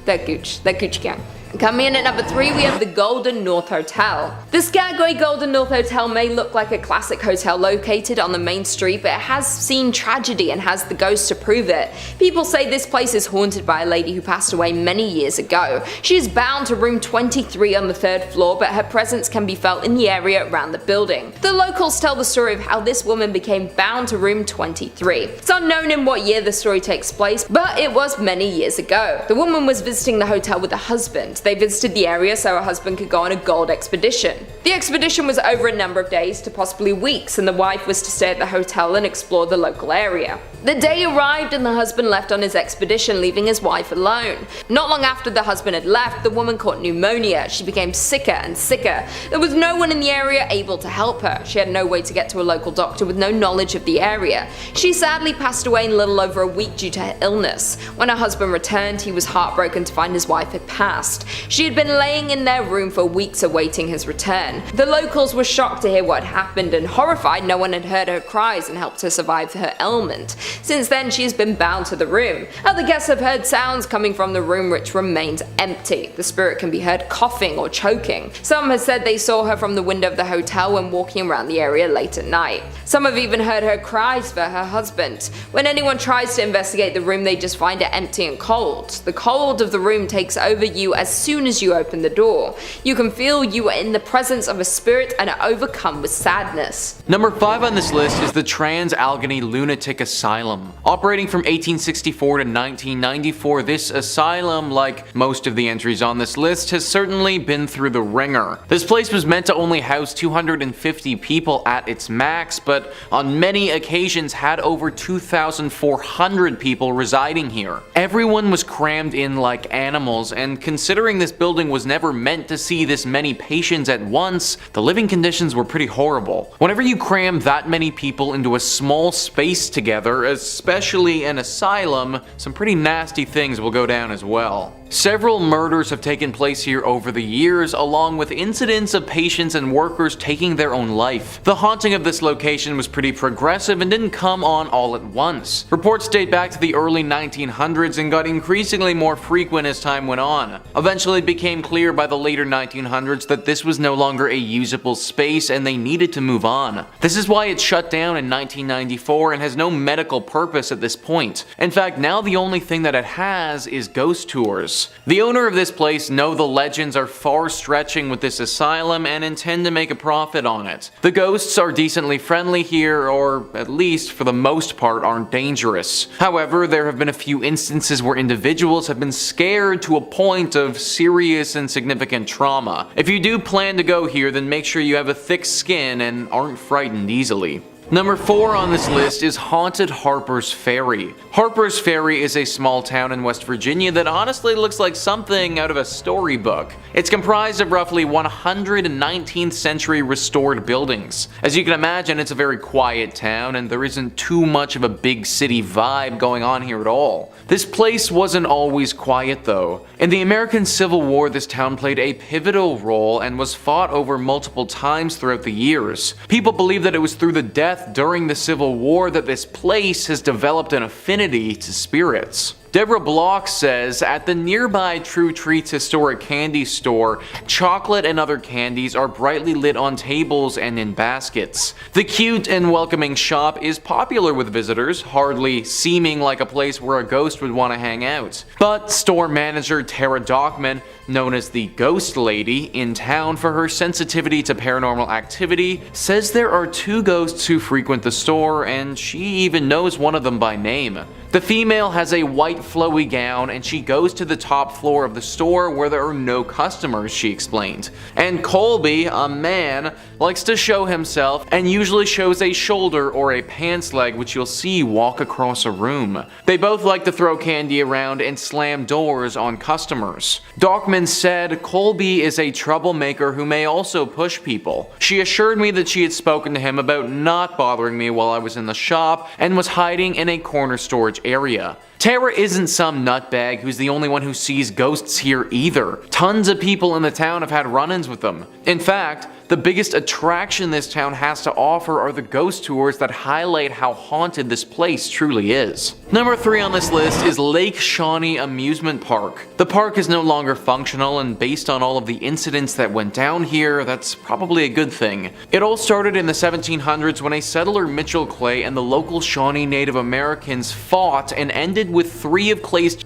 S1: They're Gucci gang. Coming in at number 3, we have the Golden North Hotel. The Skagway Golden North Hotel may look like a classic hotel located on the main street, but it has seen tragedy and has the ghosts to prove it. People say this place is haunted by a lady who passed away many years ago. She is bound to room 23 on the 3rd floor, but her presence can be felt in the area around the building. The locals tell the story of how this woman became bound to room 23. It's unknown in what year the story takes place, but it was many years ago. The woman was visiting the hotel with a husband. They visited the area so her husband could go on a gold expedition. The expedition was over a number of days to possibly weeks, and the wife was to stay at the hotel and explore the local area. The day arrived and the husband left on his expedition, leaving his wife alone. Not long after the husband had left, the woman caught pneumonia. She became sicker and sicker. There was no one in the area able to help her. She had no way to get to a local doctor with no knowledge of the area. She sadly passed away in a little over a week due to her illness. When her husband returned, he was heartbroken to find his wife had passed. She had been laying in their room for weeks awaiting his return. The locals were shocked to hear what happened, and horrified no one had heard her cries and helped her survive her ailment. Since then, she has been bound to the room. Other guests have heard sounds coming from the room which remains empty. The spirit can be heard coughing or choking. Some have said they saw her from the window of the hotel when walking around the area late at night. Some have even heard her cries for her husband. When anyone tries to investigate the room, they just find it empty and cold. The cold of the room takes over you as soon as you open the door. You can feel you are in the presence of a spirit and are overcome with sadness.
S2: Number 5 on this list is the Trans-Allegheny Lunatic Asylum. Operating from 1864 to 1994, this asylum, like most of the entries on this list, has certainly been through the ringer. This place was meant to only house 250 people at its max, but on many occasions had over 2,400 people residing here. Everyone was crammed in like animals, and considering this building was never meant to see this many patients at once, the living conditions were pretty horrible. Whenever you cram that many people into a small space together, especially an asylum, some pretty nasty things will go down as well. Several murders have taken place here over the years, along with incidents of patients and workers taking their own life. The haunting of this location was pretty progressive and didn't come on all at once. Reports date back to the early 1900s and got increasingly more frequent as time went on. Eventually it became clear by the later 1900s that this was no longer a usable space and they needed to move on. This is why it shut down in 1994 and has no medical purpose at this point. In fact, now the only thing that it has is ghost tours. The owner of this place know the legends are far stretching with this asylum and intend to make a profit on it. The ghosts are decently friendly here, or at least for the most part aren't dangerous. However, there have been a few instances where individuals have been scared to a point of serious and significant trauma. If you do plan to go here, then make sure you have a thick skin and aren't frightened easily. Number 4 on this list is Haunted Harper's Ferry. Harper's Ferry is a small town in West Virginia that honestly looks like something out of a storybook. It's comprised of roughly 100 19th century restored buildings. As you can imagine, it's a very quiet town and there isn't too much of a big city vibe going on here at all. This place wasn't always quiet though. In the American Civil War, this town played a pivotal role and was fought over multiple times throughout the years. People believe that it was through the death during the Civil War that this place has developed an affinity to spirits. Deborah Block says, at the nearby True Treats historic candy store, chocolate and other candies are brightly lit on tables and in baskets. The cute and welcoming shop is popular with visitors, hardly seeming like a place where a ghost would want to hang out. But store manager Tara Dockman, known as the Ghost Lady, in town for her sensitivity to paranormal activity, says there are 2 ghosts who frequent the store and she even knows one of them by name. The female has a white flowy gown and she goes to the top floor of the store where there are no customers, she explained. And Colby, a man, likes to show himself and usually shows a shoulder or a pants leg which you'll see walk across a room. They both like to throw candy around and slam doors on customers. Dockman said Colby is a troublemaker who may also push people. She assured me that she had spoken to him about not bothering me while I was in the shop and was hiding in a corner storage area. Tara isn't some nutbag who's the only one who sees ghosts here either. Tons of people in the town have had run-ins with them. In fact, the biggest attraction this town has to offer are the ghost tours that highlight how haunted this place truly is. Number 3 on this list is Lake Shawnee Amusement Park. The park is no longer functional, and based on all of the incidents that went down here, that's probably a good thing. It all started in the 1700s when a settler, Mitchell Clay, and the local Shawnee Native Americans fought and ended with 3 of Clay's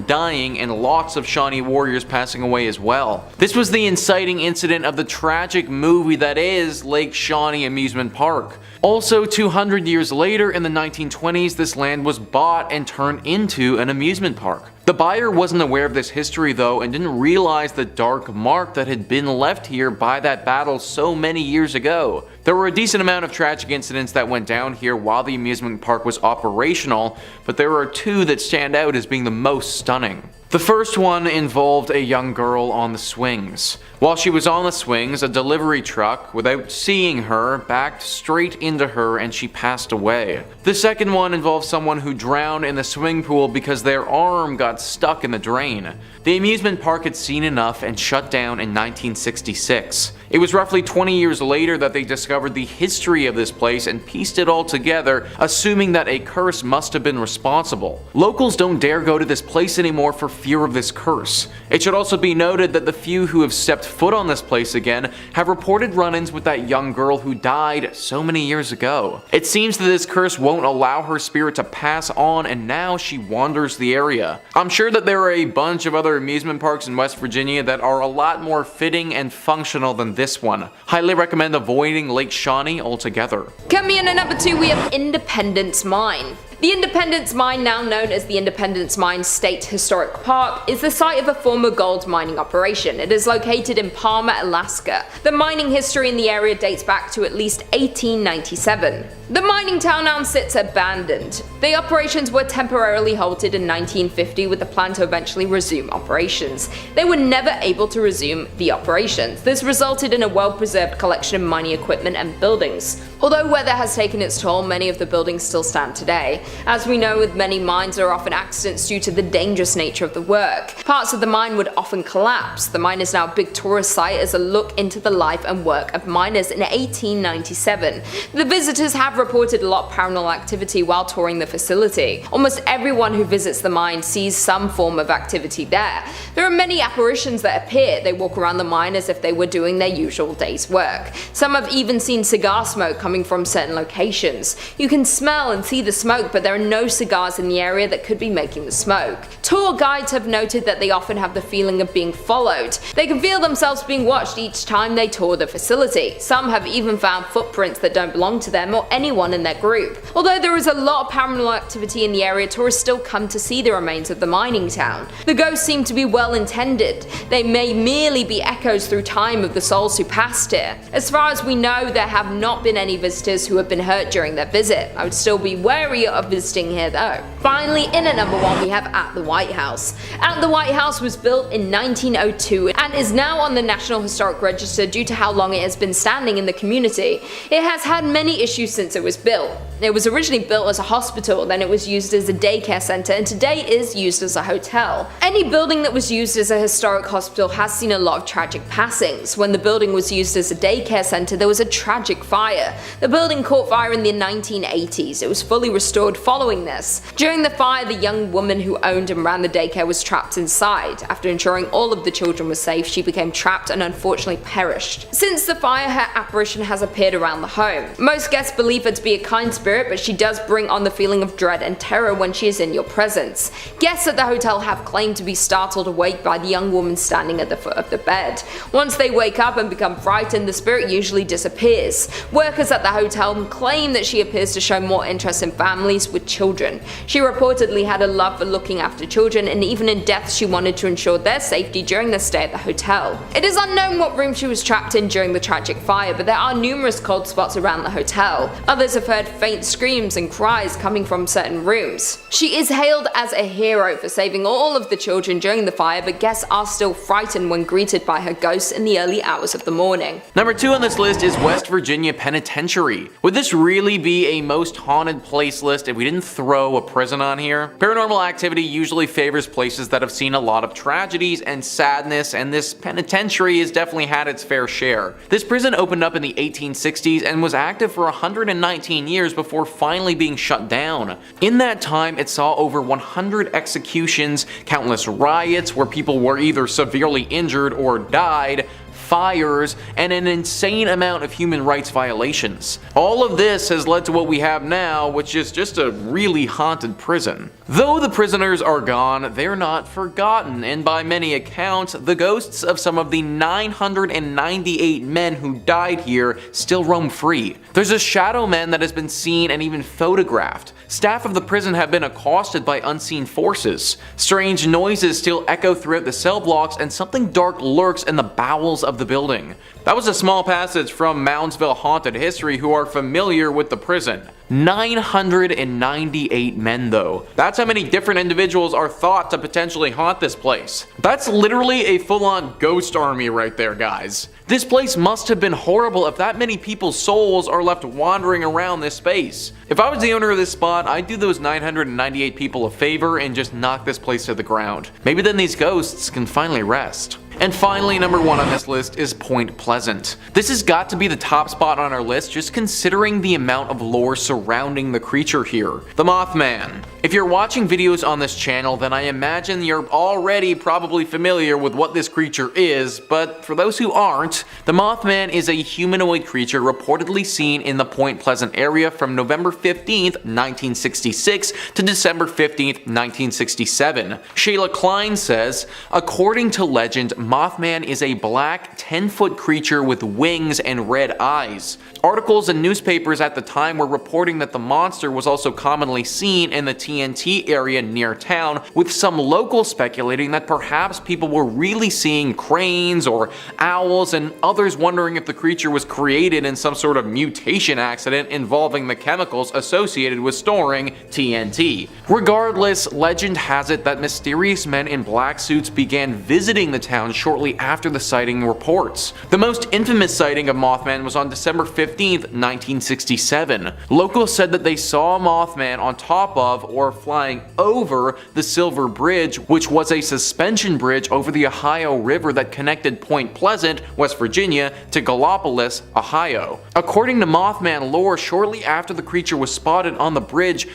S2: dying and lots of Shawnee warriors passing away as well. This was the inciting incident of the tragic movie that is Lake Shawnee Amusement Park. Also, 200 years later in the 1920s, this land was bought and turned into an amusement park. The buyer wasn't aware of this history though and didn't realize the dark mark that had been left here by that battle so many years ago. There were a decent amount of tragic incidents that went down here while the amusement park was operational, but there are 2 that stand out as being the most stunning. The first one involved a young girl on the swings. While she was on the swings, a delivery truck, without seeing her, backed straight into her and she passed away. The second one involved someone who drowned in the swimming pool because their arm got stuck in the drain. The amusement park had seen enough and shut down in 1966. It was roughly 20 years later that they discovered the history of this place and pieced it all together, assuming that a curse must have been responsible. Locals don't dare go to this place anymore for fear of this curse. It should also be noted that the few who have stepped foot on this place again have reported run-ins with that young girl who died so many years ago. It seems that this curse won't allow her spirit to pass on and now she wanders the area. I'm sure that there are a bunch of other amusement parks in West Virginia that are a lot more fitting and functional than this one. Highly recommend avoiding Lake Shawnee altogether.
S1: Coming in at number 2, we have Independence Mine. The Independence Mine, now known as the Independence Mine State Historic Park, is the site of a former gold mining operation. It is located in Palmer, Alaska. The mining history in the area dates back to at least 1897. The mining town now sits abandoned. The operations were temporarily halted in 1950 with the plan to eventually resume operations. They were never able to resume the operations. This resulted in a well-preserved collection of mining equipment and buildings. Although weather has taken its toll, many of the buildings still stand today. As we know, with many mines there are often accidents due to the dangerous nature of the work. Parts of the mine would often collapse. The mine is now a big tourist site as a look into the life and work of miners in 1897. The visitors have reported a lot of paranormal activity while touring the facility. Almost everyone who visits the mine sees some form of activity there. There are many apparitions that appear. They walk around the mine as if they were doing their usual day's work. Some have even seen cigar smoke coming from certain locations. You can smell and see the smoke but there are no cigars in the area that could be making the smoke. Tour guides have noted that they often have the feeling of being followed. They can feel themselves being watched each time they tour the facility. Some have even found footprints that don't belong to them or anyone in their group. Although there is a lot of paranormal activity in the area, tourists still come to see the remains of the mining town. The ghosts seem to be well intended. They may merely be echoes through time of the souls who passed here. As far as we know, there have not been any visitors who have been hurt during their visit. I would still be wary of visiting here though. Finally, in at number 1 we have At the White House. At the White House was built in 1902 and is now on the National Historic Register due to how long it has been standing in the community. It has had many issues since it was built. It was originally built as a hospital, then it was used as a daycare center, and today is used as a hotel. Any building that was used as a historic hospital has seen a lot of tragic passings. When the building was used as a daycare center, there was a tragic fire. The building caught fire in the 1980s. It was fully restored following this. During the fire, the young woman who owned and ran the daycare was trapped inside. After ensuring all of the children were safe, she became trapped and unfortunately perished. Since the fire, her apparition has appeared around the home. Most guests believe her to be a kind spirit, but she does bring on the feeling of dread and terror when she is in your presence. Guests at the hotel have claimed to be startled awake by the young woman standing at the foot of the bed. Once they wake up and become frightened, the spirit usually disappears. Workers at the hotel claim that she appears to show more interest in families with children. She reportedly had a love for looking after children, and even in death she wanted to ensure their safety during their stay at the hotel. It is unknown what room she was trapped in during the tragic fire, but there are numerous cold spots around the hotel. Others have heard faint screams and cries coming from certain rooms. She is hailed as a hero for saving all of the children during the fire, but guests are still frightened when greeted by her ghosts in the early hours of the morning.
S2: Number 2 on this list is West Virginia Penitentiary. Would this really be a most haunted place list if we didn't throw a prison on here? Paranormal activity usually favors places that have seen a lot of tragedies and sadness, and this penitentiary has definitely had its fair share. This prison opened up in the 1860s and was active for 119 years before finally being shut down. In that time, it saw over 100 executions, countless riots where people were either severely injured or died, fires, and an insane amount of human rights violations. All of this has led to what we have now, which is just a really haunted prison. Though the prisoners are gone, they're not forgotten, and by many accounts, the ghosts of some of the 998 men who died here still roam free. There's a shadow man that has been seen and even photographed. Staff of the prison have been accosted by unseen forces. Strange noises still echo throughout the cell blocks, and something dark lurks in the bowels of the building. That was a small passage from Moundsville Haunted History, who are familiar with the prison. 998 men though. That's how many different individuals are thought to potentially haunt this place. That's literally a full-on ghost army right there, guys. This place must have been horrible if that many people's souls are left wandering around this space. If I was the owner of this spot, I'd do those 998 people a favor and just knock this place to the ground. Maybe then these ghosts can finally rest. And finally, number 1 on this list is Point Pleasant. This has got to be the top spot on our list just considering the amount of lore surrounding the creature here. The Mothman. If you're watching videos on this channel, then I imagine you're already probably familiar with what this creature is, but for those who aren't, the Mothman is a humanoid creature reportedly seen in the Point Pleasant area from November 15th, 1966 to December 15th, 1967. Shayla Klein says, according to legend, Mothman is a black 10-foot creature with wings and red eyes. Articles and newspapers at the time were reporting that the monster was also commonly seen in the TNT area near town, with some locals speculating that perhaps people were really seeing cranes or owls, and others wondering if the creature was created in some sort of mutation accident involving the chemicals associated with storing TNT. Regardless, legend has it that mysterious men in black suits began visiting the town shortly after the sighting reports. The most infamous sighting of Mothman was on December 15th, 1967. Locals said that they saw Mothman on top of or flying over the Silver Bridge, which was a suspension bridge over the Ohio River that connected Point Pleasant, West Virginia, to Gallipolis, Ohio. According to Mothman lore, shortly after the creature was spotted on the bridge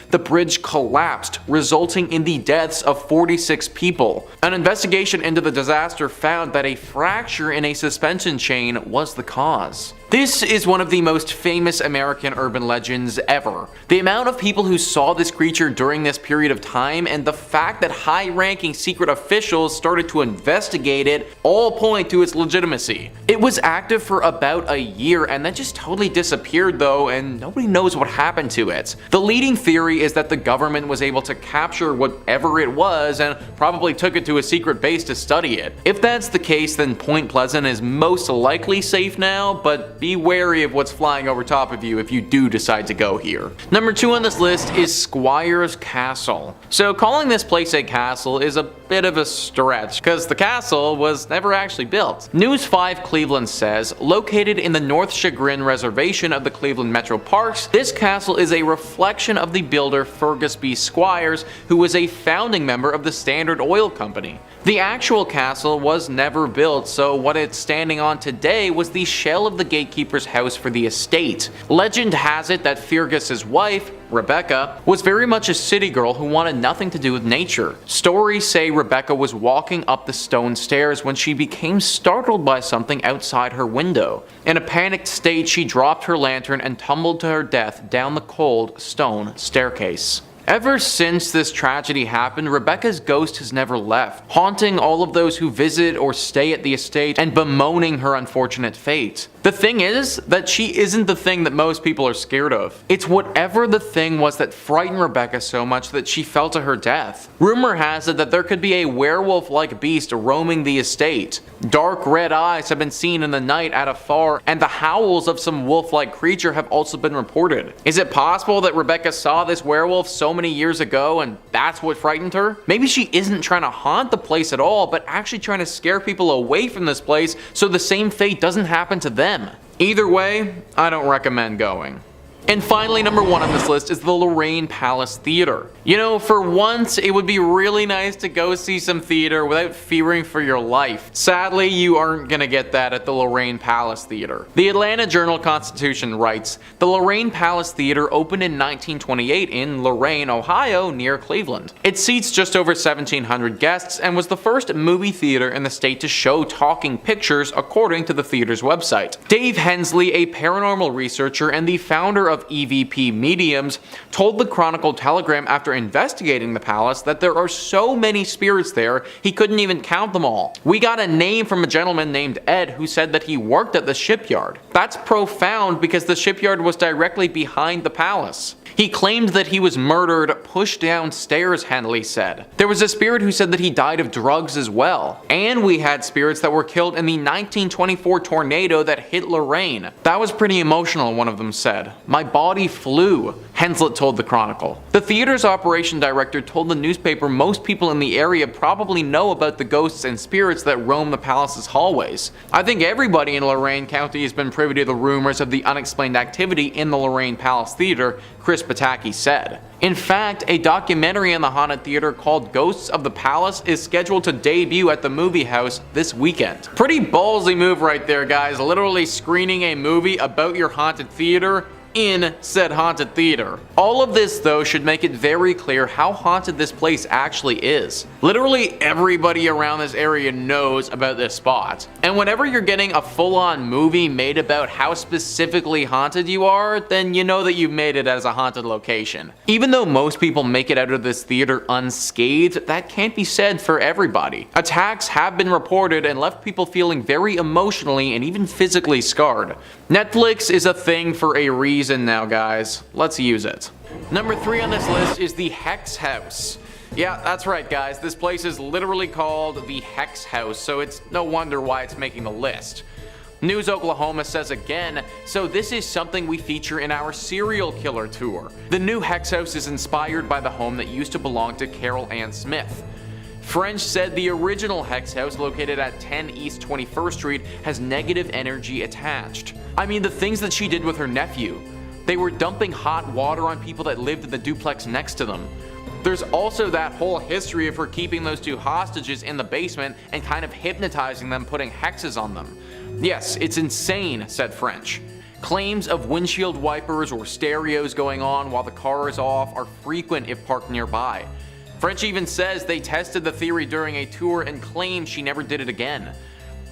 S2: collapsed, resulting in the deaths of 46 people. An investigation into the disaster found that a fracture in a suspension chain was the cause. This is one of the most famous American urban legends ever. The amount of people who saw this creature during this period of time and the fact that high-ranking secret officials started to investigate it all point to its legitimacy. It was active for about a year and then just totally disappeared though, and nobody knows what happened to it. The leading theory is that the government was able to capture whatever it was and probably took it to a secret base to study it. If that's the case, then Point Pleasant is most likely safe now, but be wary of what's flying over top of you if you do decide to go here. Number 2 on this list is Squire's Castle. So calling this place a castle is a bit of a stretch, because the castle was never actually built. News 5 Cleveland says, located in the North Chagrin Reservation of the Cleveland Metro Parks, this castle is a reflection of the builder Fergus B. Squires, who was a founding member of the Standard Oil Company. The actual castle was never built, so what it's standing on today was the shell of the gatekeeper's house for the estate. Legend has it that Fergus's wife, Rebecca, was very much a city girl who wanted nothing to do with nature. Stories say Rebecca was walking up the stone stairs when she became startled by something outside her window. In a panicked state, she dropped her lantern and tumbled to her death down the cold stone staircase. Ever since this tragedy happened, Rebecca's ghost has never left, haunting all of those who visit or stay at the estate and bemoaning her unfortunate fate. The thing is that she isn't the thing that most people are scared of. It's whatever the thing was that frightened Rebecca so much that she fell to her death. Rumor has it that there could be a werewolf-like beast roaming the estate. Dark red eyes have been seen in the night at afar, and the howls of some wolf-like creature have also been reported. Is it possible that Rebecca saw this werewolf so many years ago and that's what frightened her? Maybe she isn't trying to haunt the place at all, but actually trying to scare people away from this place so the same fate doesn't happen to them. Either way, I don't recommend going. And finally, number 1 on this list is the Lorraine Palace Theater. You know, for once, it would be really nice to go see some theater without fearing for your life. Sadly, you aren't gonna get that at the Lorraine Palace Theater. The Atlanta Journal-Constitution writes, the Lorraine Palace Theater opened in 1928 in Lorain, Ohio, near Cleveland. It seats just over 1,700 guests and was the first movie theater in the state to show talking pictures, according to the theater's website. Dave Hensley, a paranormal researcher and the founder of EVP Mediums, told the Chronicle-Telegram after investigating the palace that there are so many spirits there he couldn't even count them all. We got a name from a gentleman named Ed who said that he worked at the shipyard. That's profound because the shipyard was directly behind the palace. He claimed that he was murdered pushed downstairs, Henley said. There was a spirit who said that he died of drugs as well. And we had spirits that were killed in the 1924 tornado that hit Lorain. That was pretty emotional, one of them said. My body flew, Henslett told the Chronicle. The theater's operation director told the newspaper most people in the area probably know about the ghosts and spirits that roam the palace's hallways. I think everybody in Lorain County has been privy to the rumors of the unexplained activity in the Lorraine Palace Theater, Chris Pataki said. In fact, a documentary on the haunted theater called Ghosts of the Palace is scheduled to debut at the movie house this weekend. Pretty ballsy move right there, guys, literally screening a movie about your haunted theater in said haunted theater. All of this though should make it very clear how haunted this place actually is. Literally everybody around this area knows about this spot. And whenever you're getting a full-on movie made about how specifically haunted you are, then you know that you've made it as a haunted location. Even though most people make it out of this theater unscathed, that can't be said for everybody. Attacks have been reported and left people feeling very emotionally and even physically scarred. Netflix is a thing for a reason now, guys. Let's use it. Number 3 on this list is the Hex House. Yeah, that's right, guys. This place is literally called the Hex House, so it's no wonder why it's making the list. News Oklahoma says again, so this is something we feature in our serial killer tour. The new Hex House is inspired by the home that used to belong to Carol Ann Smith. French said the original Hex House, located at 10 East 21st Street, has negative energy attached. I mean, the things that she did with her nephew. They were dumping hot water on people that lived in the duplex next to them. There's also that whole history of her keeping those 2 hostages in the basement and kind of hypnotizing them, putting hexes on them. Yes, it's insane, said French. Claims of windshield wipers or stereos going on while the car is off are frequent if parked nearby. French even says they tested the theory during a tour and claimed she never did it again.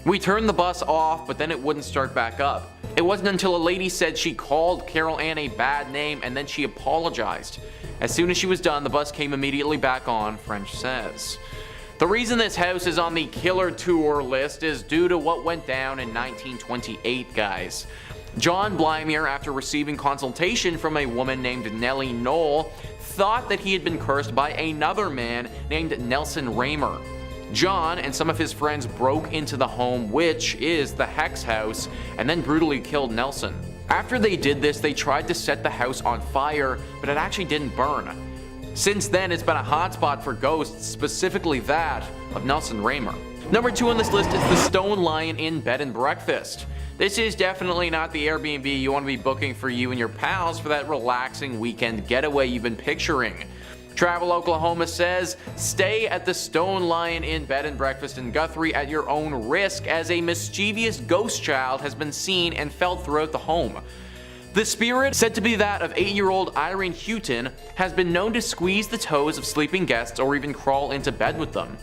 S2: We turned the bus off, but then it wouldn't start back up. It wasn't until a lady said she called Carol Ann a bad name and then she apologized. As soon as she was done, the bus came immediately back on, French says. The reason this house is on the killer tour list is due to what went down in 1928, guys. John Blymier, after receiving consultation from a woman named Nellie Knoll, thought that he had been cursed by another man named Nelson Raymer. John and some of his friends broke into the home, which is the Hex House, and then brutally killed Nelson. After they did this, they tried to set the house on fire, but it actually didn't burn. Since then, it's been a hotspot for ghosts, specifically that of Nelson Raymer. Number 2 on this list is the Stone Lion Inn Bed and Breakfast. This is definitely not the Airbnb you want to be booking for you and your pals for that relaxing weekend getaway you've been picturing. Travel Oklahoma says, stay at the Stone Lion Inn Bed and Breakfast in Guthrie at your own risk, as a mischievous ghost child has been seen and felt throughout the home. The spirit, said to be that of 8-year-old Irene Houghton, has been known to squeeze the toes of sleeping guests or even crawl into bed with them.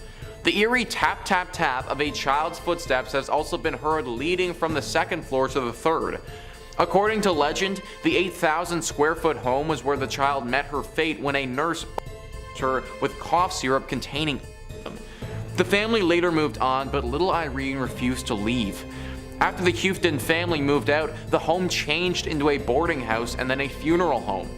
S2: The eerie tap tap tap of a child's footsteps has also been heard leading from the 2nd floor to the 3rd. According to legend, the 8,000 square foot home was where the child met her fate when a nurse her with cough syrup containing them. The family later moved on, but little Irene refused to leave. After the Houghton family moved out, the home changed into a boarding house and then a funeral home.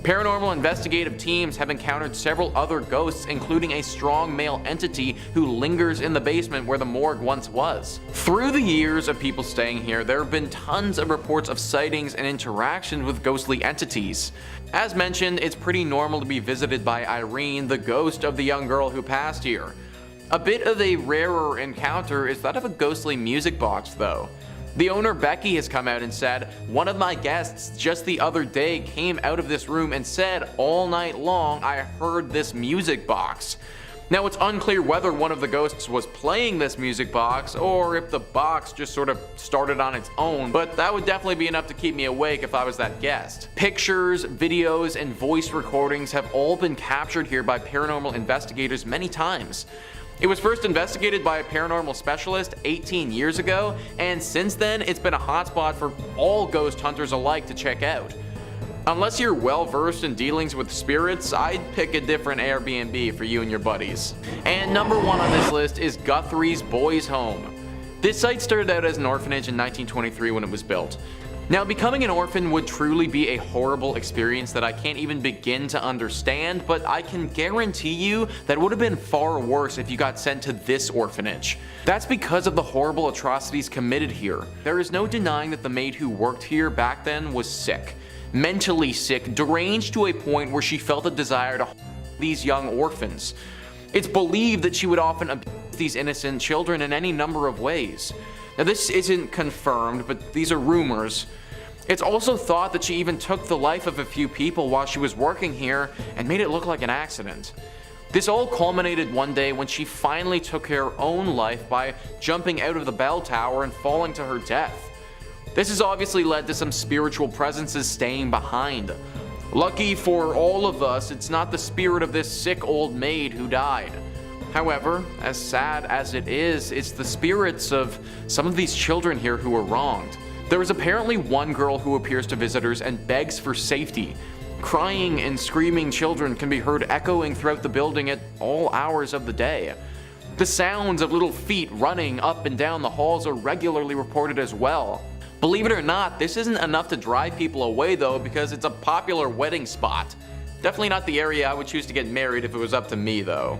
S2: Paranormal investigative teams have encountered several other ghosts, including a strong male entity who lingers in the basement where the morgue once was. Through the years of people staying here, there have been tons of reports of sightings and interactions with ghostly entities. As mentioned, it's pretty normal to be visited by Irene, the ghost of the young girl who passed here. A bit of a rarer encounter is that of a ghostly music box, though. The owner, Becky, has come out and said, one of my guests just the other day came out of this room and said, all night long I heard this music box. Now, it's unclear whether one of the ghosts was playing this music box or if the box just sort of started on its own, but that would definitely be enough to keep me awake if I was that guest. Pictures, videos, and voice recordings have all been captured here by paranormal investigators many times. It was first investigated by a paranormal specialist 18 years ago, and since then it's been a hotspot for all ghost hunters alike to check out. Unless you're well versed in dealings with spirits, I'd pick a different Airbnb for you and your buddies. And number 1 on this list is Guthrie's Boys Home. This site started out as an orphanage in 1923 when it was built. Now, becoming an orphan would truly be a horrible experience that I can't even begin to understand, but I can guarantee you that it would have been far worse if you got sent to this orphanage. That's because of the horrible atrocities committed here. There is no denying that the maid who worked here back then was sick. Mentally sick, deranged to a point where she felt a desire to these young orphans. It's believed that she would often abuse these innocent children in any number of ways. Now, this isn't confirmed, but these are rumors. It's also thought that she even took the life of a few people while she was working here and made it look like an accident. This all culminated one day when she finally took her own life by jumping out of the bell tower and falling to her death. This has obviously led to some spiritual presences staying behind. Lucky for all of us, it's not the spirit of this sick old maid who died. However, as sad as it is, it's the spirits of some of these children here who were wronged. There is apparently one girl who appears to visitors and begs for safety. Crying and screaming children can be heard echoing throughout the building at all hours of the day. The sounds of little feet running up and down the halls are regularly reported as well. Believe it or not, this isn't enough to drive people away though, because it's a popular wedding spot. Definitely not the area I would choose to get married if it was up to me though.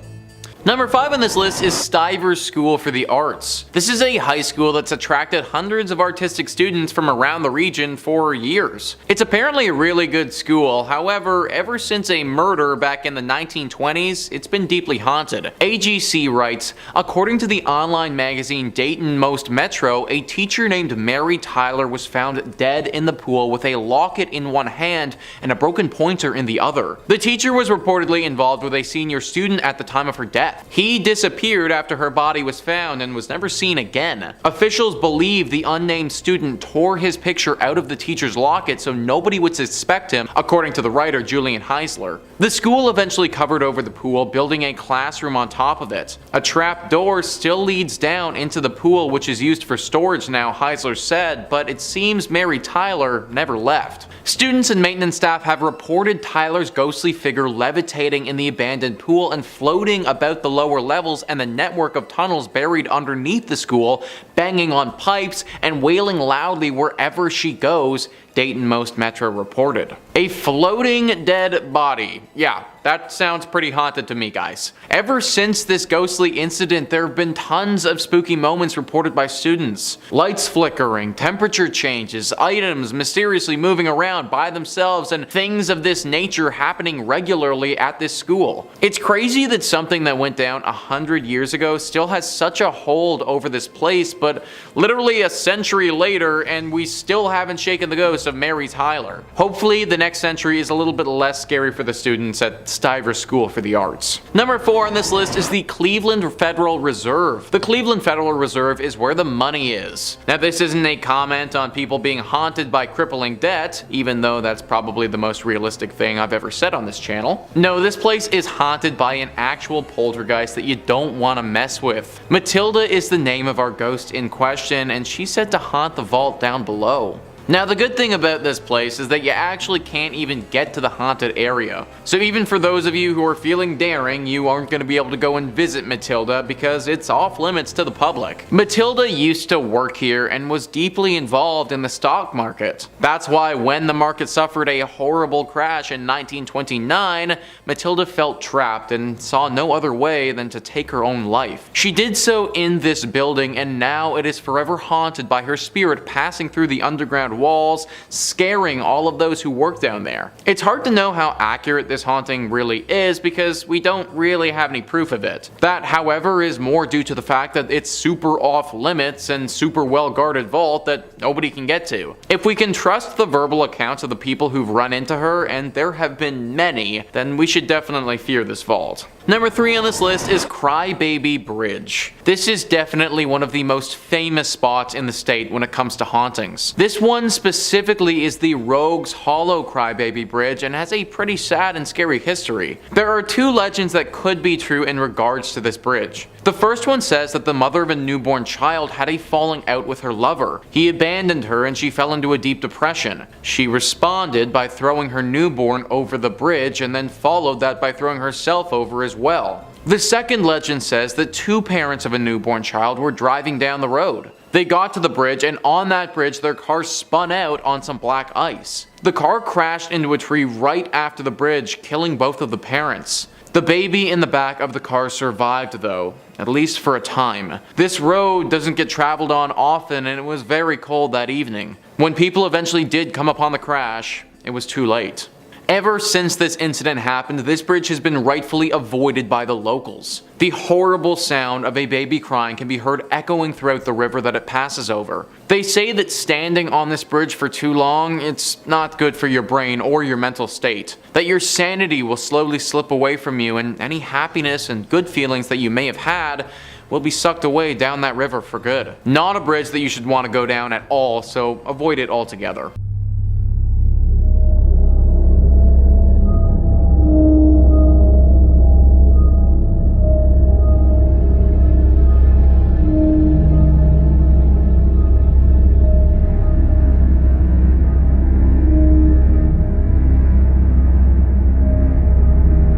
S2: Number 5 on this list is Stivers School for the Arts. This is a high school that's attracted hundreds of artistic students from around the region for years. It's apparently a really good school, however, ever since a murder back in the 1920s, it's been deeply haunted. AGC writes, according to the online magazine Dayton Most Metro, a teacher named Mary Tyler was found dead in the pool with a locket in one hand and a broken pointer in the other. The teacher was reportedly involved with a senior student at the time of her death. death. He disappeared after her body was found and was never seen again. Officials believe the unnamed student tore his picture out of the teacher's locket so nobody would suspect him, according to the writer Julian Heisler. The school eventually covered over the pool, building a classroom on top of it. A trap door still leads down into the pool, which is used for storage now, Heisler said, but it seems Mary Tyler never left. Students and maintenance staff have reported Tyler's ghostly figure levitating in the abandoned pool and floating about the lower levels and the network of tunnels buried underneath the school, banging on pipes and wailing loudly wherever she goes, Dayton Most Metro reported. A floating dead body. Yeah, that sounds pretty haunted to me, guys. Ever since this ghostly incident, there have been tons of spooky moments reported by students. Lights flickering, temperature changes, items mysteriously moving around by themselves, and things of this nature happening regularly at this school. It's crazy that something that went down 100 years ago still has such a hold over this place, but literally a century later and we still haven't shaken the ghost of Mary Tyler. Hopefully the next century is a little bit less scary for the students at Stiver School for the Arts. Number 4 on this list is the Cleveland Federal Reserve. The Cleveland Federal Reserve is where the money is. Now this isn't a comment on people being haunted by crippling debt, even though that's probably the most realistic thing I've ever said on this channel. No, this place is haunted by an actual poltergeist that you don't want to mess with. Matilda is the name of our ghost in question, and she's said to haunt the vault down below. Now the good thing about this place is that you actually can't even get to the haunted area. So even for those of you who are feeling daring, you aren't going to be able to go and visit Matilda because it's off limits to the public. Matilda used to work here and was deeply involved in the stock market. That's why when the market suffered a horrible crash in 1929, Matilda felt trapped and saw no other way than to take her own life. She did so in this building, and now it is forever haunted by her spirit passing through the underground walls, scaring all of those who work down there. It's hard to know how accurate this haunting really is because we don't really have any proof of it. That, however, is more due to the fact that it's super off limits and super well guarded vault that nobody can get to. If we can trust the verbal accounts of the people who've run into her, and there have been many, then we should definitely fear this vault. Number 3 on this list is Crybaby Bridge. This is definitely one of the most famous spots in the state when it comes to hauntings. This one specifically is the Rogues Hollow Crybaby Bridge and has a pretty sad and scary history. There are 2 legends that could be true in regards to this bridge. The first one says that the mother of a newborn child had a falling out with her lover. He abandoned her and she fell into a deep depression. She responded by throwing her newborn over the bridge and then followed that by throwing herself over as well. The second legend says that 2 parents of a newborn child were driving down the road. They got to the bridge, and on that bridge their car spun out on some black ice. The car crashed into a tree right after the bridge, killing both of the parents. The baby in the back of the car survived though, at least for a time. This road doesn't get traveled on often, and it was very cold that evening. When people eventually did come upon the crash, it was too late. Ever since this incident happened, this bridge has been rightfully avoided by the locals. The horrible sound of a baby crying can be heard echoing throughout the river that it passes over. They say that standing on this bridge for too long, it's not good for your brain or your mental state. That your sanity will slowly slip away from you, and any happiness and good feelings that you may have had will be sucked away down that river for good. Not a bridge that you should want to go down at all, so avoid it altogether.